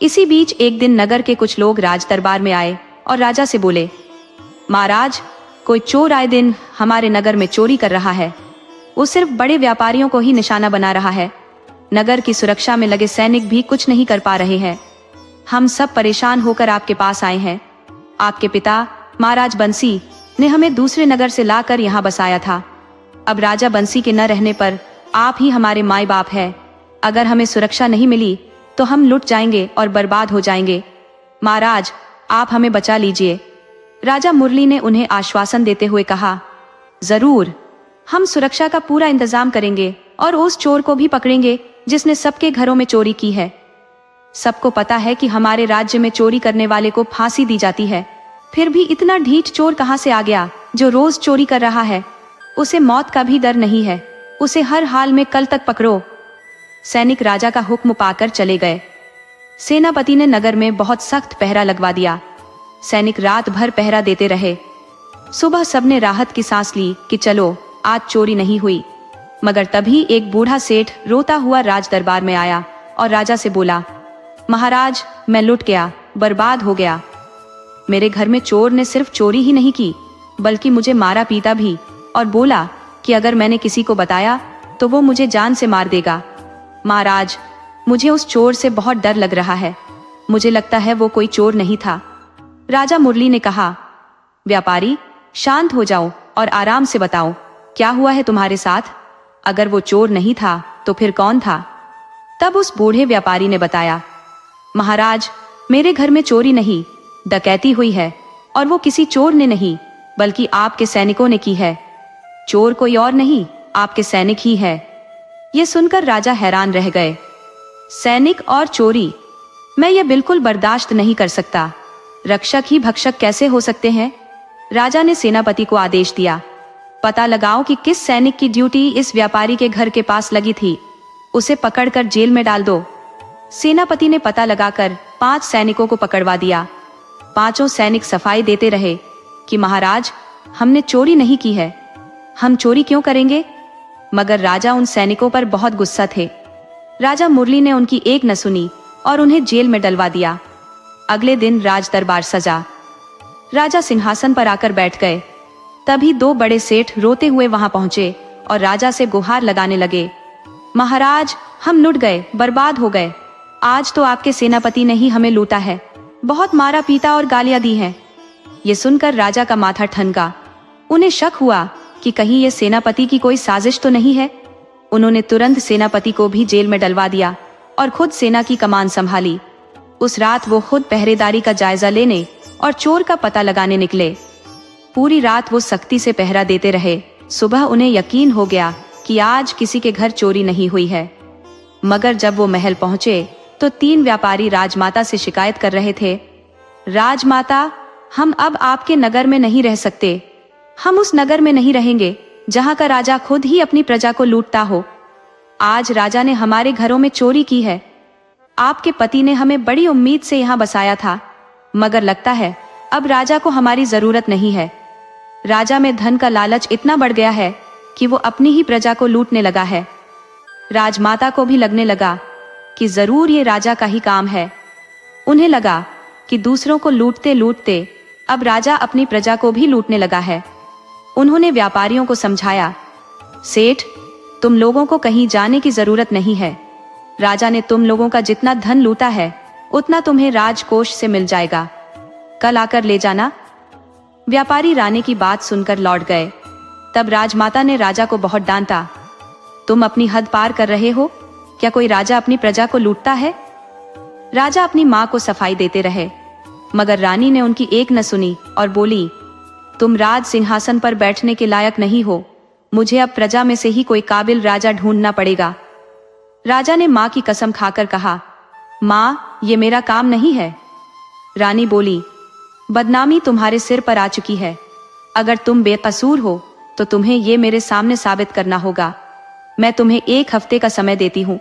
इसी बीच एक दिन नगर के कुछ लोग राज दरबार में आए और राजा से बोले, महाराज, कोई चोर आए दिन हमारे नगर में चोरी कर रहा है। वो सिर्फ बड़े व्यापारियों को ही निशाना बना रहा है। नगर की सुरक्षा में लगे सैनिक भी कुछ नहीं कर पा रहे हैं। हम सब परेशान होकर आपके पास आए हैं। आपके पिता महाराज बंसी ने हमें दूसरे नगर से लाकर यहाँ बसाया था। अब राजा बंसी के न रहने पर आप ही हमारे माई बाप हैं। अगर हमें सुरक्षा नहीं मिली तो हम लुट जाएंगे और बर्बाद हो जाएंगे। महाराज, आप हमें बचा लीजिए। राजा मुरली ने उन्हें आश्वासन देते हुए कहा, जरूर, हम सुरक्षा का पूरा इंतजाम करेंगे और उस चोर को भी पकड़ेंगे जिसने सबके घरों में चोरी की है। सबको पता है कि हमारे राज्य में चोरी करने वाले को फांसी दी जाती है, फिर भी इतना ढीठ चोर कहां से आ गया जो रोज चोरी कर रहा है। उसे मौत का भी डर नहीं है। उसे हर हाल में कल तक पकड़ो। सैनिक राजा का हुक्म पाकर चले गए। सेनापति ने नगर में बहुत सख्त पहरा लगवा दिया। सैनिक रात भर पहरा देते रहे। सुबह सबने राहत की सांस ली कि चलो, आज चोरी नहीं हुई। मगर तभी एक बूढ़ा सेठ रोता हुआ राज दरबार में आया और राजा से बोला, महाराज, मैं लुट गया, बर्बाद हो गया। मेरे घर में चोर ने सिर्फ चोरी ही नहीं की बल्कि मुझे मारा पीटा भी, और बोला कि अगर मैंने किसी को बताया तो वो मुझे जान से मार देगा। महाराज, मुझे उस चोर से बहुत डर लग रहा है। मुझे लगता है वो कोई चोर नहीं था। राजा मुरली ने कहा, व्यापारी, शांत हो जाओ और आराम से बताओ, क्या हुआ है तुम्हारे साथ? अगर वो चोर नहीं था तो फिर कौन था? तब उस बूढ़े व्यापारी ने बताया, महाराज, मेरे घर में चोरी नहीं, डकैती हुई है, और वो किसी चोर ने नहीं बल्कि आपके सैनिकों ने की है। चोर कोई और नहीं, आपके सैनिक ही है। ये सुनकर राजा हैरान रह गए। सैनिक और चोरी? मैं ये बिल्कुल बर्दाश्त नहीं कर सकता। रक्षक ही भक्षक कैसे हो सकते हैं? राजा ने सेनापति को आदेश दिया, पता लगाओ कि किस सैनिक की ड्यूटी इस व्यापारी के घर के पास लगी थी। उसे पकड़कर जेल में डाल दो। सेनापति ने पता लगाकर 5 सैनिकों को पकड़वा दिया। 5 सैनिक सफाई देते रहे कि महाराज, हमने चोरी नहीं की है, हम चोरी क्यों करेंगे? मगर राजा उन सैनिकों पर बहुत गुस्सा थे। राजा मुरली ने उनकी एक न सुनी और उन्हें जेल में डलवा दिया। अगले दिन राज दरबार सजा। राजा सिंहासन पर आकर बैठ गए। तभी 2 बड़े सेठ रोते हुए वहां पहुंचे और राजा से गुहार लगाने लगे, महाराज, हम लुट गए, बर्बाद हो गए। आज तो आपके सेनापति ने ही हमें लूटा है, बहुत मारा पीटा और गालियां दी हैं। ये सुनकर राजा का माथा ठनका। उन्हें शक हुआ कि कहीं ये सेनापति की कोई साजिश तो नहीं है। उन्होंने तुरंत सेनापति को भी जेल में डलवा दिया और खुद सेना की कमान संभाली। उस रात वो खुद पहरेदारी का जायजा लेने और चोर का पता लगाने निकले। पूरी रात वो सख्ती से पहरा देते रहे। सुबह उन्हें यकीन हो गया कि आज किसी के घर चोरी नहीं हुई है। मगर जब वो महल पहुंचे तो 3 व्यापारी राजमाता से शिकायत कर रहे थे, राजमाता, हम अब आपके नगर में नहीं रह सकते। हम उस नगर में नहीं रहेंगे जहां का राजा खुद ही अपनी प्रजा को लूटता हो। आज राजा ने हमारे घरों में चोरी की है। आपके पति ने हमें बड़ी उम्मीद से यहाँ बसाया था, मगर लगता है अब राजा को हमारी जरूरत नहीं है। राजा में धन का लालच इतना बढ़ गया है कि वो अपनी ही प्रजा को लूटने लगा है। राजमाता को भी लगने लगा कि जरूर ये राजा का ही काम है। उन्हें लगा कि दूसरों को लूटते लूटते अब राजा अपनी प्रजा को भी लूटने लगा है। उन्होंने व्यापारियों को समझाया, सेठ, तुम लोगों को कहीं जाने की जरूरत नहीं है। राजा ने तुम लोगों का जितना धन लूटा है उतना तुम्हें राजकोष से मिल जाएगा। कल आकर ले जाना। व्यापारी रानी की बात सुनकर लौट गए। तब राजमाता ने राजा को बहुत डांटा, तुम अपनी हद पार कर रहे हो। क्या कोई राजा अपनी प्रजा को लूटता है? राजा अपनी माँ को सफाई देते रहे, मगर रानी ने उनकी एक न सुनी और बोली, तुम राज सिंहासन पर बैठने के लायक नहीं हो। मुझे अब प्रजा में से ही कोई काबिल राजा ढूंढना पड़ेगा। राजा ने माँ की कसम खाकर कहा, माँ, ये मेरा काम नहीं है। रानी बोली, बदनामी तुम्हारे सिर पर आ चुकी है। अगर तुम बेकसूर हो तो तुम्हें ये मेरे सामने साबित करना होगा। मैं तुम्हें 1 हफ्ते का समय देती हूँ।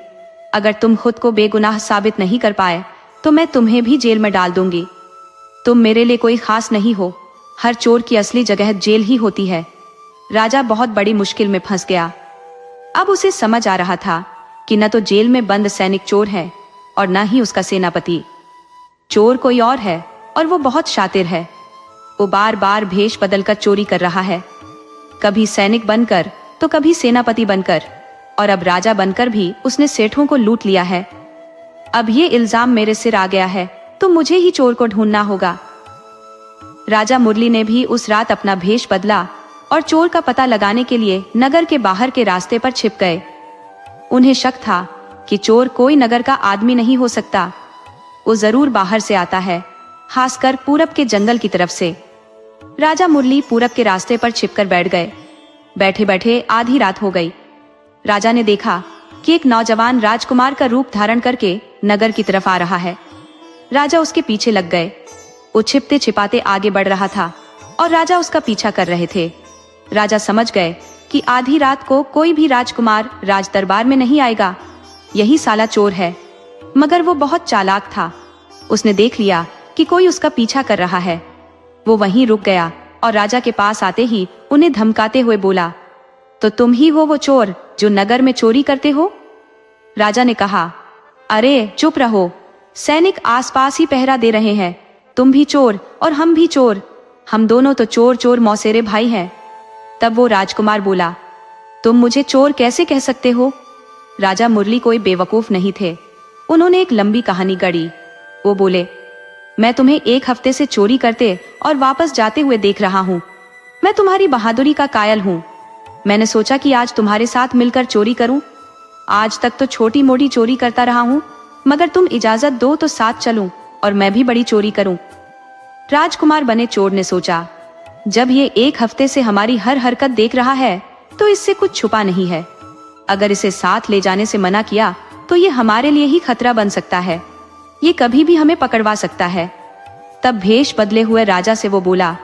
अगर तुम खुद को बेगुनाह साबित नहीं कर पाए तो मैं तुम्हें भी जेल में डाल दूंगी। तुम मेरे लिए कोई खास नहीं हो। हर चोर की असली जगह जेल ही होती है। राजा बहुत बड़ी मुश्किल में फंस गया। अब उसे समझ आ रहा था कि न तो जेल में बंद सैनिक चोर है और न ही उसका सेनापति। चोर कोई और है और वो बहुत शातिर है। वो बार बार भेष बदलकर चोरी कर रहा है, कभी सैनिक बनकर तो कभी सेनापति बनकर, और अब राजा बनकर भी उसने सेठों को लूट लिया है। अब ये इल्जाम मेरे सिर आ गया है तो मुझे ही चोर को ढूंढना होगा। राजा मुरली ने भी उस रात अपना भेष बदला और चोर का पता लगाने के लिए नगर के बाहर के रास्ते पर छिप गए। उन्हें शक था कि चोर कोई नगर का आदमी नहीं हो सकता, वो जरूर बाहर से आता है, खासकर पूरब के जंगल की तरफ से। राजा मुरली पूरब के रास्ते पर छिपकर बैठ गए। बैठे बैठे आधी रात हो गई। राजा ने देखा कि एक नौजवान राजकुमार का रूप धारण करके नगर की तरफ आ रहा है। राजा उसके पीछे लग गए। वो छिपते छिपाते आगे बढ़ रहा था और राजा उसका पीछा कर रहे थे। राजा समझ गए कि आधी रात को कोई भी राजकुमार राज दरबार में नहीं आएगा, यही साला चोर है। मगर वो बहुत चालाक था। उसने देख लिया कि कोई उसका पीछा कर रहा है। वो वहीं रुक गया और राजा के पास आते ही उन्हें धमकाते हुए बोला, तो तुम ही हो वो चोर जो नगर में चोरी करते हो? राजा ने कहा, अरे चुप रहो, सैनिक आसपास ही पहरा दे रहे हैं। तुम भी चोर और हम भी चोर, हम दोनों तो चोर चोर मौसेरे भाई हैं। तब वो राजकुमार बोला, तुम मुझे चोर कैसे कह सकते हो? राजा मुरली कोई बेवकूफ नहीं थे। उन्होंने एक लंबी कहानी गढ़ी। वो बोले, मैं तुम्हें एक हफ्ते से चोरी करते और वापस जाते हुए देख रहा हूँ। मैं तुम्हारी बहादुरी का कायल हूँ। मैंने सोचा कि आज तुम्हारे साथ मिलकर चोरी करूं। आज तक तो छोटी मोटी चोरी करता रहा हूं, मगर तुम इजाजत दो तो साथ चलूं और मैं भी बड़ी चोरी करूं। राजकुमार बने चोर ने सोचा, जब ये एक हफ्ते से हमारी हर हरकत देख रहा है तो इससे कुछ छुपा नहीं है। अगर इसे साथ ले जाने से मना किया तो ये हमारे लिए ही खतरा बन सकता है। ये कभी भी हमें पकड़वा सकता है। तब भेष बदले हुए राजा से वो बोला,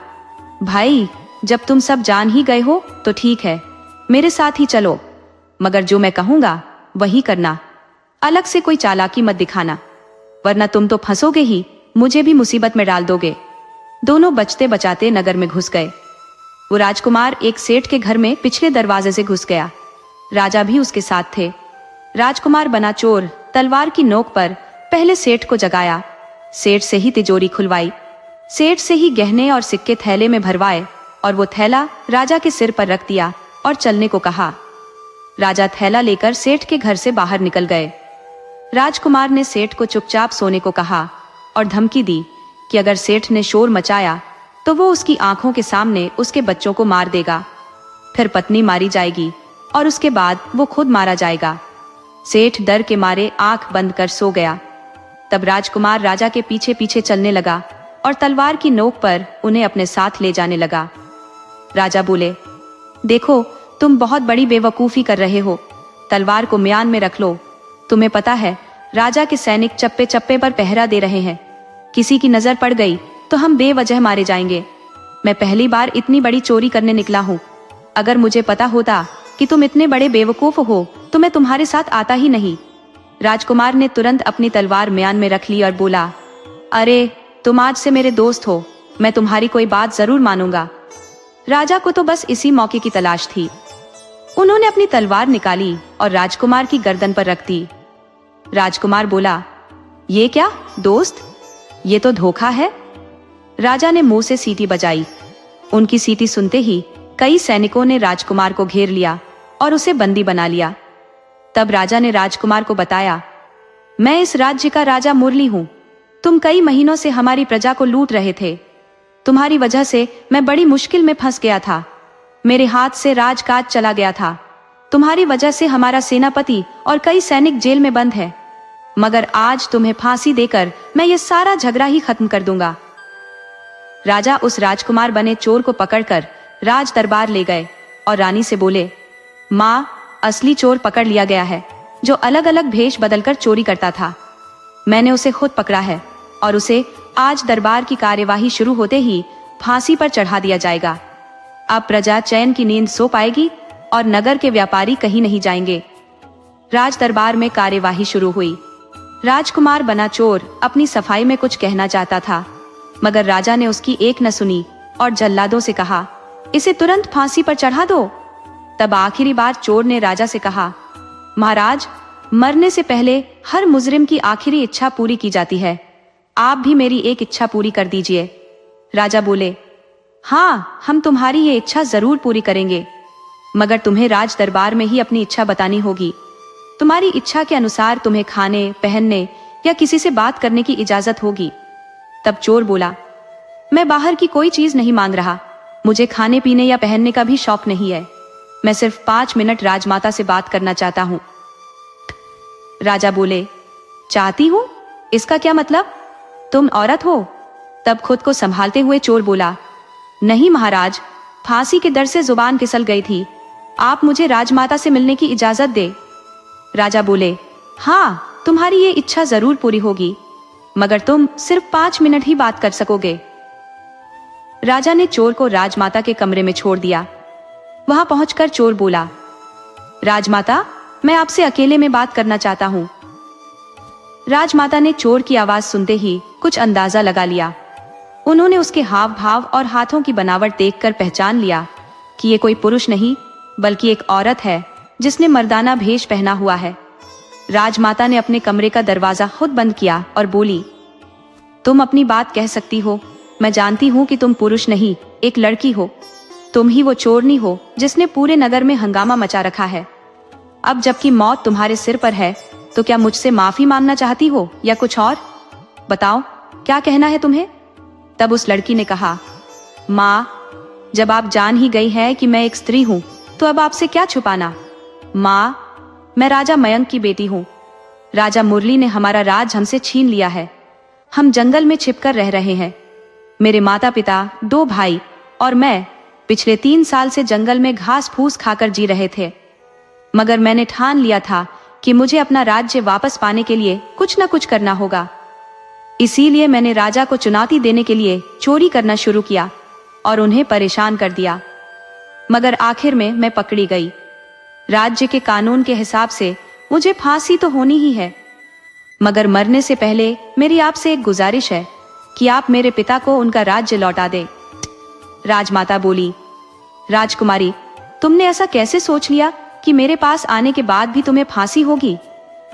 भाई जब तुम सब जान ही गए हो तो ठीक है, मेरे साथ ही चलो, मगर जो मैं कहूंगा वही करना। अलग से कोई चालाकी मत दिखाना, वरना तुम तो फंसोगे ही, मुझे भी मुसीबत में डाल दोगे। दोनों बचते बचाते नगर में घुस गए। वो राजकुमार एक सेठ के घर में पिछले दरवाजे से घुस गया। राजा भी उसके साथ थे। राजकुमार बना चोर तलवार की नोक पर पहले सेठ को जगाया। सेठ से ही तिजोरी खुलवाई, सेठ से ही गहने और सिक्के थैले में भरवाए और वो थैला राजा के सिर पर रख दिया और चलने को कहा। राजा थैला लेकर सेठ के घर से बाहर निकल गए। राजकुमार ने सेठ को चुपचाप सोने को कहा और धमकी दी कि अगर सेठ ने शोर मचाया तो वो उसकी आंखों के सामने उसके बच्चों को मार देगा, फिर पत्नी मारी जाएगी और उसके बाद वो खुद मारा जाएगा। सेठ डर के मारे आंख बंद कर सो गया। तब राजकुमार राजा के पीछे पीछे चलने लगा और तलवार की नोक पर उन्हें अपने साथ ले जाने लगा। राजा बोले, देखो तुम बहुत बड़ी बेवकूफी कर रहे हो, तलवार को म्यान में रख लो। तुम्हें पता है राजा के सैनिक चप्पे चप्पे पर पहरा दे रहे हैं, किसी की नजर पड़ गई तो हम बेवजह मारे जाएंगे। मैं पहली बार इतनी बड़ी चोरी करने निकला हूँ। अगर मुझे पता होता कि तुम इतने बड़े बेवकूफ हो तो मैं तुम्हारे साथ आता ही नहीं। राजकुमार ने तुरंत अपनी तलवार म्यान में रख ली और बोला, अरे तुम आज से मेरे दोस्त हो, मैं तुम्हारी कोई बात जरूर मानूंगा। राजा को तो बस इसी मौके की तलाश थी। उन्होंने अपनी तलवार निकाली और राजकुमार की गर्दन पर रख दी। राजकुमार बोला, ये क्या दोस्त, ये तो धोखा है। राजा ने मुंह से सीटी बजाई। उनकी सीटी सुनते ही कई सैनिकों ने राजकुमार को घेर लिया और उसे बंदी बना लिया। तब राजा ने राजकुमार को बताया, मैं इस राज्य का राजा मुरली हूं। तुम कई महीनों से हमारी प्रजा को लूट रहे थे। तुम्हारी वजह से मैं बड़ी मुश्किल में फंस गया था। मेरे हाथ से राजकाज चला गया था। तुम्हारी वजह से हमारा सेनापति और कई सैनिक जेल में बंद है, मगर आज तुम्हें फांसी देकर मैं ये सारा झगड़ा ही खत्म कर दूंगा। राजा उस राजकुमार बने चोर को पकड़कर राज दरबार ले गए और रानी से बोले, माँ, असली चोर पकड़ लिया गया है, जो अलग अलग भेष बदलकर चोरी करता था। मैंने उसे खुद पकड़ा है और उसे आज दरबार की कार्यवाही शुरू होते ही फांसी पर चढ़ा दिया जाएगा। अब प्रजा चैन की नींद सो पाएगी और नगर के व्यापारी कहीं नहीं जाएंगे। राज दरबार में कार्यवाही शुरू हुई। राजकुमार बना चोर अपनी सफाई में कुछ कहना चाहता था, मगर राजा ने उसकी एक न सुनी और जल्लादों से कहा, इसे तुरंत फांसी पर चढ़ा दो। तब आखिरी बार चोर ने राजा से कहा, महाराज, मरने से पहले हर मुजरिम की आखिरी इच्छा पूरी की जाती है। आप भी मेरी एक इच्छा पूरी कर दीजिए। राजा बोले, हाँ, हम तुम्हारी ये इच्छा जरूर पूरी करेंगे, मगर तुम्हें राज दरबार में ही अपनी इच्छा बतानी होगी। तुम्हारी इच्छा के अनुसार तुम्हें खाने, पहनने या किसी से बात करने की इजाजत होगी। तब चोर बोला, मैं बाहर की कोई चीज नहीं मांग रहा, मुझे खाने पीने या पहनने का भी शौक नहीं है। मैं सिर्फ 5 मिनट राजमाता से बात करना चाहता हूँ। राजा बोले, चाहती हूँ, इसका क्या मतलब? तुम औरत हो? तब खुद को संभालते हुए चोर बोला, नहीं महाराज, फांसी के डर से जुबान फिसल गई थी। आप मुझे राजमाता से मिलने की इजाजत दे। राजा बोले, हाँ, तुम्हारी ये इच्छा जरूर पूरी होगी, मगर तुम सिर्फ 5 मिनट ही बात कर सकोगे। राजा ने चोर को राजमाता के कमरे में छोड़ दिया। वहां पहुंचकर चोर बोला, राजमाता, मैं आपसे अकेले में बात करना चाहता हूं। राजमाता ने चोर की आवाज सुनते ही कुछ अंदाजा लगा लिया। उन्होंने उसके हाव भाव और हाथों की बनावट देखकर पहचान लिया कि ये कोई पुरुष नहीं बल्कि एक औरत है जिसने मर्दाना भेष पहना हुआ है। राजमाता ने अपने कमरे का दरवाजा खुद बंद किया और बोली, तुम अपनी बात कह सकती हो। मैं जानती हूँ कि तुम पुरुष नहीं, एक लड़की हो। तुम ही वो चोरनी हो जिसने पूरे नगर में हंगामा मचा रखा है। अब जबकि मौत तुम्हारे सिर पर है, तो क्या मुझसे माफी मांगना चाहती हो या कुछ और? बताओ, क्या कहना है तुम्हें? तब उस लड़की ने कहा, माँ, जब आप जान ही गई है कि मैं एक स्त्री हूँ, तो अब आपसे क्या छुपाना। माँ, मैं राजा मयंक की बेटी हूँ। राजा मुरली ने हमारा राज हमसे छीन लिया है। हम जंगल में छिपकर रह रहे हैं। मेरे माता पिता, 2 भाई और मैं पिछले 3 साल से जंगल में घास फूस खाकर जी रहे थे, मगर मैंने ठान लिया था कि मुझे अपना राज्य वापस पाने के लिए कुछ न कुछ करना होगा। इसीलिए मैंने राजा को चुनौती देने के लिए चोरी करना शुरू किया और उन्हें परेशान कर दिया, मगर आखिर में मैं पकड़ी गई। राज्य के कानून के हिसाब से मुझे फांसी तो होनी ही है, मगर मरने से पहले मेरी आपसे एक गुजारिश है कि आप मेरे पिता को उनका राज्य लौटा दें। राजमाता बोली, राजकुमारी, तुमने ऐसा कैसे सोच लिया कि मेरे पास आने के बाद भी तुम्हें फांसी होगी?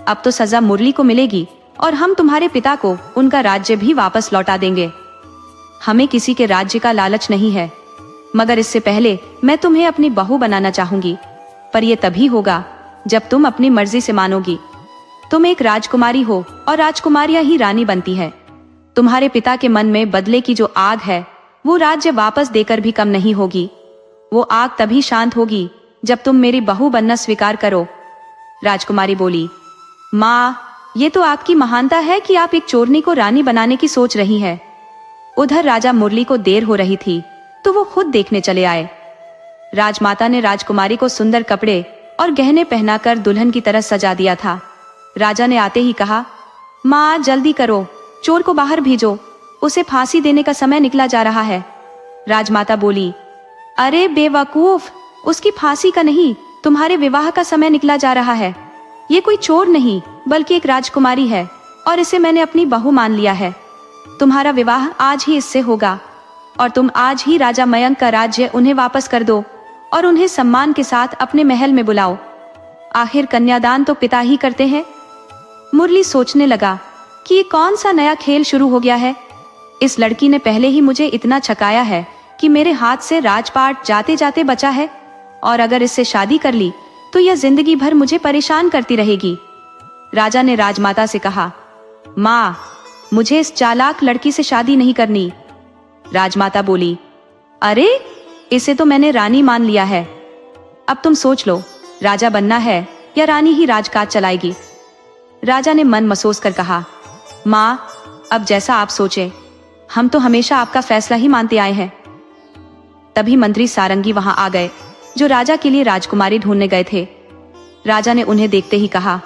अब तो सजा मुरली को मिलेगी और हम तुम्हारे पिता को उनका राज्य भी वापस लौटा देंगे। हमें किसी के राज्य का लालच नहीं है, मगर इससे पहले मैं तुम्हें अपनी बहू बनाना चाहूंगी, पर यह तभी होगा जब तुम अपनी मर्जी से मानोगी। तुम एक राजकुमारी हो और राजकुमारियां ही रानी बनती है। तुम्हारे पिता के मन में बदले की जो आग है, वो राज्य वापस देकर भी कम नहीं होगी। वो आग तभी शांत होगी जब तुम मेरी बहू बनना स्वीकार करो। राजकुमारी बोली, माँ, ये तो आपकी महानता है कि आप एक चोरनी को रानी बनाने की सोच रही है। उधर राजा मुरली को देर हो रही थी, तो वो खुद देखने चले आए। राजमाता ने राजकुमारी को सुंदर कपड़े और गहने पहनाकर दुल्हन की तरह सजा दिया था। राजा ने आते ही कहा, माँ, जल्दी करो, चोर को बाहर भेजो, उसे फांसी देने का समय निकला जा रहा है। राजमाता बोली, अरे बेवकूफ, उसकी फांसी का नहीं, तुम्हारे विवाह का समय निकला जा रहा है। ये कोई चोर नहीं बल्कि एक राजकुमारी है और इसे मैंने अपनी बहू मान लिया है। तुम्हारा विवाह आज ही इससे होगा और तुम आज ही राजा मयंक का राज्य उन्हें वापस कर दो और उन्हें सम्मान के साथ अपने महल में बुलाओ। आखिर कन्यादान तो पिता ही करते हैं। मुरली सोचने लगा कि ये कौन सा नया खेल शुरू हो गया है। इस लड़की ने पहले ही मुझे इतना छकाया है कि मेरे हाथ से राजपाट जाते जाते बचा है, और अगर इससे शादी कर ली तो यह जिंदगी भर मुझे परेशान करती रहेगी। राजा ने राजमाता से कहा, माँ, मुझे इस चालाक लड़की से शादी नहीं करनी। राजमाता बोली, अरे, इसे तो मैंने रानी मान लिया है। अब तुम सोच लो, राजा बनना है या रानी ही राजकाज चलाएगी। राजा ने मन मसोस कर कहा, माँ, अब जैसा आप सोचे, हम तो हमेशा आपका फैसला ही मानते आए हैं। तभी मंत्री सारंगी वहां आ गए, जो राजा के लिए राजकुमारी ढूंढने गए थे। राजा ने उन्हें देखते ही कहा,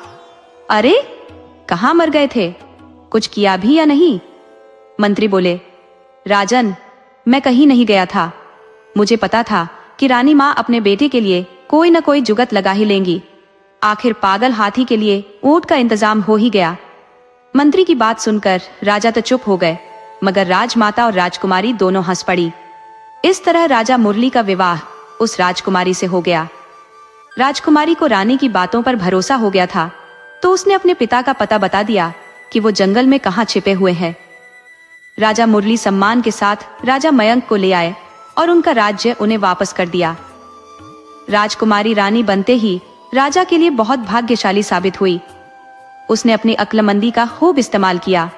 अरे, कहाँ मर गए थे? कुछ किया भी या नहीं? मंत्री बोले, राजन, मैं कहीं नहीं गया था। मुझे पता था कि रानी माँ अपने बेटे के लिए कोई न कोई जुगत लगा ही लेंगी। आखिर पागल हाथी के लिए ऊंट का इंतजाम हो ही गया। मंत्री की बात सुनकर राजा तो चुप हो गए, मगर राजमाता और राजकुमारी दोनों हंस पड़ी। इस तरह राजा मुरली का विवाह उस राजकुमारी से हो गया। राजकुमारी को रानी की बातों पर भरोसा हो गया था, तो उसने अपने पिता का पता बता दिया कि वो जंगल में कहाँ छिपे हुए हैं। राजा मुरली सम्मान के साथ राजा मयंक को ले आए और उनका राज्य उन्हें वापस कर दिया। राजकुमारी रानी बनते ही राजा के लिए बहुत भाग्यशाली साबित हुई। उसने अपनी अक्लमंदी का खूब इस्तेमाल किया।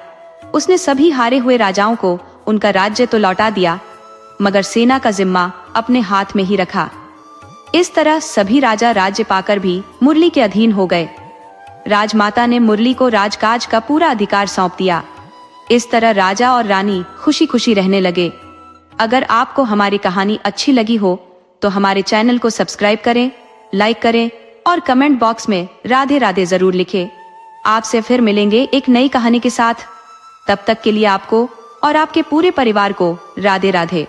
उसने सभी हारे हुए राजाओं को उनका राज्य तो लौटा दिया, मगर सेना का जिम्मा अपने हाथ में ही रखा। इस तरह सभी राजा राज्य पाकर भी मुरली के अधीन हो गए। राजमाता ने मुरली को राजकाज का पूरा अधिकार सौंप दिया। इस तरह राजा और रानी खुशी खुशी रहने लगे। अगर आपको हमारी कहानी अच्छी लगी हो तो हमारे चैनल को सब्सक्राइब करें, लाइक करें और कमेंट बॉक्स में राधे राधे जरूर लिखें। आपसे फिर मिलेंगे एक नई कहानी के साथ। तब तक के लिए आपको और आपके पूरे परिवार को राधे राधे।